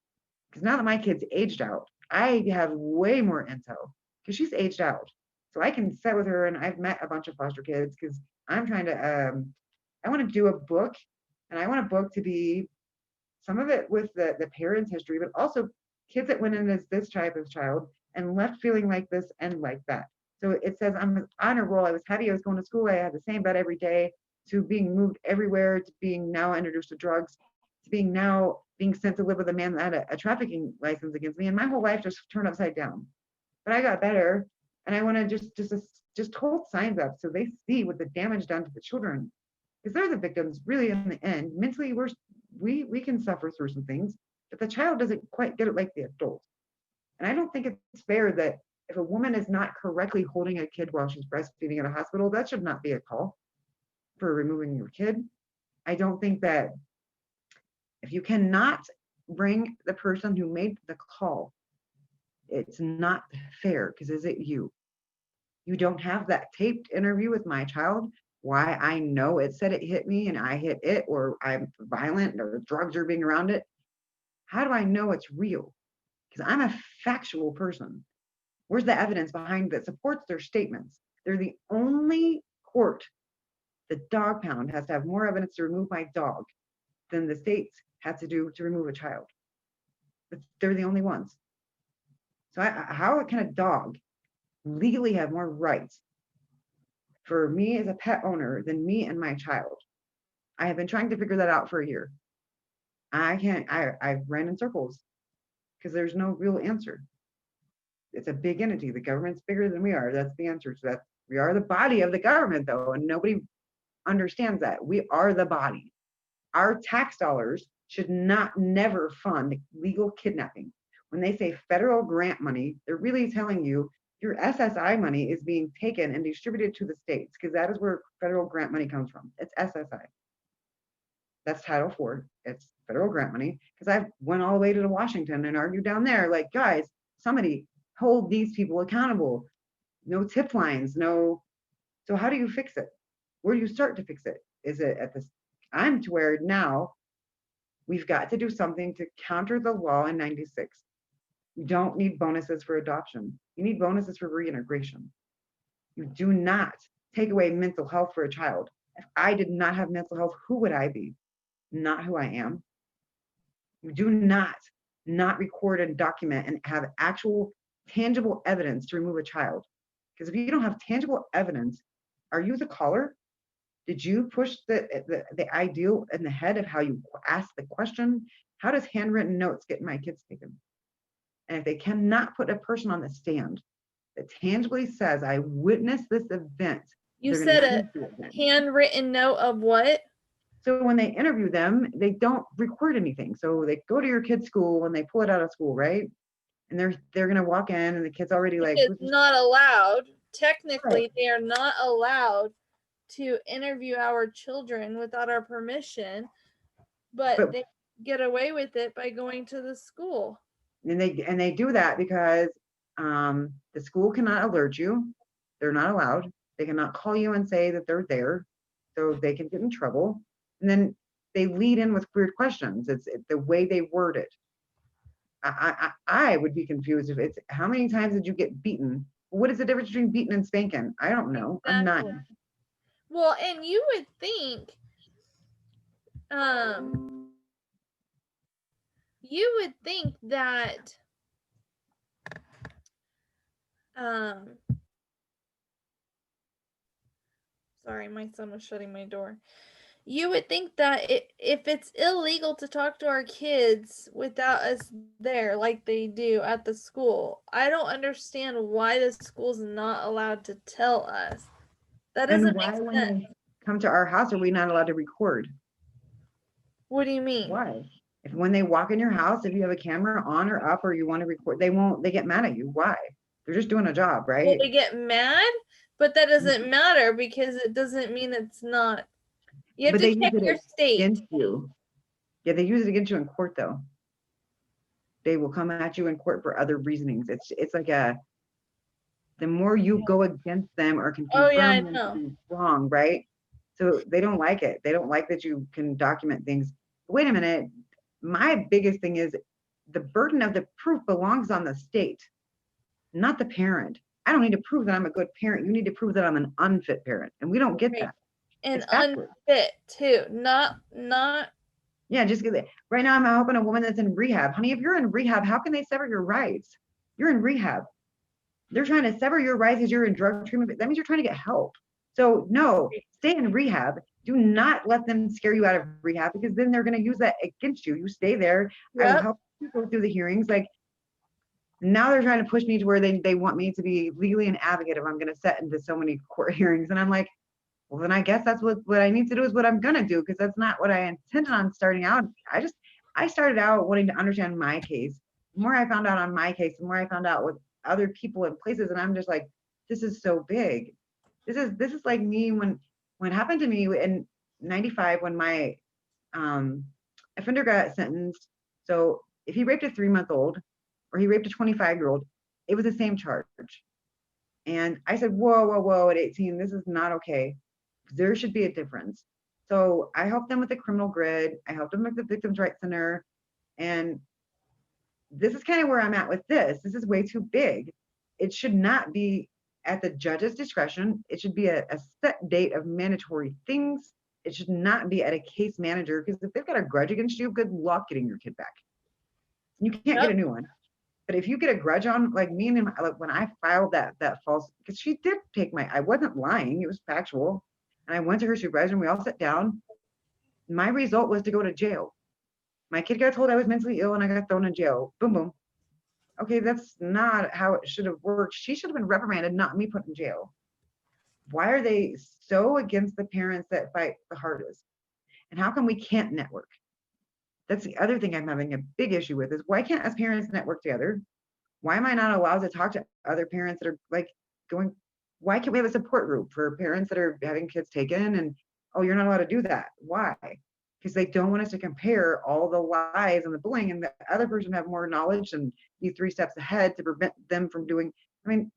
Because now that my kid's aged out, I have way more intel because she's aged out. So I can sit with her, and I've met a bunch of foster kids because I'm trying to, I want to do a book, and I want a book to be some of it with the parents' history, but also kids that went in as this type of child and left feeling like this and like that. So it says I'm an honor roll. I was heavy. I was going to school. I had the same bed every day, to being moved everywhere, to being now introduced to drugs, to being sent to live with a man that had a trafficking license against me. And my whole life just turned upside down. But I got better. And I want to just hold signs up so they see what the damage done to the children. Because they're the victims, really, in the end. Mentally, we can suffer through some things, but the child doesn't quite get it like the adult. And I don't think it's fair that if a woman is not correctly holding a kid while she's breastfeeding at a hospital, that should not be a call for removing your kid. I don't think that if you cannot bring the person who made the call, it's not fair, because is it you? You don't have that taped interview with my child. Why I know it said it hit me and I hit it, or I'm violent, or drugs are being around it. How do I know it's real? Because I'm a factual person. Where's the evidence behind that supports their statements? They're the only court. The dog pound has to have more evidence to remove my dog than the states have to do to remove a child. But they're the only ones. So how can a dog legally have more rights for me as a pet owner than me and my child? I have been trying to figure that out for a year. I've ran in circles because there's no real answer. It's a big entity. The government's bigger than we are. That's the answer to that. We are the body of the government, though, and nobody understands that. We are the body. Our tax dollars should never fund legal kidnapping. When they say federal grant money, they're really telling you your SSI money is being taken and distributed to the states, because that is where federal grant money comes from. It's SSI. That's Title IV. It's federal grant money. Because I went all the way to Washington and argued down there, like, guys, somebody hold these people accountable. No tip lines, no. So how do you fix it? Where do you start to fix it? Is it at this? I'm to where now we've got to do something to counter the law in 96. You don't need bonuses for adoption. You need bonuses for reintegration. You do not take away mental health for a child. If I did not have mental health, who would I be? Not who I am. You do not record and document and have actual tangible evidence to remove a child. Because if you don't have tangible evidence, are you the caller? Did you push the ideal in the head of how you ask the question? How does handwritten notes get my kids taken? And if they cannot put a person on the stand that tangibly says, I witnessed this event. You said a handwritten note of what? So when they interview them, they don't record anything. So they go to your kid's school and they pull it out of school, right? And they're gonna walk in and the kid's already like, it's not allowed. Technically, right. They are not allowed to interview our children without our permission, but they get away with it by going to the school. And they do that because the school cannot alert you. They're not allowed. They cannot call you and say that they're there, so they can get in trouble. And then they lead in with weird questions. It's the way they word it. I would be confused if it's how many times did you get beaten? What is the difference between beating and spanking? I don't know. I'm Exactly. 9. Well, and um, you would think that, um, sorry, my son was shutting my door. You would think that if it's illegal to talk to our kids without us there, like they do at the school, I don't understand why the school's not allowed to tell us. That And doesn't why, make when sense. they come to our house, are we not allowed to record? What do you mean? Why? If when they walk in your house, if you have a camera on or up or you want to record, they won't, they get mad at you. Why? They're just doing a job, Well, right? they get mad, but that doesn't matter because it doesn't mean it's not. You have But to they use check your it state. against you. Yeah, they use it against you in court though. They will come at you in court for other reasonings. It's like a the more you go against them or can Oh yeah, I confirm them to know. be wrong, right? So they don't like it. They don't like that you can document things. Wait a minute. My biggest thing is the burden of the proof belongs on the state, not the parent. I don't need to prove that I'm a good parent. You need to prove that I'm an unfit parent. And we don't get Right. that. And It's backwards. unfit too. Not Yeah, just because right now I'm helping a woman that's in rehab. Honey, if you're in rehab, how can they sever your rights? You're in rehab. They're trying to sever your rights as you're in drug treatment. That means you're trying to get help. So no, stay in rehab. Do not let them scare you out of rehab because then they're going to use that against you. You stay there. I will yep. help you go through the hearings. Like now they're trying to push me to where they want me to be legally an advocate if I'm going to set into so many court hearings. And I'm like, well, then I guess that's what I need to do is what I'm going to do because that's not what I intended on starting out. I started out wanting to understand my case. The more I found out on my case, the more I found out with other people and places. And I'm just like, this is so big. This is like me when it happened to me in 95 when my um, offender got sentenced. So if he raped a 3-month-old or he raped a 25-year-old, it was the same charge. And I said, whoa, whoa, whoa, at 18, this is not okay. There should be a difference. So I helped them with the criminal grid. I helped them with the Victims' Rights Center. And this is kind of where I'm at with this. This is way too big. It should not be at the judge's discretion. It should be a set date of mandatory things. It should not be at a case manager because if they've got a grudge against you, good luck getting your kid back. You can't get Yep. a new one. But if you get a grudge on, like me and him, like when I filed that false, because she did take I wasn't lying, it was factual. And I went to her supervisor and we all sat down. My result was to go to jail. My kid got told I was mentally ill and I got thrown in jail. Boom, boom. Okay, that's not how it should have worked. She should have been reprimanded, not me put in jail. Why are they so against the parents that fight the hardest? And how come we can't network? That's the other thing I'm having a big issue with is why can't us parents network together? Why am I not allowed to talk to other parents that are like going, why can't we have a support group for parents that are having kids taken? And oh, you're not allowed to do that. Why? Because they don't want us to compare all the lies and the bullying and the other person have more knowledge and be 3 steps ahead to prevent them from doing. I mean,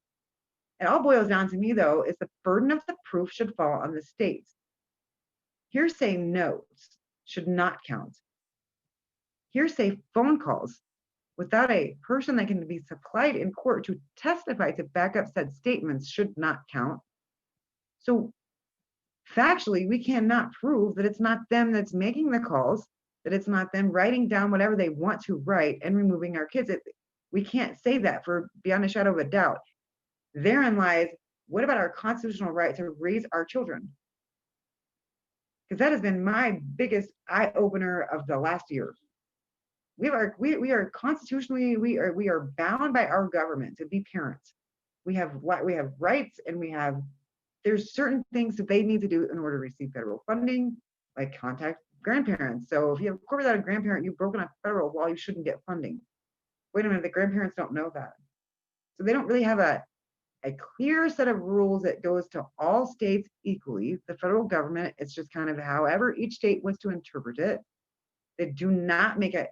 it all boils down to me though, is the burden of the proof should fall on the states. Hearsay notes should not count. Hearsay phone calls without a person that can be supplied in court to testify to back up said statements should not count. So factually, we cannot prove that it's not them that's making the calls, that it's not them writing down whatever they want to write and removing our kids. We can't say that for beyond a shadow of a doubt. Therein lies, what about our constitutional right to raise our children? Because that has been my biggest eye opener of the last year. We are constitutionally we are bound by our government to be parents. We have rights and there's certain things that they need to do in order to receive federal funding, like contact grandparents. So if you have a court without a grandparent, you've broken a federal law, you shouldn't get funding. Wait a minute, the grandparents don't know that. So they don't really have a clear set of rules that goes to all states equally. The federal government, it's just kind of however each state wants to interpret it. They do not make it.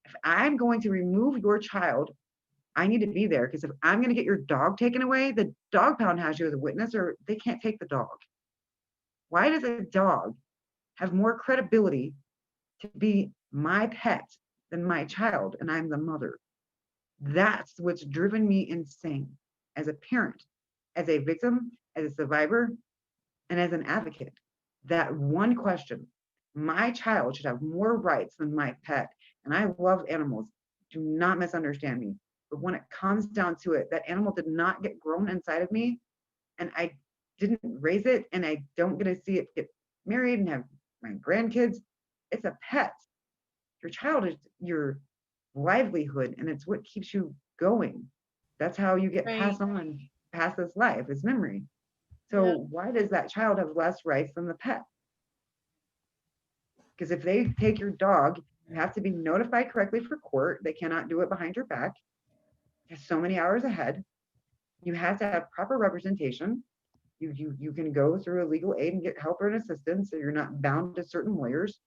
If I'm going to remove your child, I need to be there because if I'm going to get your dog taken away, the dog pound has you as a witness or they can't take the dog. Why does a dog have more credibility to be my pet than my child and I'm the mother? That's what's driven me insane as a parent, as a victim, as a survivor, and as an advocate. That one question: my child should have more rights than my pet. And I love animals. Do not misunderstand me. But when it comes down to it, that animal did not get grown inside of me, and I didn't raise it, and I don't get to see it get married and have my grandkids. It's a pet. Your child is your livelihood, and it's what keeps you going. That's how you get Right. passed on past this life, is memory. Yeah. So why does that child have less rights than the pet? Because if they take your dog, you have to be notified correctly for court. They cannot do it behind your back. There's so many hours ahead. You have to have proper representation. You can go through a legal aid and get help or assistance, so you're not bound to certain lawyers.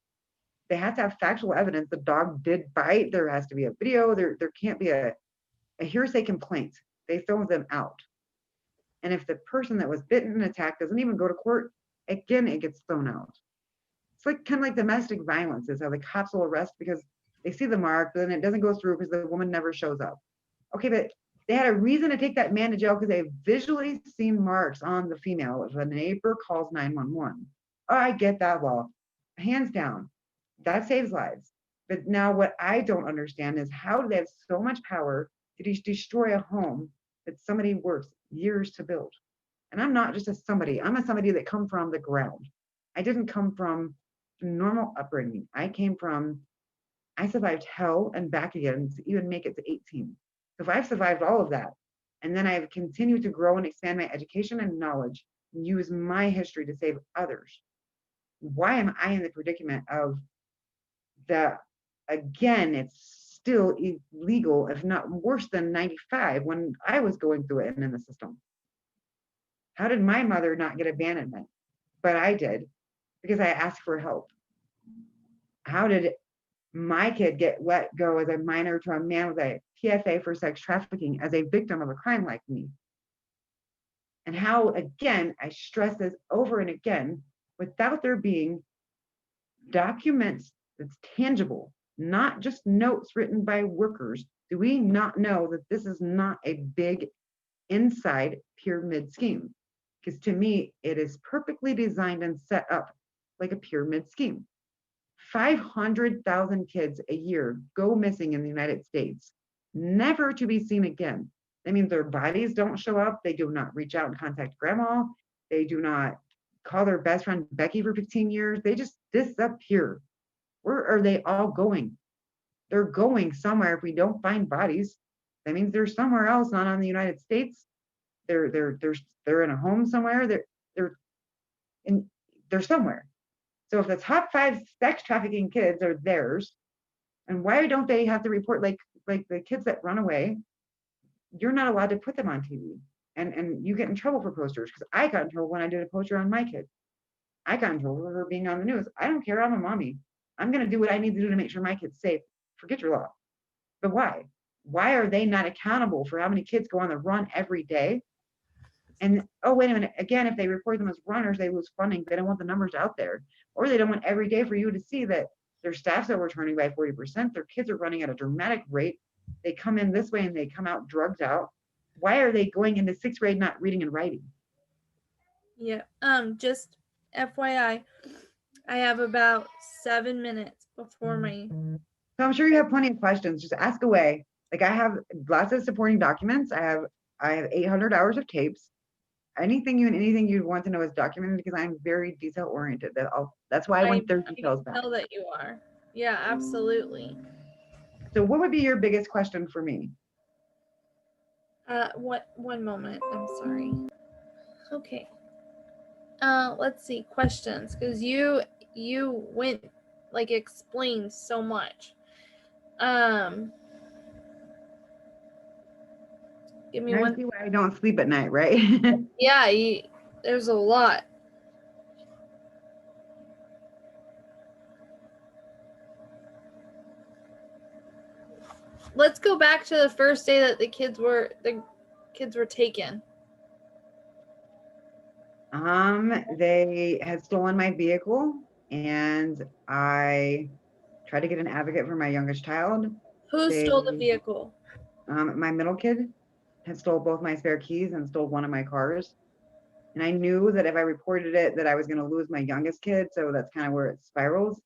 They have to have factual evidence the dog did bite. There has to be a video. There can't be a hearsay complaint. They throw them out. And if the person that was bitten and attacked doesn't even go to court, again, it gets thrown out. It's like kind of like domestic violence is how the cops will arrest because they see the mark, but then it doesn't go through because the woman never shows up. Okay, but they had a reason to take that man to jail because they visually seen marks on the female if a neighbor calls 911. Oh, I get that law. Hands down. That saves lives. But now what I don't understand is how do they have so much power to destroy a home that somebody works years to build? And I'm not just a somebody, I'm a somebody that come from the ground. I didn't come from normal upbringing. I survived hell and back again to even make it to 18. So if I've survived all of that, and then I've continued to grow and expand my education and knowledge, and use my history to save others, why am I in the predicament of that? Again, it's still illegal, if not worse than 95 when I was going through it and in the system. How did my mother not get abandonment? But I did because I asked for help. How did my kid get let go as a minor to a man with a PFA for sex trafficking as a victim of a crime like me? And how, again, I stress this over and again, without there being documents that's tangible, not just notes written by workers, do we not know that this is not a big inside pyramid scheme? Because to me, it is perfectly designed and set up like a pyramid scheme. 500,000 kids a year go missing in the United States, never to be seen again. That means their bodies don't show up. They do not reach out and contact grandma. They do not call their best friend Becky for 15 years. They just disappear. Where are they all going? They're going somewhere. If we don't find bodies, that means they're somewhere else, not on the United States. They're in a home somewhere. They're in they're somewhere. So if the top 5 sex trafficking kids are theirs, and why don't they have to report like the kids that run away? You're not allowed to put them on TV, and you get in trouble for posters because I got in trouble when I did a poster on my kid. I got in trouble for her being on the news. I don't care. I'm a mommy. I'm going to do what I need to do to make sure my kid's safe. Forget your law. But why? Why are they not accountable for how many kids go on the run every day? And oh, wait a minute. Again, if they report them as runners, they lose funding. They don't want the numbers out there. Or they don't want every day for you to see that their staff's overturning by 40%. Their kids are running at a dramatic rate. They come in this way and they come out drugged out. Why are they going into 6th grade not reading and writing? Yeah. Just FYI, I have about 7 minutes before my. So I'm sure you have plenty of questions. Just ask away. Like I have lots of supporting documents. I have 800 hours of tapes. Anything you'd want to know is documented because I'm very detail oriented. That's why I want their details back. I can tell that you are. Yeah, absolutely. So what would be your biggest question for me? What? One moment. I'm sorry. Okay. Let's see questions because you went like explained so much. Give me one. See why I don't sleep at night, right? Yeah, there's a lot. Let's go back to the first day that the kids were taken. They had stolen my vehicle, and I tried to get an advocate for my youngest child. Who stole the vehicle? My middle kid had stole both my spare keys and stole one of my cars. And I knew that if I reported it, that I was going to lose my youngest kid. So that's kind of where it spirals.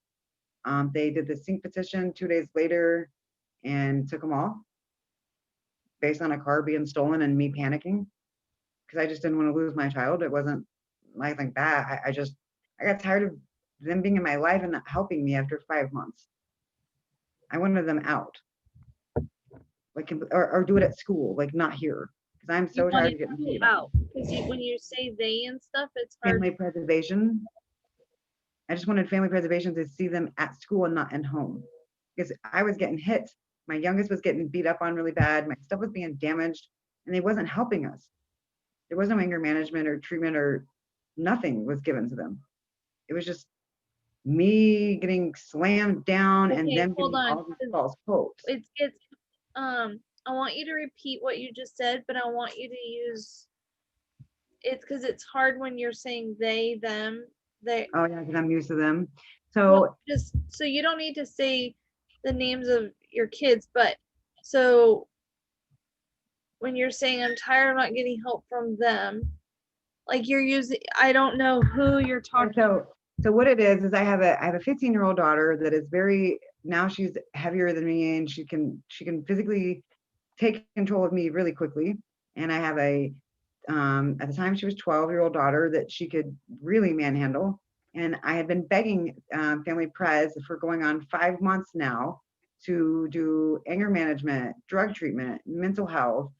They did the sync petition 2 days later and took them all based on a car being stolen and me panicking because I just didn't want to lose my child. It wasn't like that. I got tired of them being in my life and not helping me after 5 months. I wanted them out, like, or do it at school, like not here, because I'm You so tired wanted of getting to paid out on. because when you say they and stuff, it's hard. Family preservation. I just wanted family preservation to see them at school and not in home, because I was getting hit. My youngest was getting beat up on really bad. My stuff was being damaged, and they wasn't helping us. There was no anger management or treatment or nothing was given to them. It was just me getting slammed down and Okay, them hold getting on. all these false hopes. It's I want you to repeat what you just said, but I want you to use it's because it's hard when you're saying they, them, they. Oh yeah, because I'm used to them. Well, So just so you don't need to say the names of your kids, but so when you're saying I'm tired of not getting help from them, like you're using, I don't know who you're talking. so what it is I have a 15-year-old daughter that is very, now she's heavier than me and she can physically take control of me really quickly. And I have a at the time she was 12-year-old daughter that she could really manhandle. And I had been begging Family Pres for going on 5 months now to do anger management, drug treatment, mental health,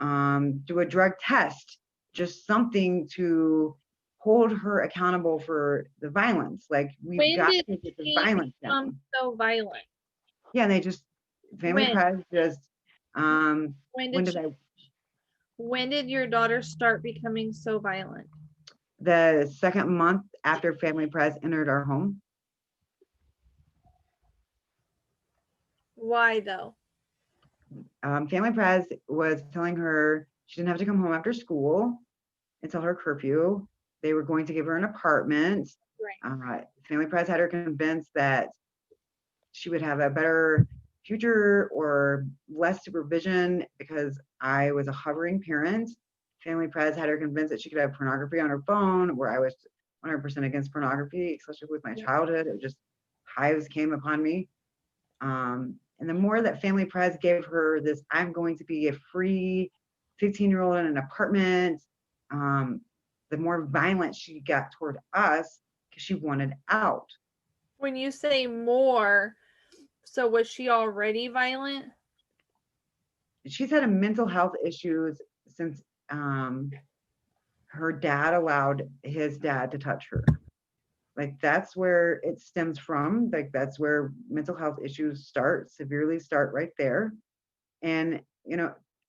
do a drug test, just something to hold her accountable for the violence. Like we've When got did to get the she violence become down. so violent? Yeah, and they just Family When? Pres just When when did did she, I when did your daughter start becoming so violent? the second month after Family Pres entered our home. Why though? Family Pres was telling her she didn't have to come home after school until her curfew. They were going to give her an apartment. Right. Family Pres had her convinced that she would have a better future or less supervision because I was a hovering parent. Family Pres had her convinced that she could have pornography on her phone, where I was 100% against pornography, especially with my childhood. It just hives came upon me. And the more that Family Pres gave her this, I'm going to be a free 15-year-old in an apartment, the more violent she got toward us because she wanted out. When you say more, so was she already violent? She's had a mental health issues since her dad allowed his dad to touch her. Like that's where it stems from. Like that's where mental health issues severely start right there. And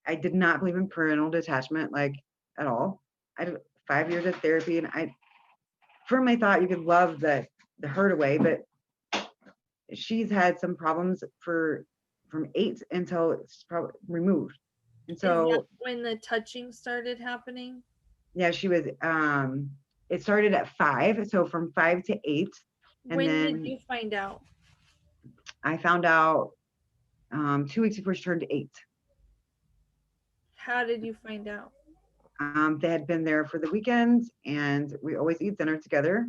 I did not believe in parental detachment, like, at all. I did 5 years of therapy, and I firmly thought you could love the hurt away, but she's had some problems from 8 until it's probably removed. And Is that so when the touching started happening? yeah, she was it started at 5, so from 5 to 8. And When did then you find out? I found out 2 weeks before she turned 8. How did you find out? They had been there for the weekend, and we always eat dinner together.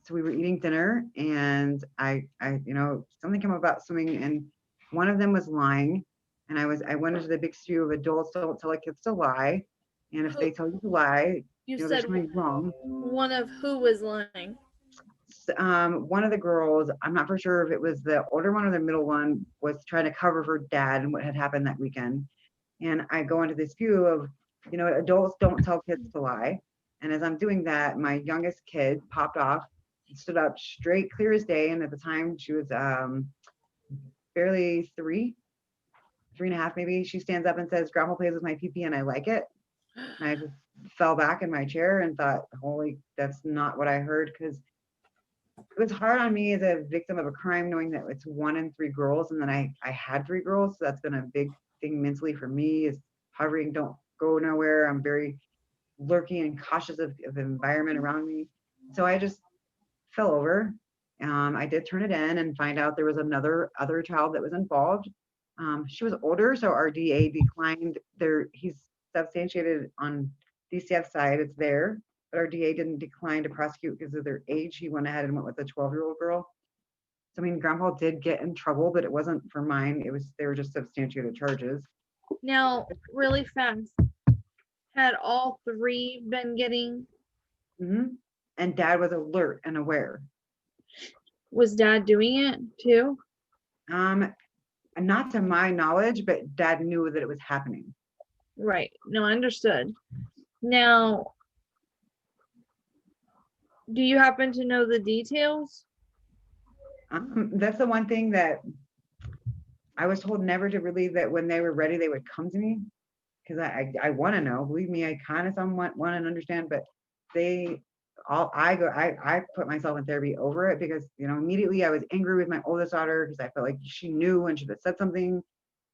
So we were eating dinner, and something came about swimming, and one of them was lying, and I went into the big stew of adults don't tell kids to lie, and if they tell you to lie, You there's said something wrong. one of who was lying? One of the girls, I'm not for sure if it was the older one or the middle one, was trying to cover her dad and what had happened that weekend. And I go into this view of, adults don't tell kids to lie. And as I'm doing that, my youngest kid popped off and stood up straight, clear as day. And at the time, she was barely 3.5 maybe. She stands up and says, "Grandma plays with my pee and I like it." And I just fell back in my chair and thought, holy, that's not what I heard, because it was hard on me as a victim of a crime knowing that it's 1 in 3 girls, and then I had 3 girls, so that's been a big thing mentally for me, is hovering, don't go nowhere. I'm very lurking and cautious of the environment around me. So I just fell over. I did turn it in and find out there was another child that was involved. She was older, so our DA declined there. He's substantiated on DCF side, it's there, but our DA didn't decline to prosecute because of their age. He went ahead and went with a 12-year-old girl. So I mean, Grandpa did get in trouble, but it wasn't for mine. They were just substantiated charges. Now, really fast, had all three been getting? Mm-hmm. And Dad was alert and aware. Was Dad doing it too? Not to my knowledge, but Dad knew that it was happening. Right. No, I understood. Now, do you happen to know the details? That's the one thing that I was told never to believe, that when they were ready, they would come to me, because I want to know. Believe me, I kind of somewhat want to understand, but they all I put myself in therapy over it, because immediately I was angry with my oldest daughter because I felt like she knew and should have said something.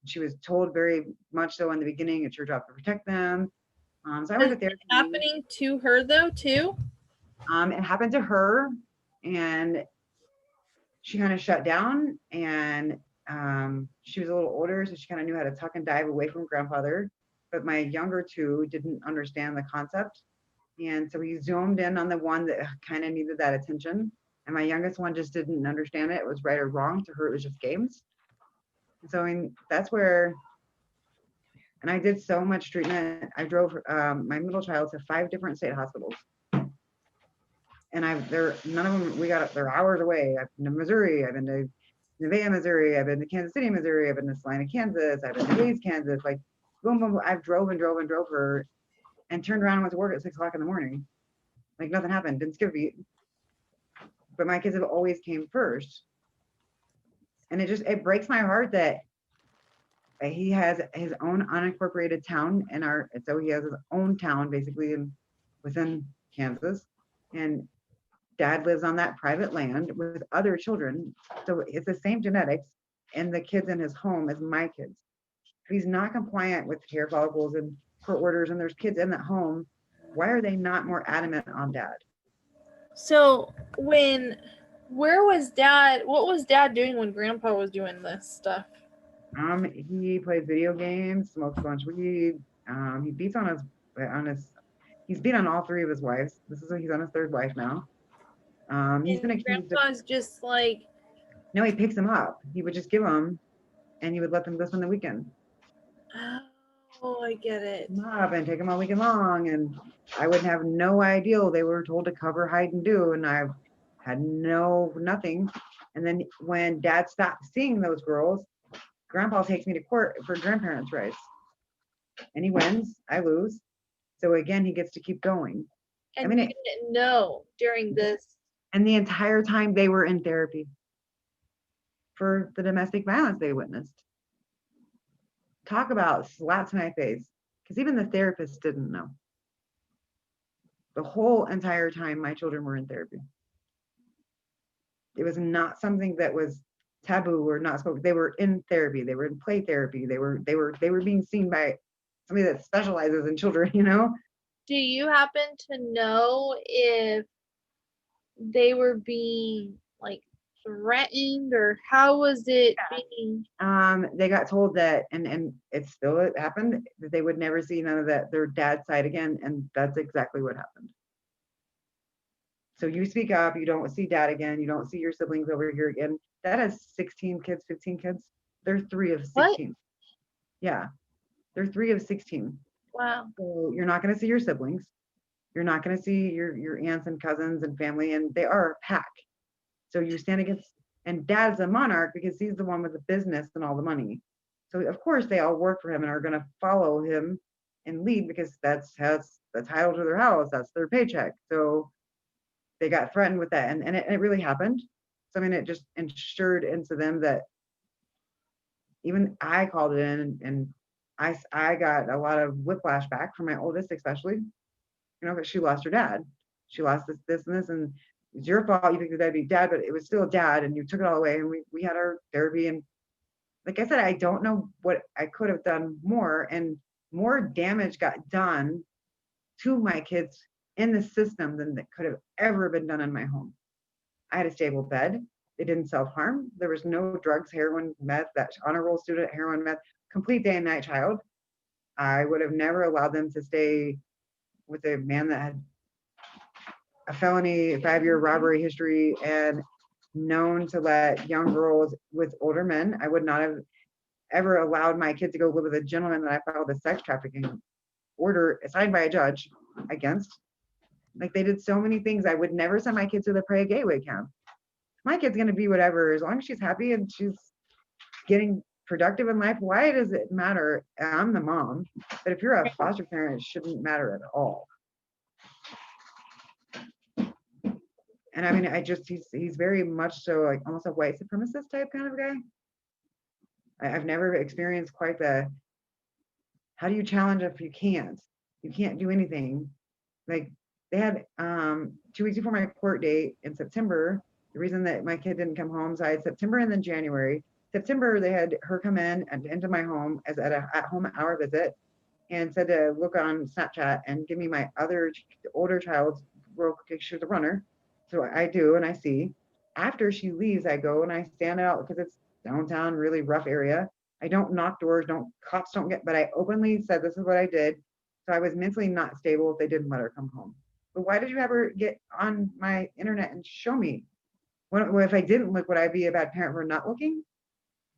She was told very much so in the beginning, it's your job to protect them. So I went Is to it therapy. happening to her though too? It happened to her, and she kind of shut down, and she was a little older, so she kind of knew how to tuck and dive away from grandfather. But my younger two didn't understand the concept. And so we zoomed in on the one that kind of needed that attention. And my youngest one just didn't understand it. It was right or wrong. To her, it was just games. And so I mean, that's where, and I did so much treatment. I drove my middle child to 5 different state hospitals. And none of them, they're hours away. I've been to Missouri, I've been to Nevaeh, Missouri, I've been to Kansas City, Missouri, I've been to Salina, Kansas, I've been to Hays, Kansas, like boom, boom, boom. I've drove and drove and drove her, and turned around and went to work at 6 o'clock in the morning. Like nothing happened, didn't skip a beat. But my kids have always came first. And it breaks my heart that he has his own unincorporated town so he has his own town basically within Kansas. And Dad lives on that private land with other children. So it's the same genetics and the kids in his home as my kids. If he's not compliant with hair follicles and court orders, and there's kids in that home, why are they not more adamant on Dad? So where was Dad? What was Dad doing when Grandpa was doing this stuff? He plays video games, smokes a bunch of weed. He beats on he's beat on all 3 of his wives. He's on his 3rd wife now. He's been And accused of. Grandpa's just like, No, he picks them up. He would just give them, and he would let them go spend the weekend. oh, I get it. Pick them up and take them all weekend long, and I would have no idea. They were told to cover, hide, and do, and I had nothing. And then when Dad stopped seeing those girls, Grandpa takes me to court for grandparents' rights, and he wins. I lose. So again, he gets to keep going. And you didn't know during this. And the entire time they were in therapy for the domestic violence they witnessed. Talk about slap to my face, because even the therapist didn't know. The whole entire time my children were in therapy. It was not something that was taboo or not spoken. They were in therapy. They were in play therapy. They were being seen by somebody that specializes in children, Do you happen to know if they were being like threatened, or how was it being? They got told that, and it happened, that they would never see none of their dad's side again, and that's exactly what happened. So you speak up, you don't see Dad again, you don't see your siblings over here again. Dad has 16 kids, 15 kids. They're 3 of 16. What? Yeah, they're 3 of 16. Wow. So you're not going to see your siblings. You're not going to see your aunts and cousins and family, and they are a pack. So you stand against, and Dad's a monarch because he's the one with the business and all the money. So of course they all work for him and are going to follow him and lead, because that's the title to their house, that's their paycheck. So they got threatened with that, and it really happened. So I mean, it just ensured into them that even I called it in, and I got a lot of whiplash back from my oldest, especially, because she lost her dad. She lost this and this, and it's your fault. You think that that'd be Dad, but it was still Dad, and you took it all away. And we had our therapy, and like I said, I don't know what I could have done more, and more damage got done to my kids in the system than that could have ever been done in my home. I had a stable bed. They didn't self-harm. There was no drugs, heroin, meth, that honor roll student, heroin, meth, complete day and night child. I would have never allowed them to stay with a man that had a felony, 5-year robbery history, and known to let young girls with older men. I would not have ever allowed my kid to go live with a gentleman that I filed a sex trafficking order signed by a judge against. Like, they did so many things. I would never send my kids to the Prague Gateway camp. My kid's going to be whatever, as long as she's happy and she's getting productive in life. Why does it matter? I'm the mom, but if you're a foster parent, it shouldn't matter at all. And I mean, he's very much so like almost a white supremacist type kind of guy. I've never experienced quite the, how do you challenge if you can't? You can't do anything. Like, they had 2 weeks before my court date in September, the reason that my kid didn't come home, so I had September and then January. September, they had her come in and into my home as at a at-home hour visit, and said to look on Snapchat and give me my other older child's picture of the runner. So I do, and I see. After she leaves, I go and I stand out because it's downtown, really rough area. I don't knock doors, cops don't get, but I openly said this is what I did. So I was mentally not stable if they didn't let her come home. But why did you ever get on my internet and show me? If I didn't look, would I be a bad parent for not looking?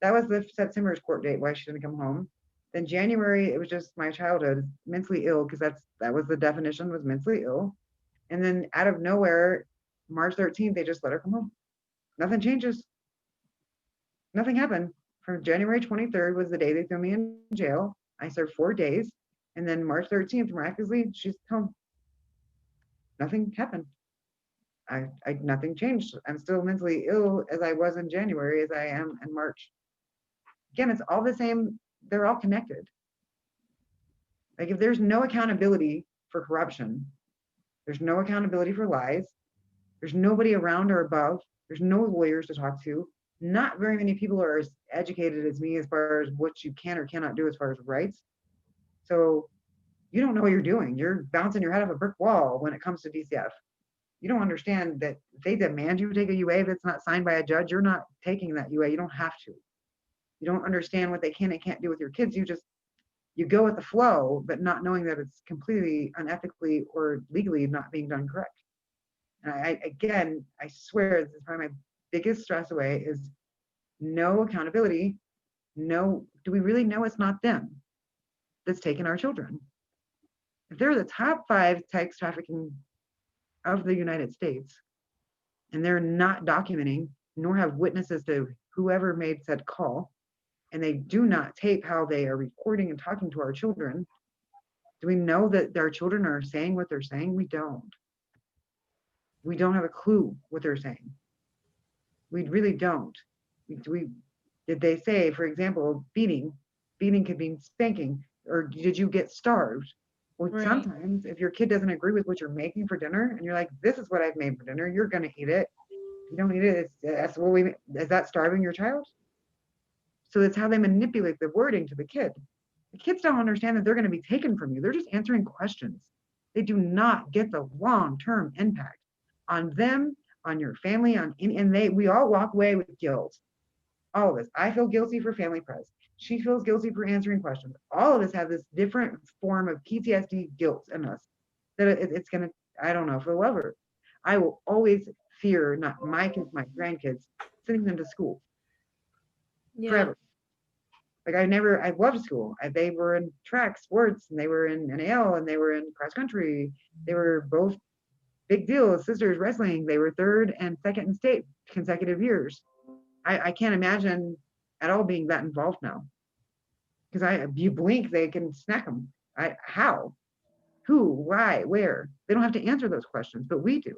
That was the September's court date, why she didn't come home. Then January, it was just my childhood, mentally ill, because that was the definition, was mentally ill. And then out of nowhere, March 13th, they just let her come home. Nothing changes. Nothing happened. From January 23rd was the day they threw me in jail. I served 4 days. And then March 13th, miraculously, she's home. Nothing happened. Nothing changed. I'm still mentally ill as I was in January, as I am in March. Again, it's all the same. They're all connected. Like, if there's no accountability for corruption, there's no accountability for lies, there's nobody around or above, there's no lawyers to talk to, not very many people are as educated as me as far as what you can or cannot do as far as rights. So you don't know what you're doing. You're bouncing your head off a brick wall when it comes to DCF. You don't understand that if they demand you take a UA that's not signed by a judge, you're not taking that UA. You don't have to. You don't understand what they can and can't do with your kids. You go with the flow, but not knowing that it's completely unethically or legally not being done correct. And I swear this is probably my biggest stress away is no accountability. No, do we really know it's not them that's taking our children? If they're the top 5 sex trafficking of the United States, and they're not documenting, nor have witnesses to whoever made said call, and they do not tape how they are recording and talking to our children, do we know that their children are saying what they're saying? We don't. We don't have a clue what they're saying. We really don't. Did they say, for example, beating could mean spanking, or did you get starved? Well, right. Sometimes if your kid doesn't agree with what you're making for dinner, and you're like, this is what I've made for dinner, you're gonna eat it. If you don't eat it, is that starving your child? So that's how they manipulate the wording to the kid. The kids don't understand that they're gonna be taken from you. They're just answering questions. They do not get the long-term impact on them, on your family, we all walk away with guilt. All of us. I feel guilty for family press. She feels guilty for answering questions. All of us have this different form of PTSD guilt in us that it's gonna, I don't know, for the lover. I will always fear, not my kids, my grandkids, sending them to school. Yeah. Forever. Like I loved school. They were in track sports, and they were in NAL, and they were in cross country. They were both big deal, sisters wrestling. They were 3rd and 2nd in state consecutive years. I can't imagine at all being that involved now. Because you blink, they can snack them. How? Who? Why? Where? They don't have to answer those questions, but we do.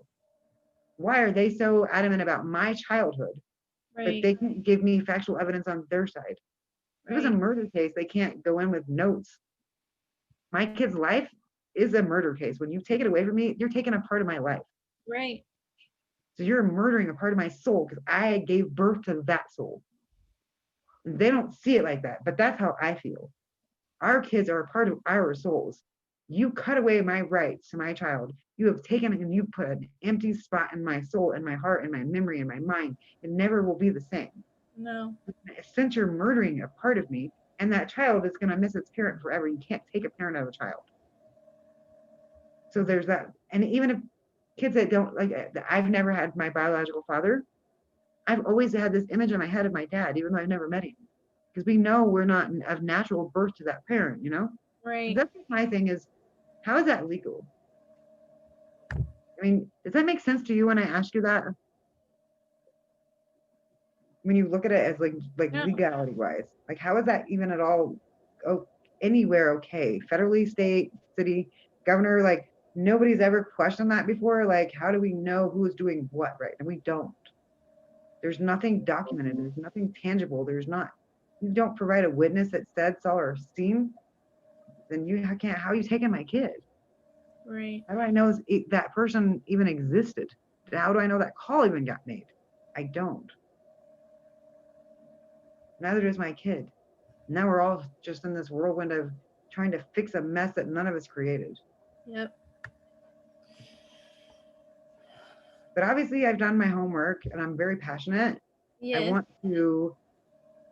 Why are they so adamant about my childhood, right, but they can give me factual evidence on their side? If it was a murder case, they can't go in with notes. My kid's life is a murder case. When you take it away from me, you're taking a part of my life. Right. So you're murdering a part of my soul because I gave birth to that soul. They don't see it like that, but that's how I feel. Our kids are a part of our souls. You cut away my rights to my child. You have taken and you put an empty spot in my soul, in my heart, in my memory, in my mind. It never will be the same. No. Since you're murdering a part of me, and that child is going to miss its parent forever. You can't take a parent out of a child. So there's that. And even if kids that don't like, I've never had my biological father. I've always had this image in my head of my dad, even though I've never met him, because we know we're not of natural birth to that parent. Right. That's my thing is, how is that legal? I mean, does that make sense to you when I ask you that? When you look at it as like Yeah. legality wise, like how is that even at all anywhere okay? Federally, state, city, governor, like nobody's ever questioned that before. Like, how do we know who is doing what, right? And we don't. There's nothing documented. There's nothing tangible. There's not. You don't provide a witness that said, saw, or seen. Then you can't. How are you taking my kid? Right. How do I know that person even existed? How do I know that call even got made? I don't. Neither does my kid. Now we're all just in this whirlwind of trying to fix a mess that none of us created. Yep. But obviously, I've done my homework and I'm very passionate. I Yes. want to,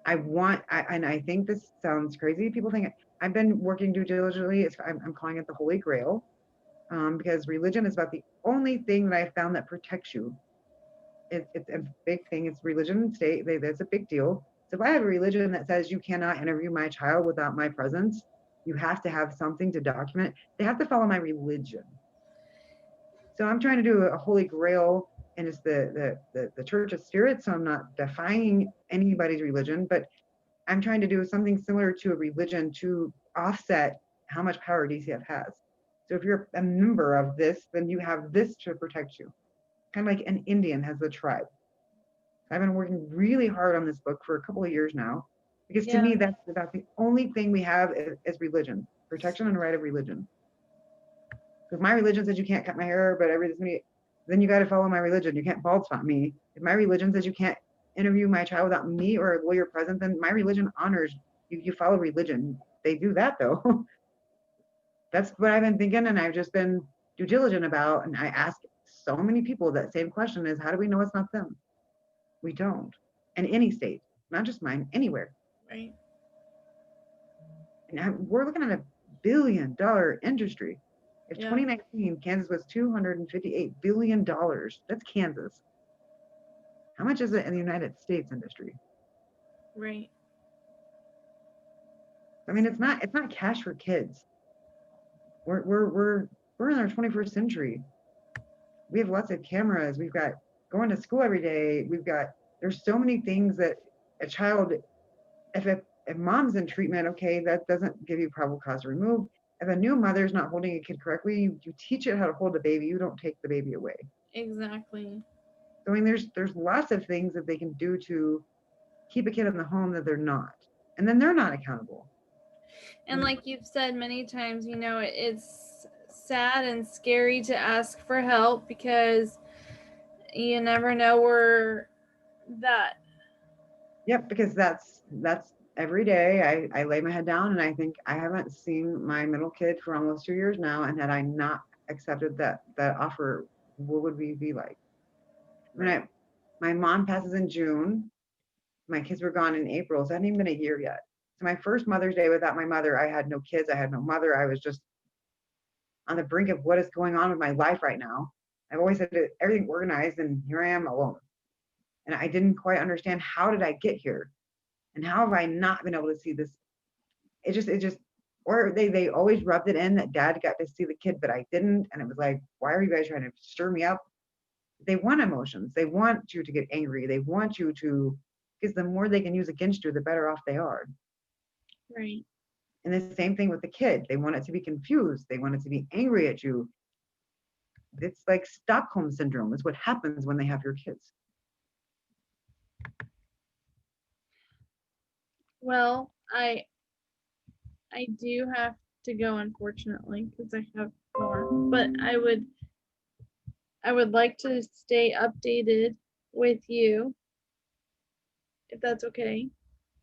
and I think this sounds crazy. People think I've been working due diligently. I'm calling it the Holy Grail, because religion is about the only thing that I found that protects you. It's a big thing. It's religion and state. That's a big deal. So if I have a religion that says you cannot interview my child without my presence, you have to have something to document. They have to follow my religion. So I'm trying to do a holy grail, and it's the Church of Spirit. So I'm not defying anybody's religion, but I'm trying to do something similar to a religion to offset how much power DCF has. So if you're a member of this, then you have this to protect you. Kind of like an Indian has the tribe. I've been working really hard on this book for a couple of years now, because to Yeah. me, that's about the only thing we have is religion, protection and right of religion. If my religion says you can't cut my hair, but then you got to follow my religion. You can't bald spot me. If my religion says you can't interview my child without me or a lawyer present, then my religion honors you. You follow religion. They do that though. That's what I've been thinking, and I've just been due diligent about. And I ask so many people that same question: is how do we know it's not them? We don't. In any state, not just mine, anywhere. Right. And we're looking at a $1 billion industry. If Yeah. 2019 Kansas was $258 billion, that's Kansas. How much is it in the United States industry? Right. I mean, it's not cash for kids. We're in our 21st century. We have lots of cameras. We've got going to school every day. There's so many things that a child, if mom's in treatment, okay, that doesn't give you probable cause to remove. If a new mother is not holding a kid correctly, you teach it how to hold a baby. You don't take the baby away. Exactly. So, I mean, there's lots of things that they can do to keep a kid in the home that they're not, and then they're not accountable. And like you've said many times, it's sad and scary to ask for help because you never know where that. Yep, because that's every day I lay my head down and I think I haven't seen my middle kid for almost 2 years now, and had I not accepted that offer, what would we be like? When my mom passes in June, my kids were gone in April, so it hadn't even been a year yet. So my first Mother's Day without my mother, I had no kids, I had no mother. I was just on the brink of what is going on with my life right now. I've always had everything organized, and here I am alone. And I didn't quite understand, how did I get here? And how have I not been able to see this? It just, or they always rubbed it in that dad got to see the kid, but I didn't. And it was like, why are you guys trying to stir me up? They want emotions. They want you to get angry. They want you to, because the more they can use against you, the better off they are. Right. And the same thing with the kid. They want it to be confused. They want it to be angry at you. It's like Stockholm syndrome is what happens when they have your kids. Well, I do have to go, unfortunately, because I have more. But I would like to stay updated with you, if that's okay.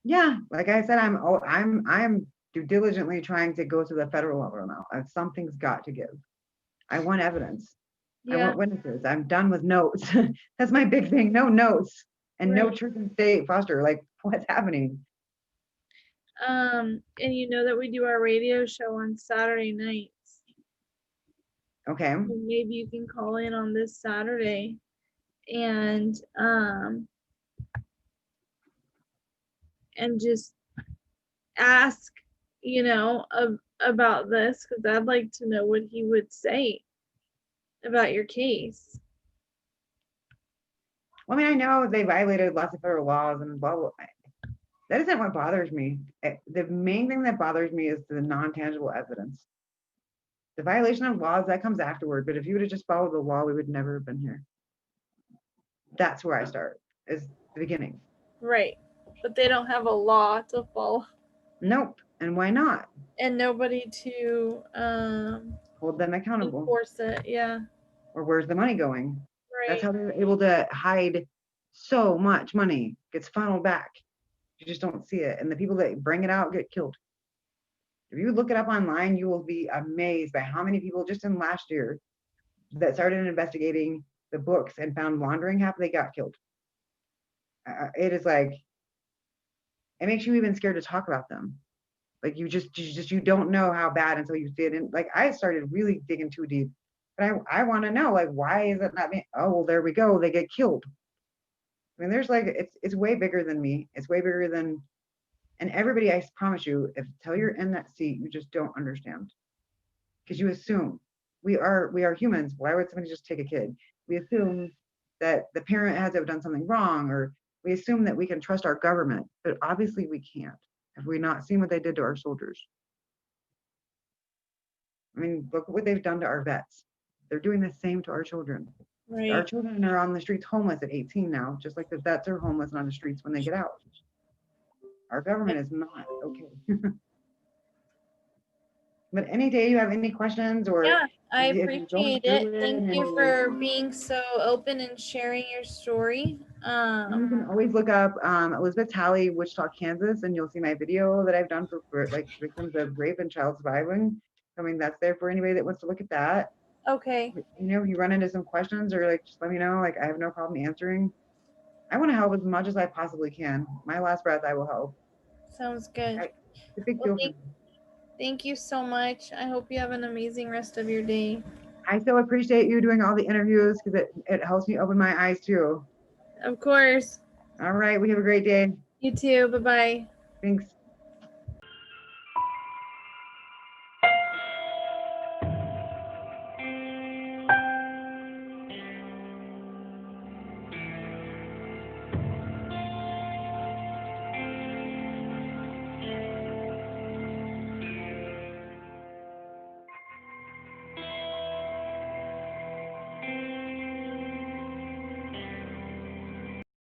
Yeah, like I said, I'm do diligently trying to go to the federal level now. Something's got to give. I want evidence. I Yeah. want witnesses. I'm done with notes. That's my big thing. No notes and no Right. truth and state foster. Like, what's happening? And you know that we do our radio show on Saturday nights. Okay. So maybe you can call in on this Saturday and just ask, about this, because I'd like to know what he would say about your case. Well, I mean, I know they violated lots of federal laws and blah, blah. That isn't what bothers me. The main thing that bothers me is the non-tangible evidence. The violation of laws, that comes afterward. But if you would have just followed the law, we would never have been here. That's where I start, is the beginning. Right. But they don't have a law to follow. Nope. And why not? And nobody to hold them accountable. Enforce it, yeah. Or where's the money going? Right. That's how they're able to hide so much money. Gets funneled back. You just don't see it. And the people that bring it out get killed. If you look it up online, you will be amazed by how many people just in last year that started investigating the books and found laundering happened, they got killed. It is like, it makes you even scared to talk about them. Like you don't know how bad until you see it. And like I started really digging too deep. But I want to know, like, why is it not being, oh, well, there we go. They get killed. I mean, there's like, it's way bigger than me. It's way bigger than, and everybody, I promise you, if until you're in that seat, you just don't understand. Because you assume we are humans. Why would somebody just take a kid? We assume that the parent has to have done something wrong, or we assume that we can trust our government, but obviously we can't. Have we not seen what they did to our soldiers? I mean, look at what they've done to our vets. They're doing the same to our children. Right. Our children are on the streets homeless at 18 now, just like the vets are homeless and on the streets when they get out. Our government is not okay. But any day you have any questions or yeah, I appreciate it. Thank you for being so open and sharing your story. You can always look up Elizabeth Talley, Wichita, Kansas, and you'll see my video that I've done for like victims of rape and child surviving. I mean, that's there for anybody that wants to look at that. Okay. You know, if you run into some questions or like, just let me know. Like, I have no problem answering. I want to help as much as I possibly can. My last breath, I will help. Sounds good. It's a big deal for me. Thank you so much. I hope you have an amazing rest of your day. I so appreciate you doing all the interviews because it helps me open my eyes too. Of course. All right. We have a great day. You too. Bye-bye. Thanks.